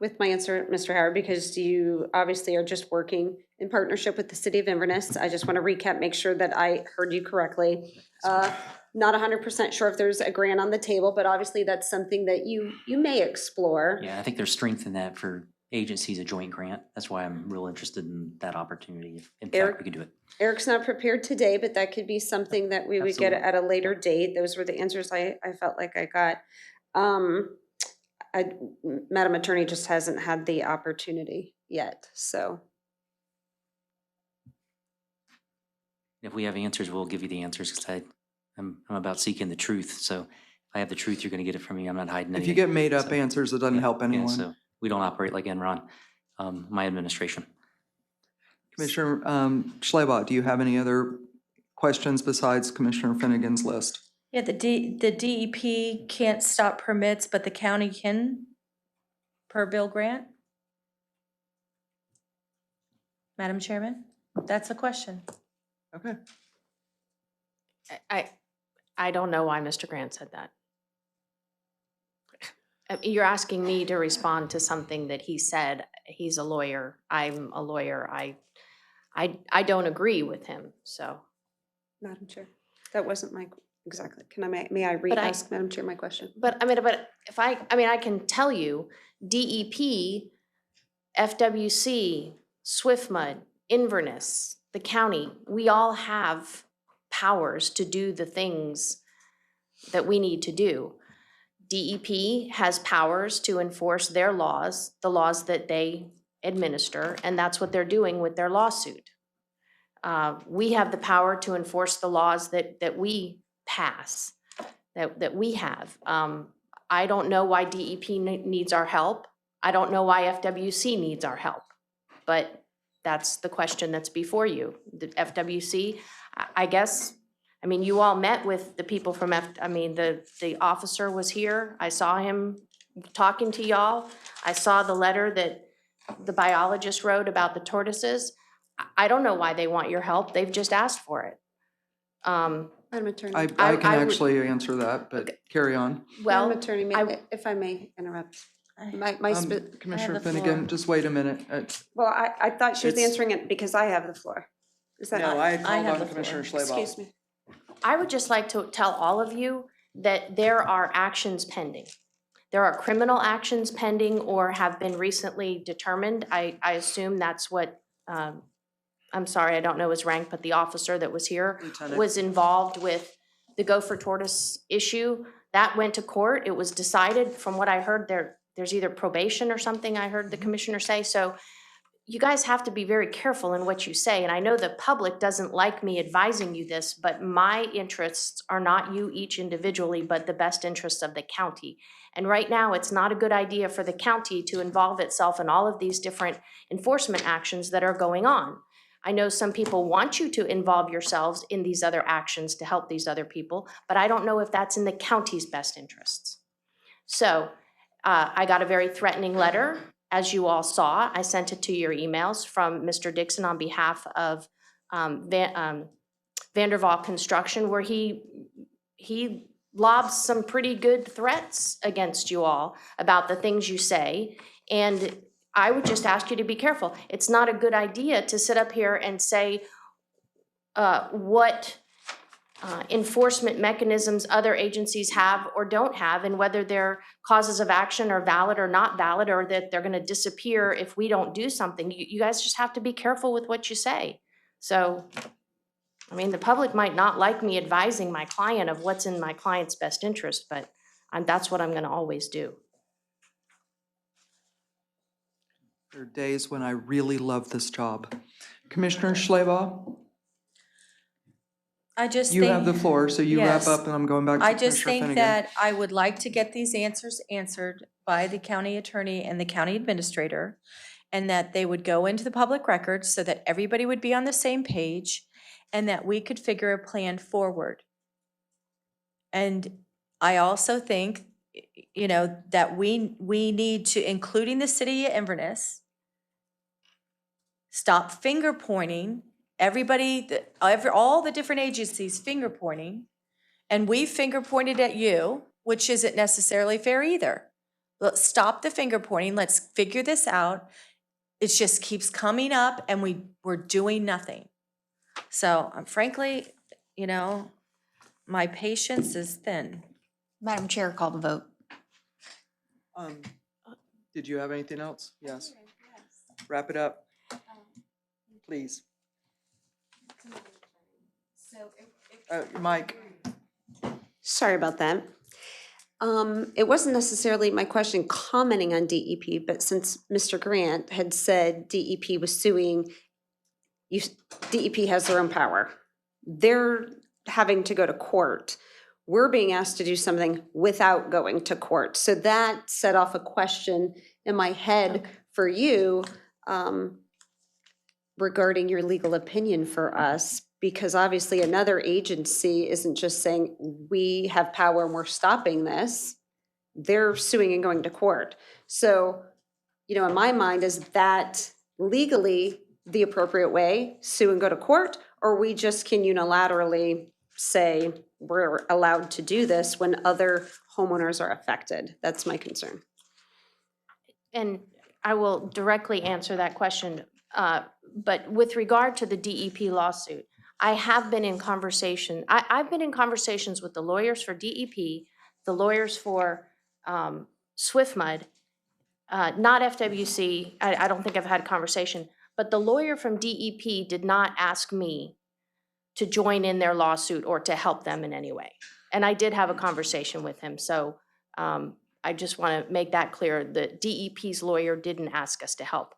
with my answer, Mr. Howard, because you obviously are just working in partnership with the city of Inverness. I just want to recap, make sure that I heard you correctly. Not 100% sure if there's a grant on the table, but obviously that's something that you may explore. Yeah, I think there's strength in that for agencies, a joint grant. That's why I'm real interested in that opportunity. If in fact, we could do it. Eric's not prepared today, but that could be something that we would get at a later date. Those were the answers I felt like I got. Madam Attorney just hasn't had the opportunity yet, so. If we have answers, we'll give you the answers, because I'm about seeking the truth. So if I have the truth, you're going to get it from me. I'm not hiding anything. If you get made up answers, it doesn't help anyone. Yeah, so we don't operate like Enron, my administration. Commissioner Schlebaugh, do you have any other questions besides Commissioner Finnegan's list? Yeah, the DEP can't stop permits, but the county can per bill grant? Madam Chairman, that's a question. Okay. I don't know why Mr. Grant said that. You're asking me to respond to something that he said. He's a lawyer. I'm a lawyer. I don't agree with him, so. Madam Chair, that wasn't my Exactly. May I re-ask, Madam Chair, my question? But if I can tell you, DEP, FWC, SwiftMud, Inverness, the county, we all have powers to do the things that we need to do. DEP has powers to enforce their laws, the laws that they administer, and that's what they're doing with their lawsuit. We have the power to enforce the laws that we pass, that we have. I don't know why DEP needs our help. I don't know why FWC needs our help, but that's the question that's before you. The FWC, I guess, you all met with the people from the officer was here. I saw him talking to y'all. I saw the letter that the biologist wrote about the tortoises. I don't know why they want your help. They've just asked for it. Madam Attorney. I can actually answer that, but carry on. Well, Madam Attorney, if I may interrupt. Commissioner Finnegan, just wait a minute. Well, I thought she was It's- answering it because I have the floor. Is that? No, I had called have on the Commissioner floor. Schleybaugh. Excuse me. I would just like to tell all of you that there are actions pending. There are criminal actions pending or have been recently determined. I assume that's what, I'm sorry, I don't know his rank, but the officer that was here Lieutenant. was involved with the gopher tortoise issue. That went to court. It was decided, from what I heard, there's either probation or something I heard the commissioner say. So you guys have to be very careful in what you say. And I know the public doesn't like me advising you this, but my interests are not you each individually, but the best interests of the county. And right now, it's not a good idea for the county to involve itself in all of these different enforcement actions that are going on. I know some people want you to involve yourselves in these other actions to help these other people, but I don't know if that's in the county's best interests. So I got a very threatening letter, as you all saw. I sent it to your emails from Mr. Dixon on behalf of Vandervalk Construction, where he lobs some pretty good threats against you all about the things you say. And I would just ask you to be careful. It's not a good idea to sit up here and say what enforcement mechanisms other agencies have or don't have, and whether their causes of action are valid or not valid, or that they're gonna disappear if we don't do something. You guys just have to be careful with what you say. So, the public might not like me advising my client of what's in my client's best interest, but that's what I'm gonna always do. There are days when I really love this job. Commissioner Schleybaugh, you have the floor, so you wrap Yes. up and I'm going back to I Commissioner just think Finnegan. that I would like to get these answers answered by the county attorney and the county administrator, and that they would go into the public records so that everybody would be on the same page, and that we could figure a plan forward. And I also think, that we need to, including the city of Inverness, stop finger pointing. Everybody, all the different agencies finger pointing, and we finger pointed at you, which isn't necessarily fair either. Let's stop the finger pointing. Let's figure this out. It just keeps coming up, and we're doing nothing. So frankly, my patience is thin. Madam Chair, call the vote. Did you have anything else? Yes. Wrap it up, please. Mike. Sorry about that. It wasn't necessarily my question commenting on DEP, but since Mr. Grant had said DEP was suing, DEP has their own power. They're having to go to court. We're being asked to do something without going to court. So that set off a question in my head for you regarding your legal opinion for us, because obviously another agency isn't just saying we have power and we're stopping this. They're suing and going to court. So, in my mind, is that legally the appropriate way, sue and go to court, or we just can unilaterally say we're allowed to do this when other homeowners are affected? That's my concern. And I will directly answer that question. But with regard to the DEP lawsuit, I have been in conversation, I've been in conversations with the lawyers for DEP, the lawyers for SwiftMud, not FWC, I don't think I've had a conversation, but the lawyer from DEP did not ask me to join in their lawsuit or to help them in any way. And I did have a conversation with him, so I just want to make that clear. The DEP's lawyer didn't ask us to help.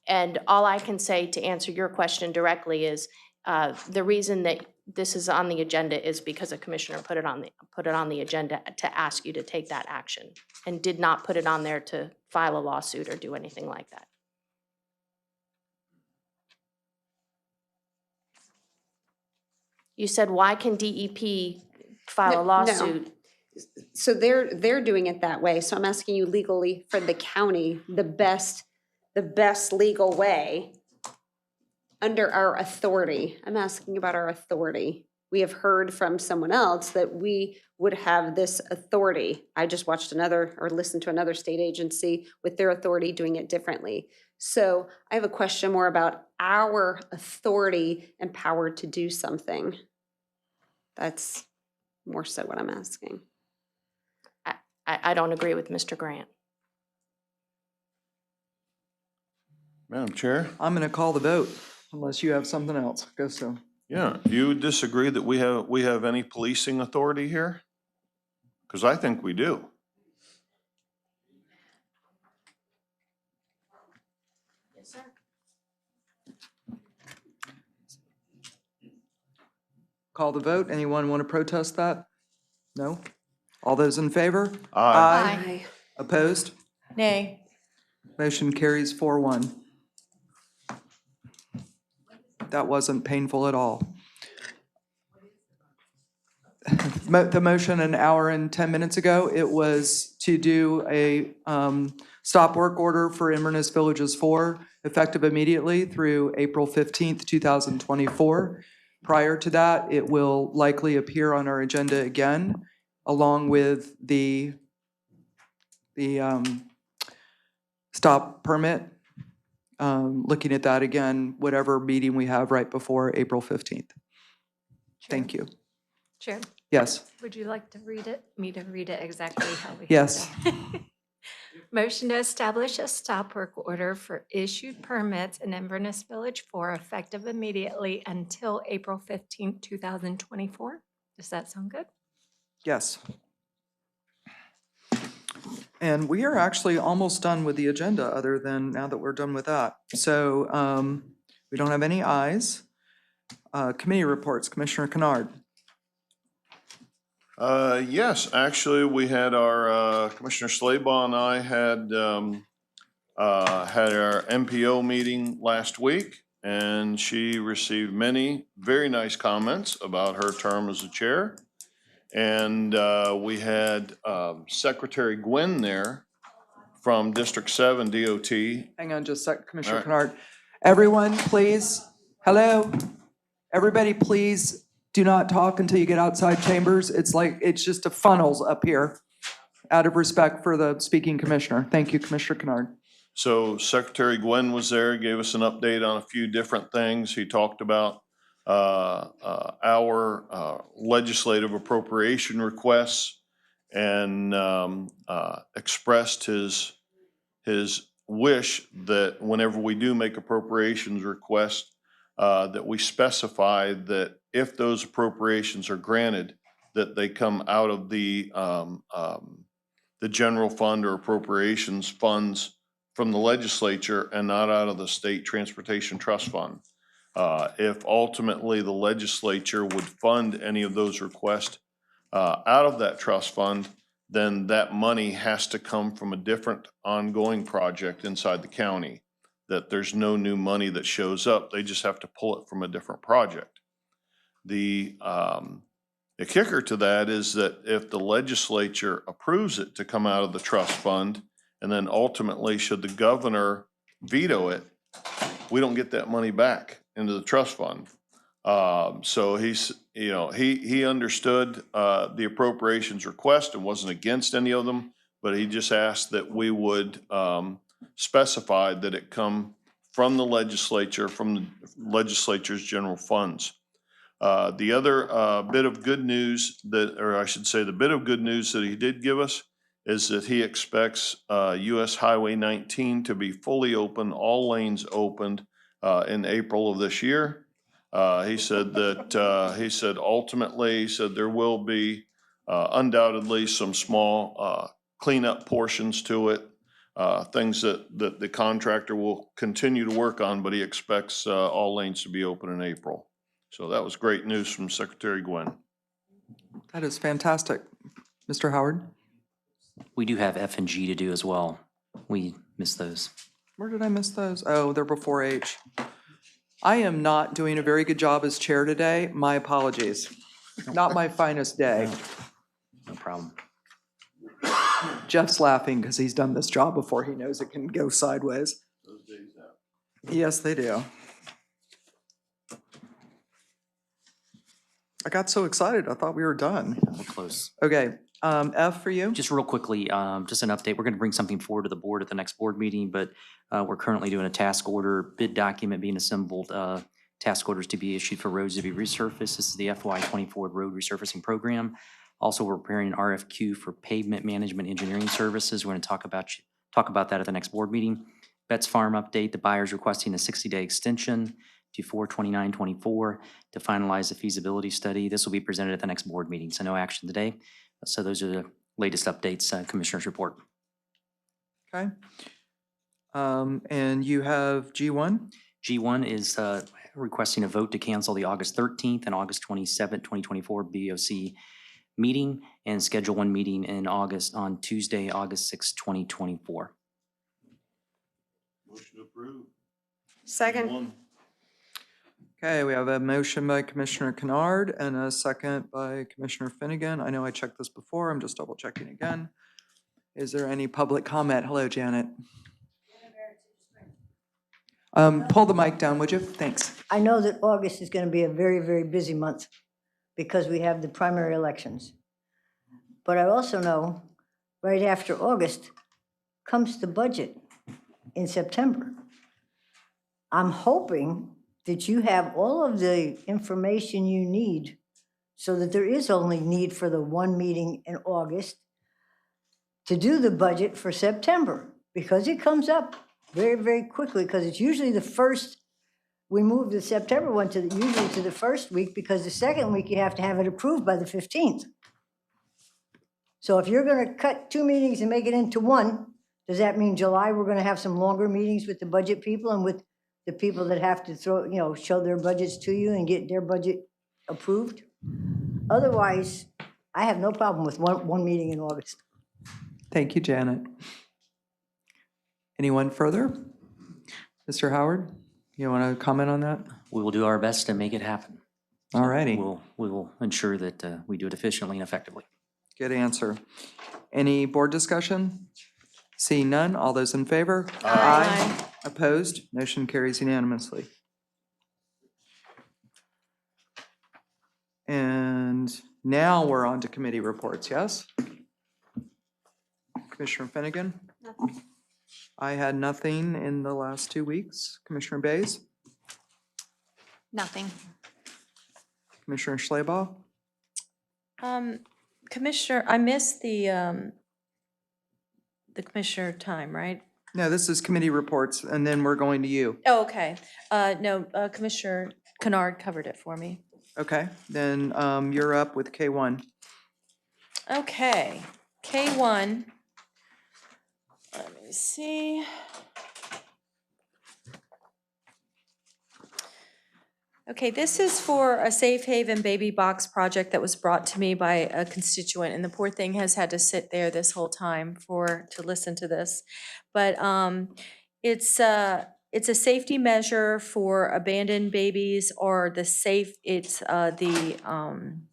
And all I can say to answer your question directly is the reason that this is on the agenda is because a commissioner put it on the agenda to ask you to take that action, and did not put it on there to file a lawsuit or do anything like that. You said, why can DEP file a No. lawsuit? So they're doing it that way. So I'm asking you legally for the county, the best legal way under our authority. I'm asking about our authority. We have heard from someone else that we would have this authority. I just watched listened to another state agency with their authority doing it differently. So I have a question more about our authority and power to do something. That's more so what I'm asking. I don't agree with Mr. Grant. Madam Chair? I'm going to call the vote unless you have something else. Go so. Yeah, do you disagree that we have any policing authority here? Because I think we do. Yes, sir. Call the vote. Anyone want to protest that? No? All those in favor? Aye. Opposed? Nay. Motion carries 4-1. That wasn't painful at all. The motion an hour and 10 minutes ago, it was to do a stop work order for Inverness Village IV, effective immediately through April 15th, 2024. Prior to that, it will likely appear on our agenda again, along with the stop permit. Looking at that again, whatever meeting we have right before April 15th. Thank you. Chair, Yes. would you like to read it? Me to read it exactly how we? Yes. Motion to establish a stop work order for issued permits in Inverness Village IV, effective immediately until April 15th, 2024. Does that sound good? Yes. And we are actually almost done with the agenda, other than now that we're done with that. So we don't have any ayes. Committee reports, Commissioner Kennard. Yes, actually, we had our, Commissioner Slaybaugh and I had our MPO meeting last week, and she received many very nice comments about her term as a chair. And we had Secretary Gwynn there from District 7 DOT. Hang on just a sec, Commissioner All right. Kennard. Everyone, please, hello? Everybody, please do not talk until you get outside chambers. It's just a funnels up here, out of respect for the speaking commissioner. Thank you, Commissioner Kennard. So Secretary Gwynn was there, gave us an update on a few different things. He talked about our legislative appropriation requests and expressed his wish that whenever we do make appropriations requests, that we specify that if those appropriations are granted, that they come out of the general fund or appropriations funds from the legislature and not out of the state transportation trust fund. If ultimately the legislature would fund any of those requests out of that trust fund, then that money has to come from a different ongoing project inside the county. That there's no new money that shows up, they just have to pull it from a different project. The kicker to that is that if the legislature approves it to come out of the trust fund, and then ultimately should the governor veto it, we don't get that money back into the trust fund. So he understood the appropriations request and wasn't against any of them, but he just asked that we would specify that it come from the legislature, from the legislature's general funds. The other bit of good news that, or I should say, the bit of good news that he did give us is that he expects US Highway 19 to be fully open, all lanes opened in April of this year. He said that, ultimately, he said there will be undoubtedly some small cleanup portions to it, things that the contractor will continue to work on, but he expects all lanes to be open in April. So that was great news from Secretary Gwynn. That is fantastic. Mr. Howard? We do have F and G to do as well. We missed those. Where did I miss those? Oh, they're before H. I am not doing a very good job as chair today. My apologies. Not my finest day. No problem. Jeff's laughing because he's done this job before. He knows it can go sideways. Yes, they do. I got so excited, I thought we were done. We're close. Okay, F for you? Just real quickly, just an update. We're going to bring something forward to the board at the next board meeting, but we're currently doing a task order, bid document being assembled, task orders to be issued for roads to be resurfaced. This is the FY24 road resurfacing program. Also, we're preparing an RFQ for pavement management engineering services. We're going to talk about that at the next board meeting. Betts Farm update, the buyer's requesting a 60-day extension to 4/29/24 to finalize the feasibility study. This will be presented at the next board meeting, so no action today. So those are the latest updates, Commissioner's report. Okay. And you have G1? G1 is requesting a vote to cancel the August 13th and August 27th, 2024 BOCC meeting and schedule one meeting in August on Tuesday, August 6th, 2024. Motion approved. Second. Okay, we have a motion by Commissioner Kennard and a second by Commissioner Finnegan. I know I checked this before, I'm just double checking again. Is there any public comment? Hello, Janet. Pull the mic down, would you? Thanks. I know that August is going to be a very, very busy month because we have the primary elections. But I also know right after August comes the budget in September. I'm hoping that you have all of the information you need so that there is only need for the one meeting in August to do the budget for September, because it comes up very, very quickly, because it's usually the first, we move the September one to usually to the first week, because the second week you have to have it approved by the 15th. So if you're gonna cut 2 meetings and make it into one, does that mean July we're gonna have some longer meetings with the budget people and with the people that have to show their budgets to you and get their budget approved? Otherwise, I have no problem with one meeting in August. Thank you, Janet. Anyone further? Mr. Howard, you want to comment on that? We will do our best to make it happen. All righty. We will ensure that we do it efficiently and effectively. Good answer. Any board discussion? Seeing none, all those in favor? Aye. Opposed? Motion carries unanimously. And now we're on to committee reports, yes? Commissioner Finnegan? Nothing. I had nothing in the last 2 weeks. Commissioner Bays? Nothing. Commissioner Schleybaugh? Commissioner, I missed the commissioner time, right? No, this is committee reports, and then we're going to you. Oh, okay. No, Commissioner Kennard covered it for me. Okay, then you're up with K1. Okay, K1. Let me see. Okay, this is for a safe haven baby box project that was brought to me by a constituent, and the poor thing has had to sit there this whole time to listen to this. But it's a safety measure for abandoned babies, or I'm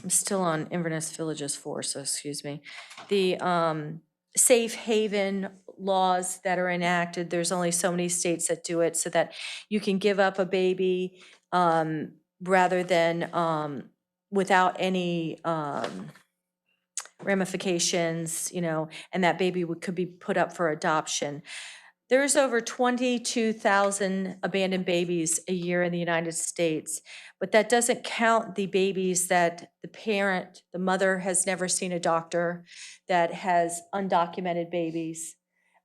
still on Inverness Village IV, so excuse me. The safe haven laws that are enacted, there's only so many states that do it, so that you can give up a baby rather than without any ramifications, and that baby could be put up for adoption. There's over 22,000 abandoned babies a year in the United States, but that doesn't count the babies that the parent, the mother has never seen a doctor, that has undocumented babies.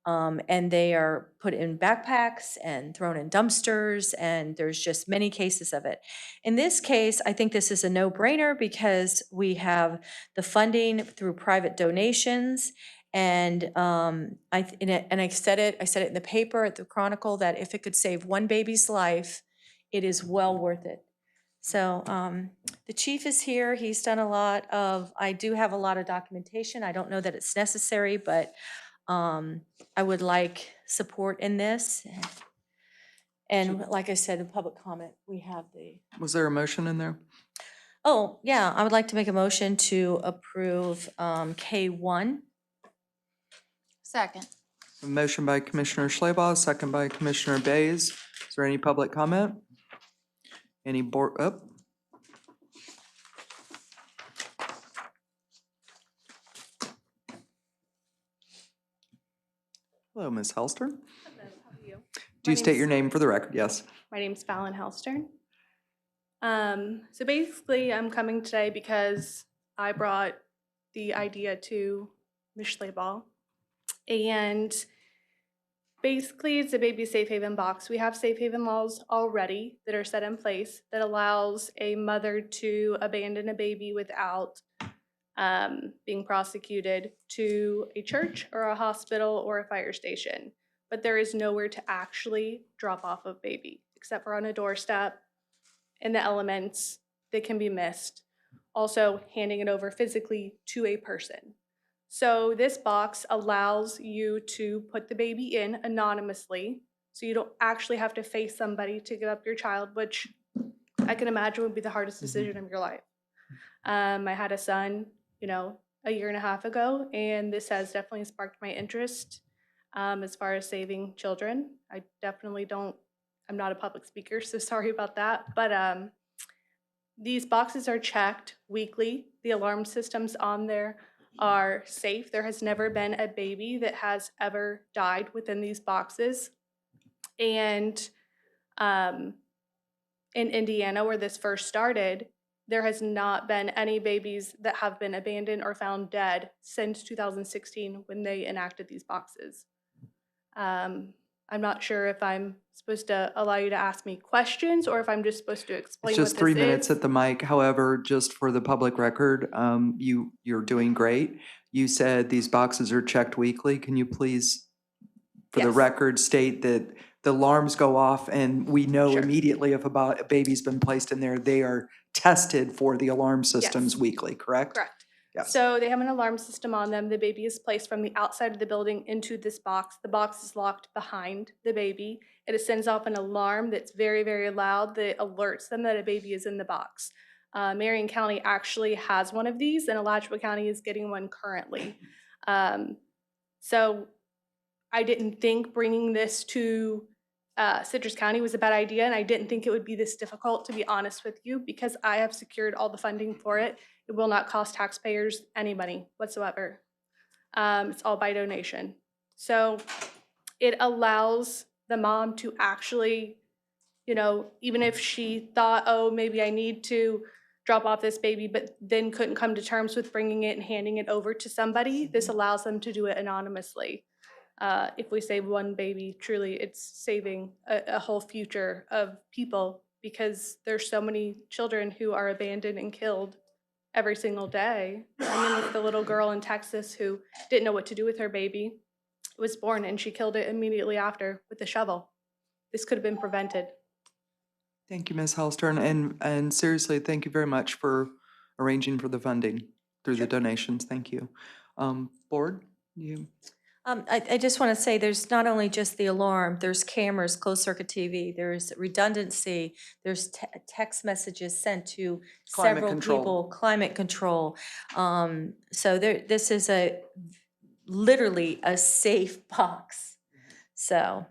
And they are put in backpacks and thrown in dumpsters, and there's just many cases of it. In this case, I think this is a no-brainer because we have the funding through private donations. And I said it in the paper at the Chronicle that if it could save one baby's life, it is well worth it. So the chief is here. He's done a lot of, I do have a lot of documentation. I don't know that it's necessary, but I would like support in this. And like I said, in public comment, we have the, Was there a motion in there? oh, yeah, I would like to make a motion to approve K1. Second. A motion by Commissioner Schleybaugh, second by Commissioner Bays. Is there any public comment? Any board, oh. Hello, Ms. Halstern. Hello, how are you? Do you state your name for the record? Yes. My name's Fallon Halstern. So basically, I'm coming today because I brought the idea to Ms. Schleybaugh. And basically, it's a baby safe haven box. We have safe haven laws already that are set in place that allows a mother to abandon a baby without being prosecuted to a church or a hospital or a fire station. But there is nowhere to actually drop off a baby except for on a doorstep, in the elements that can be missed. Also, handing it over physically to a person. So this box allows you to put the baby in anonymously, so you don't actually have to face somebody to give up your child, which I can imagine would be the hardest decision of your life. I had a son, a year and a half ago, and this has definitely sparked my interest as far as saving children. I definitely I'm not a public speaker, so sorry about that, but these boxes are checked weekly. The alarm systems on there are safe. There has never been a baby that has ever died within these boxes. And in Indiana, where this first started, there has not been any babies that have been abandoned or found dead since 2016 when they enacted these boxes. I'm not sure if I'm supposed to allow you to ask me questions or if I'm just supposed to explain It's what just this 3 minutes is. at the mic. However, just for the public record, you're doing great. You said these boxes are checked weekly. Can you please, for the Yes. record, state that the alarms go off and we know Sure. immediately if a baby's been placed in there, they are tested for the alarm systems Yes. weekly, correct? Correct. Yes. So they have an alarm system on them. The baby is placed from the outside of the building into this box. The box is locked behind the baby. It sends off an alarm that's very, very loud that alerts them that a baby is in the box. Marion County actually has one of these, and Alachua County is getting one currently. So I didn't think bringing this to Citrus County was a bad idea, and I didn't think it would be this difficult, to be honest with you, because I have secured all the funding for it. It will not cost taxpayers any money whatsoever. It's all by donation. So it allows the mom to actually, even if she thought, oh, maybe I need to drop off this baby, but then couldn't come to terms with bringing it and handing it over to somebody, this allows them to do it anonymously. If we save one baby, truly it's saving a whole future of people, because there's so many children who are abandoned and killed every single day. I mean, with the little girl in Texas who didn't know what to do with her baby, was born and she killed it immediately after with a shovel. This could have been prevented. Thank you, Ms. Halstern, and seriously, thank you very much for arranging for the funding through the donations. Thank you. Board, you? I just want to say there's not only just the alarm, there's cameras, closed circuit TV, there's redundancy, there's text messages sent to Climate several control. people, climate control. So this is literally a safe box. So.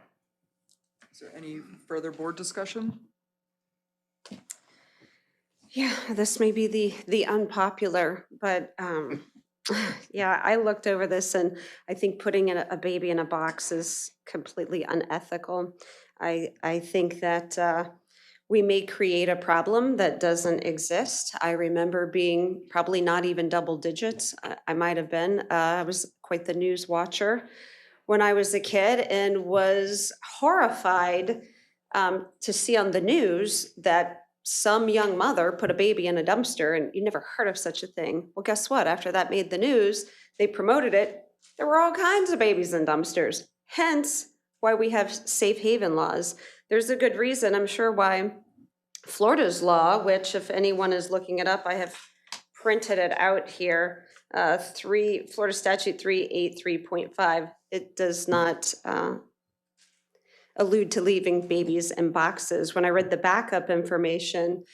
Is there any further board discussion? Yeah, this may be the unpopular, but Yeah, I looked over this and I think putting a baby in a box is completely unethical. I think that we may create a problem that doesn't exist. I remember being probably not even double digits. I might have been. I was quite the news watcher when I was a kid and was horrified to see on the news that some young mother put a baby in a dumpster, and you never heard of such a thing. Well, guess what? After that made the news, they promoted it. There were all kinds of babies in dumpsters. Hence why we have safe haven laws. There's a good reason, I'm sure, why Florida's law, which if anyone is looking it up, I have printed it out here, Florida Statute 383.5, it does not allude to leaving babies in boxes. When I read the backup information,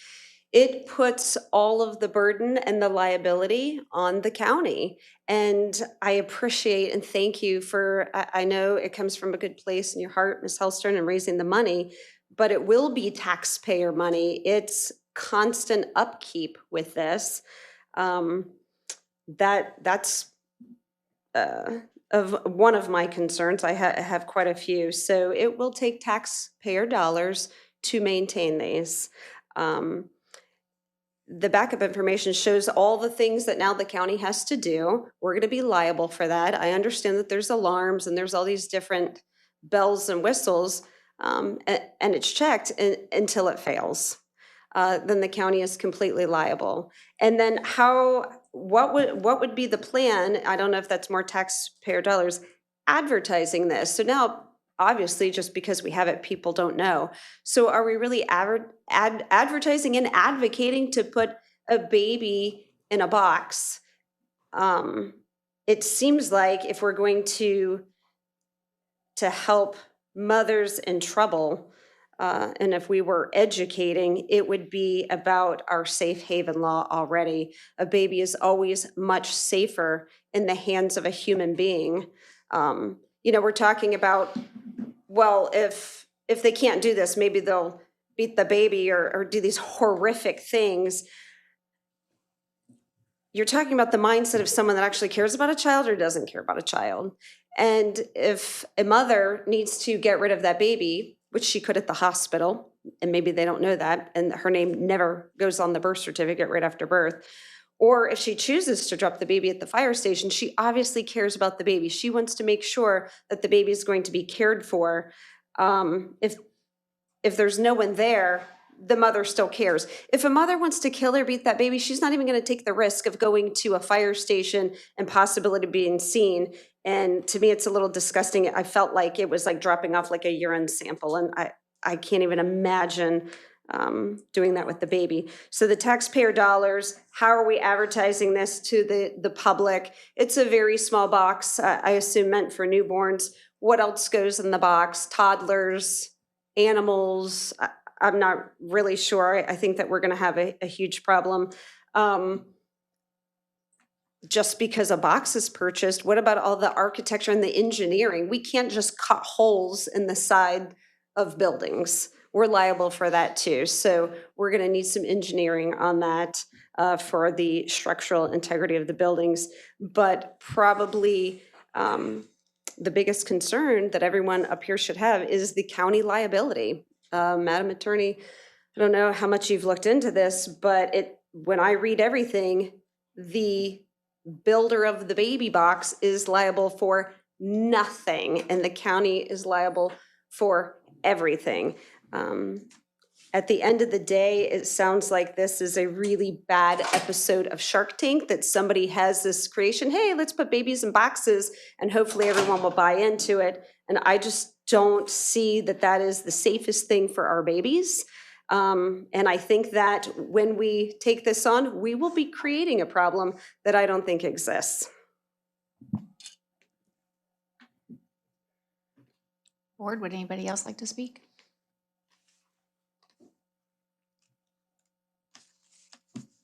it puts all of the burden and the liability on the county. And I appreciate and thank you for, I know it comes from a good place in your heart, Ms. Helstern, and raising the money, but it will be taxpayer money. It's constant upkeep with this. That's of one of my concerns. I have quite a few. So it will take taxpayer dollars to maintain these. The backup information shows all the things that now the county has to do. We're going to be liable for that. I understand that there's alarms and there's all these different bells and whistles, and it's checked until it fails. Then the county is completely liable. And then what would be the plan? I don't know if that's more taxpayer dollars, advertising this. So now, obviously, just because we have it, people don't know. So are we really advertising and advocating to put a baby in a box? It seems like if we're going to help mothers in trouble, and if we were educating, it would be about our safe haven law already. A baby is always much safer in the hands of a human being. We're talking about, well, if they can't do this, maybe they'll beat the baby or do these horrific things. You're talking about the mindset of someone that actually cares about a child or doesn't care about a child. And if a mother needs to get rid of that baby, which she could at the hospital, and maybe they don't know that, and her name never goes on the birth certificate right after birth, or if she chooses to drop the baby at the fire station, she obviously cares about the baby. She wants to make sure that the baby is going to be cared for. If there's no one there, the mother still cares. If a mother wants to kill or beat that baby, she's not even going to take the risk of going to a fire station and possibility being seen. And to me, it's a little disgusting. I felt like it was like dropping off like a urine sample, and I can't even imagine doing that with the baby. So the taxpayer dollars, how are we advertising this to the public? It's a very small box, I assume meant for newborns. What else goes in the box? Toddlers, animals. I'm not really sure. I think that we're going to have a huge problem. Just because a box is purchased, what about all the architecture and the engineering? We can't just cut holes in the side of buildings. We're liable for that too. So we're going to need some engineering on that for the structural integrity of the buildings. But probably the biggest concern that everyone up here should have is the county liability. Madam Attorney, I don't know how much you've looked into this, but when I read everything, the builder of the baby box is liable for nothing, and the county is liable for everything. At the end of the day, it sounds like this is a really bad episode of Shark Tank, that somebody has this creation, hey, let's put babies in boxes, and hopefully everyone will buy into it. And I just don't see that that is the safest thing for our babies. And I think that when we take this on, we will be creating a problem that I don't think exists. Board, would anybody else like to speak?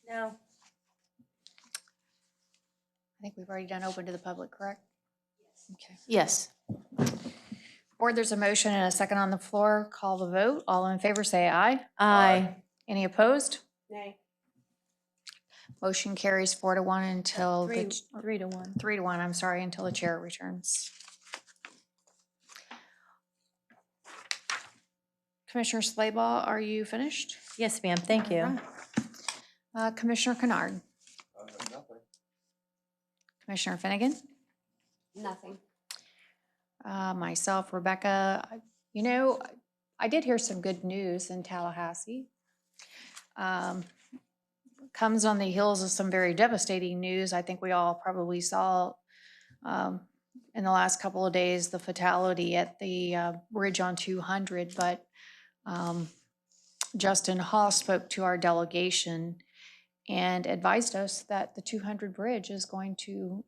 No. I think we've already done open to the public, correct? Okay. Yes. Board, there's a motion and a second on the floor. Call the vote. All in favor, say aye. Aye. Any opposed? Nay. Motion carries 4-1 until the. 3-1. 3-1, I'm sorry, until the chair returns. Commissioner Slaybaugh, are you finished? Yes, ma'am, thank you. Commissioner Kennard? Nothing. Commissioner Finnegan? Nothing. Myself, Rebecca, you know, I did hear some good news in Tallahassee. Comes on the heels of some very devastating news. I think we all probably saw in the last couple of days the fatality at the bridge on 200, but Justin Hall spoke to our delegation and advised us that the 200 bridge is going to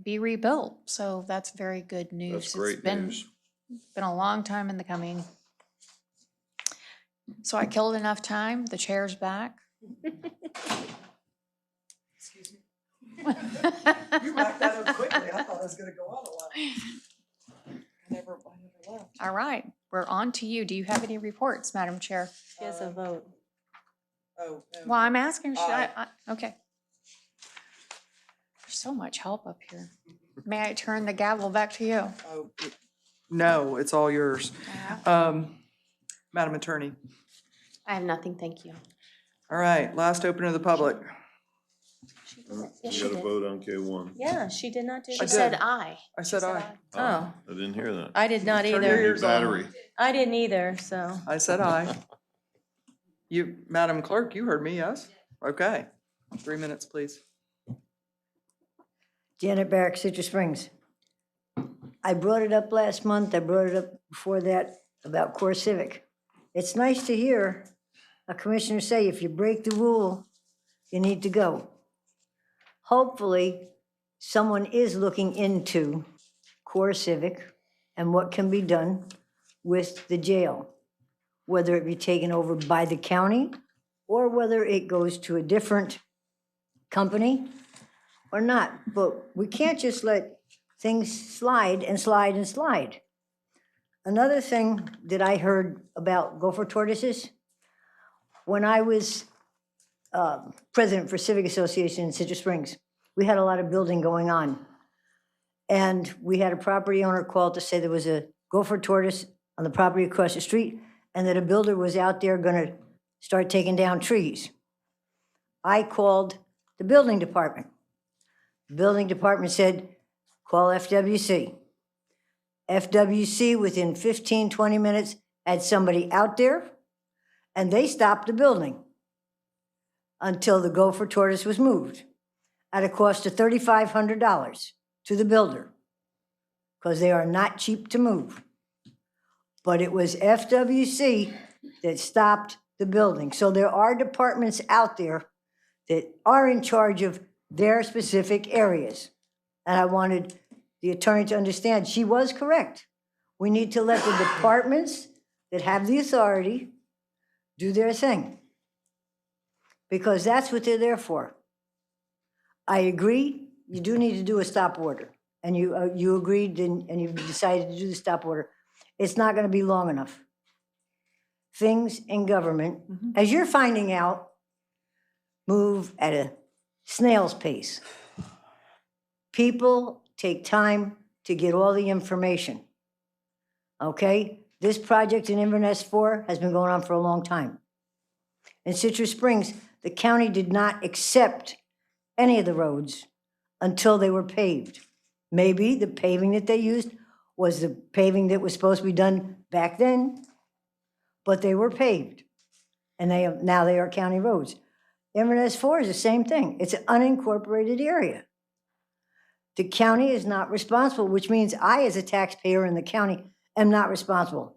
be rebuilt. So that's very good news. That's great news. Been a long time in the coming. So I killed enough time. The chair's back. Excuse me. You wrapped that up quickly. I thought it was going to go on a while. I never left. All right, we're on to you. Do you have any reports, Madam Chair? She has a vote. Oh. Well, I'm asking, should I? Okay. There's so much help up here. May I turn the gavel back to you? No, it's all yours. Madam Attorney. I have nothing, thank you. All right, last open to the public. Yes, she You got to did. vote on K1. Yeah, she did not do She that. said aye. I said aye. Oh, I didn't hear that. I did not Turn your either. ears on. Battery. I didn't either, so. I said aye. You, Madam Clerk, you heard me, yes? Okay. 3 minutes, please. Janet Barrick, Citrus Springs. I brought it up last month, I brought it up before that about Core Civic. It's nice to hear a commissioner say, if you break the rule, you need to go. Hopefully, someone is looking into Core Civic and what can be done with the jail, whether it be taken over by the county or whether it goes to a different company or not. But we can't just let things slide and slide and slide. Another thing that I heard about gopher tortoises, when I was president for Civic Association in Citrus Springs, we had a lot of building going on. And we had a property owner call to say there was a gopher tortoise on the property across the street and that a builder was out there gonna start taking down trees. I called the building department. The building department said, call FWC. FWC, within 15, 20 minutes, had somebody out there, and they stopped the building until the gopher tortoise was moved at a cost of $3,500 to the builder, because they are not cheap to move. But it was FWC that stopped the building. So there are departments out there that are in charge of their specific areas. And I wanted the attorney to understand, she was correct. We need to let the departments that have the authority do their thing, because that's what they're there for. I agree, you do need to do a stop order, and you agreed and you decided to do the stop order. It's not gonna be long enough. Things in government, as you're finding out, move at a snail's pace. People take time to get all the information, okay? This project in Inverness IV has been going on for a long time. In Citrus Springs, the county did not accept any of the roads until they were paved. Maybe the paving that they used was the paving that was supposed to be done back then, but they were paved. And now they are county roads. Inverness IV is the same thing. It's an unincorporated area. The county is not responsible, which means I, as a taxpayer in the county, am not responsible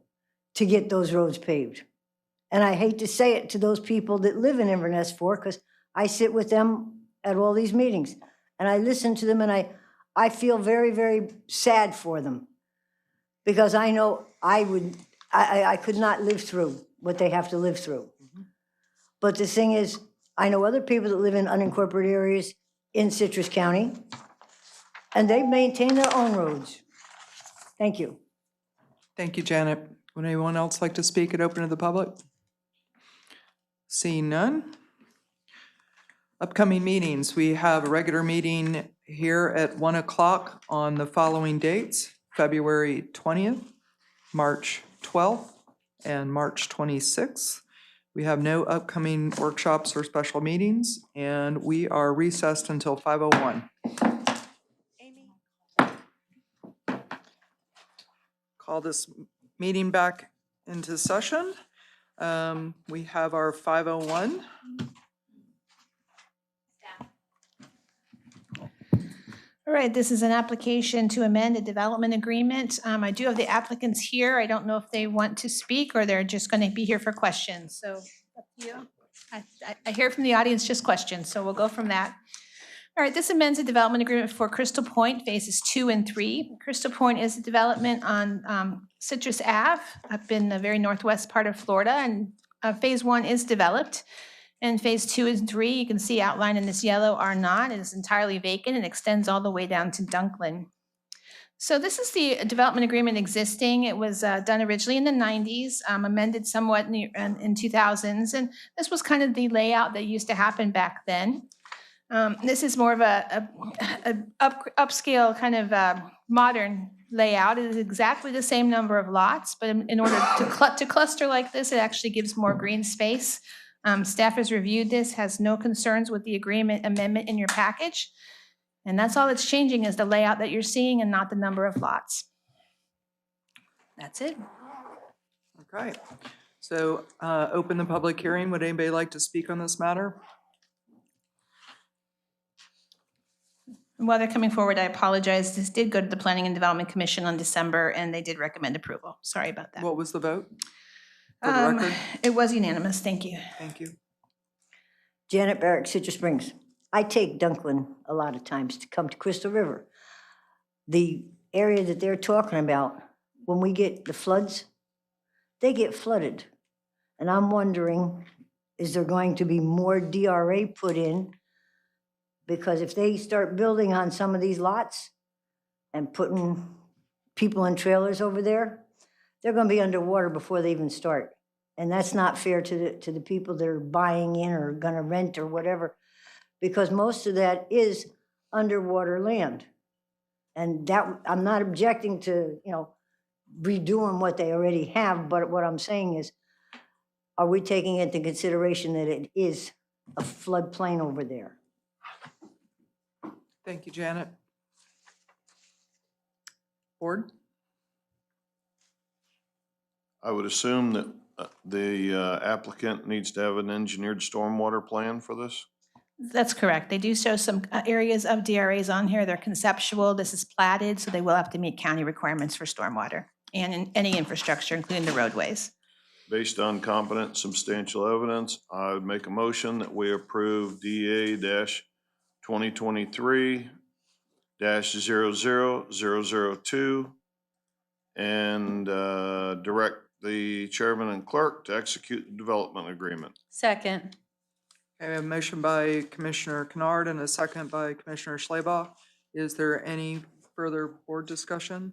to get those roads paved. And I hate to say it to those people that live in Inverness IV, because I sit with them at all these meetings, and I listen to them, and I feel very, very sad for them, because I know I could not live through what they have to live through. But the thing is, I know other people that live in unincorporated areas in Citrus County, and they maintain their own roads. Thank you. Thank you, Janet. Would anyone else like to speak at open to the public? Seeing none. Upcoming meetings, we have a regular meeting here at 1 o'clock on the following dates: February 20th, March 12th, and March 26th. We have no upcoming workshops or special meetings, and we are recessed until 5:01. Call this meeting back into session. We have our 5:01. All right, this is an application to amend a development agreement. I do have the applicants here. I don't know if they want to speak or they're just going to be here for questions. So up to you. I hear from the audience just questions, so we'll go from that. All right, this amends a development agreement for Crystal Point Phases 2 and 3. Crystal Point is a development on Citrus Ave up in the very northwest part of Florida, and Phase 1 is developed. And Phase 2 and 3, you can see outlined in this yellow, are not. It is entirely vacant and extends all the way down to Dunklin. So this is the development agreement existing. It was done originally in the 90s, amended somewhat in the 2000s. And this was kind of the layout that used to happen back then. This is more of a upscale kind of modern layout. It is exactly the same number of lots, but in order to cluster like this, it actually gives more green space. Staff has reviewed this, has no concerns with the agreement amendment in your package. And that's all that's changing is the layout that you're seeing and not the number of lots. That's it. Okay, so open the public hearing. Would anybody like to speak on this matter? While they're coming forward, I apologize. This did go to the Planning and Development Commission on December, and they did recommend approval. Sorry about that. What was the vote? For the record? It was unanimous. Thank you. Thank you. Janet Barrick, Citrus Springs. I take Dunklin a lot of times to come to Crystal River. The area that they're talking about, when we get the floods, they get flooded. And I'm wondering, is there going to be more DRA put in? Because if they start building on some of these lots and putting people in trailers over there, they're going to be underwater before they even start. And that's not fair to the people that are buying in or going to rent or whatever, because most of that is underwater land. And that, I'm not objecting to, redoing what they already have, but what I'm saying is, are we taking into consideration that it is a floodplain over there? Thank you, Janet. Board? I would assume that the applicant needs to have an engineered stormwater plan for this? That's correct. They do show some areas of DRAs on here. They're conceptual. This is platted, so they will have to meet county requirements for stormwater and in any infrastructure, including the roadways. Based on competent substantial evidence, I would make a motion that we approve DA-2023-00002 and direct the chairman and clerk to execute the development agreement. Second. Okay, we have a motion by Commissioner Kennard and a second by Commissioner Schleybaugh. Is there any further board discussion?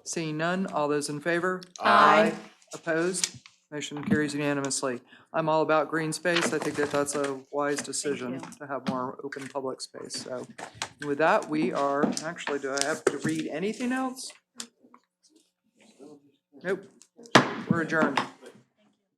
Seeing none, all those in favor? Aye. Opposed? Motion carries unanimously. I'm all about green space. I think that that's a wise decision to have more open public space. So with that, we are, actually, do I have to read anything else? Nope. We're adjourned.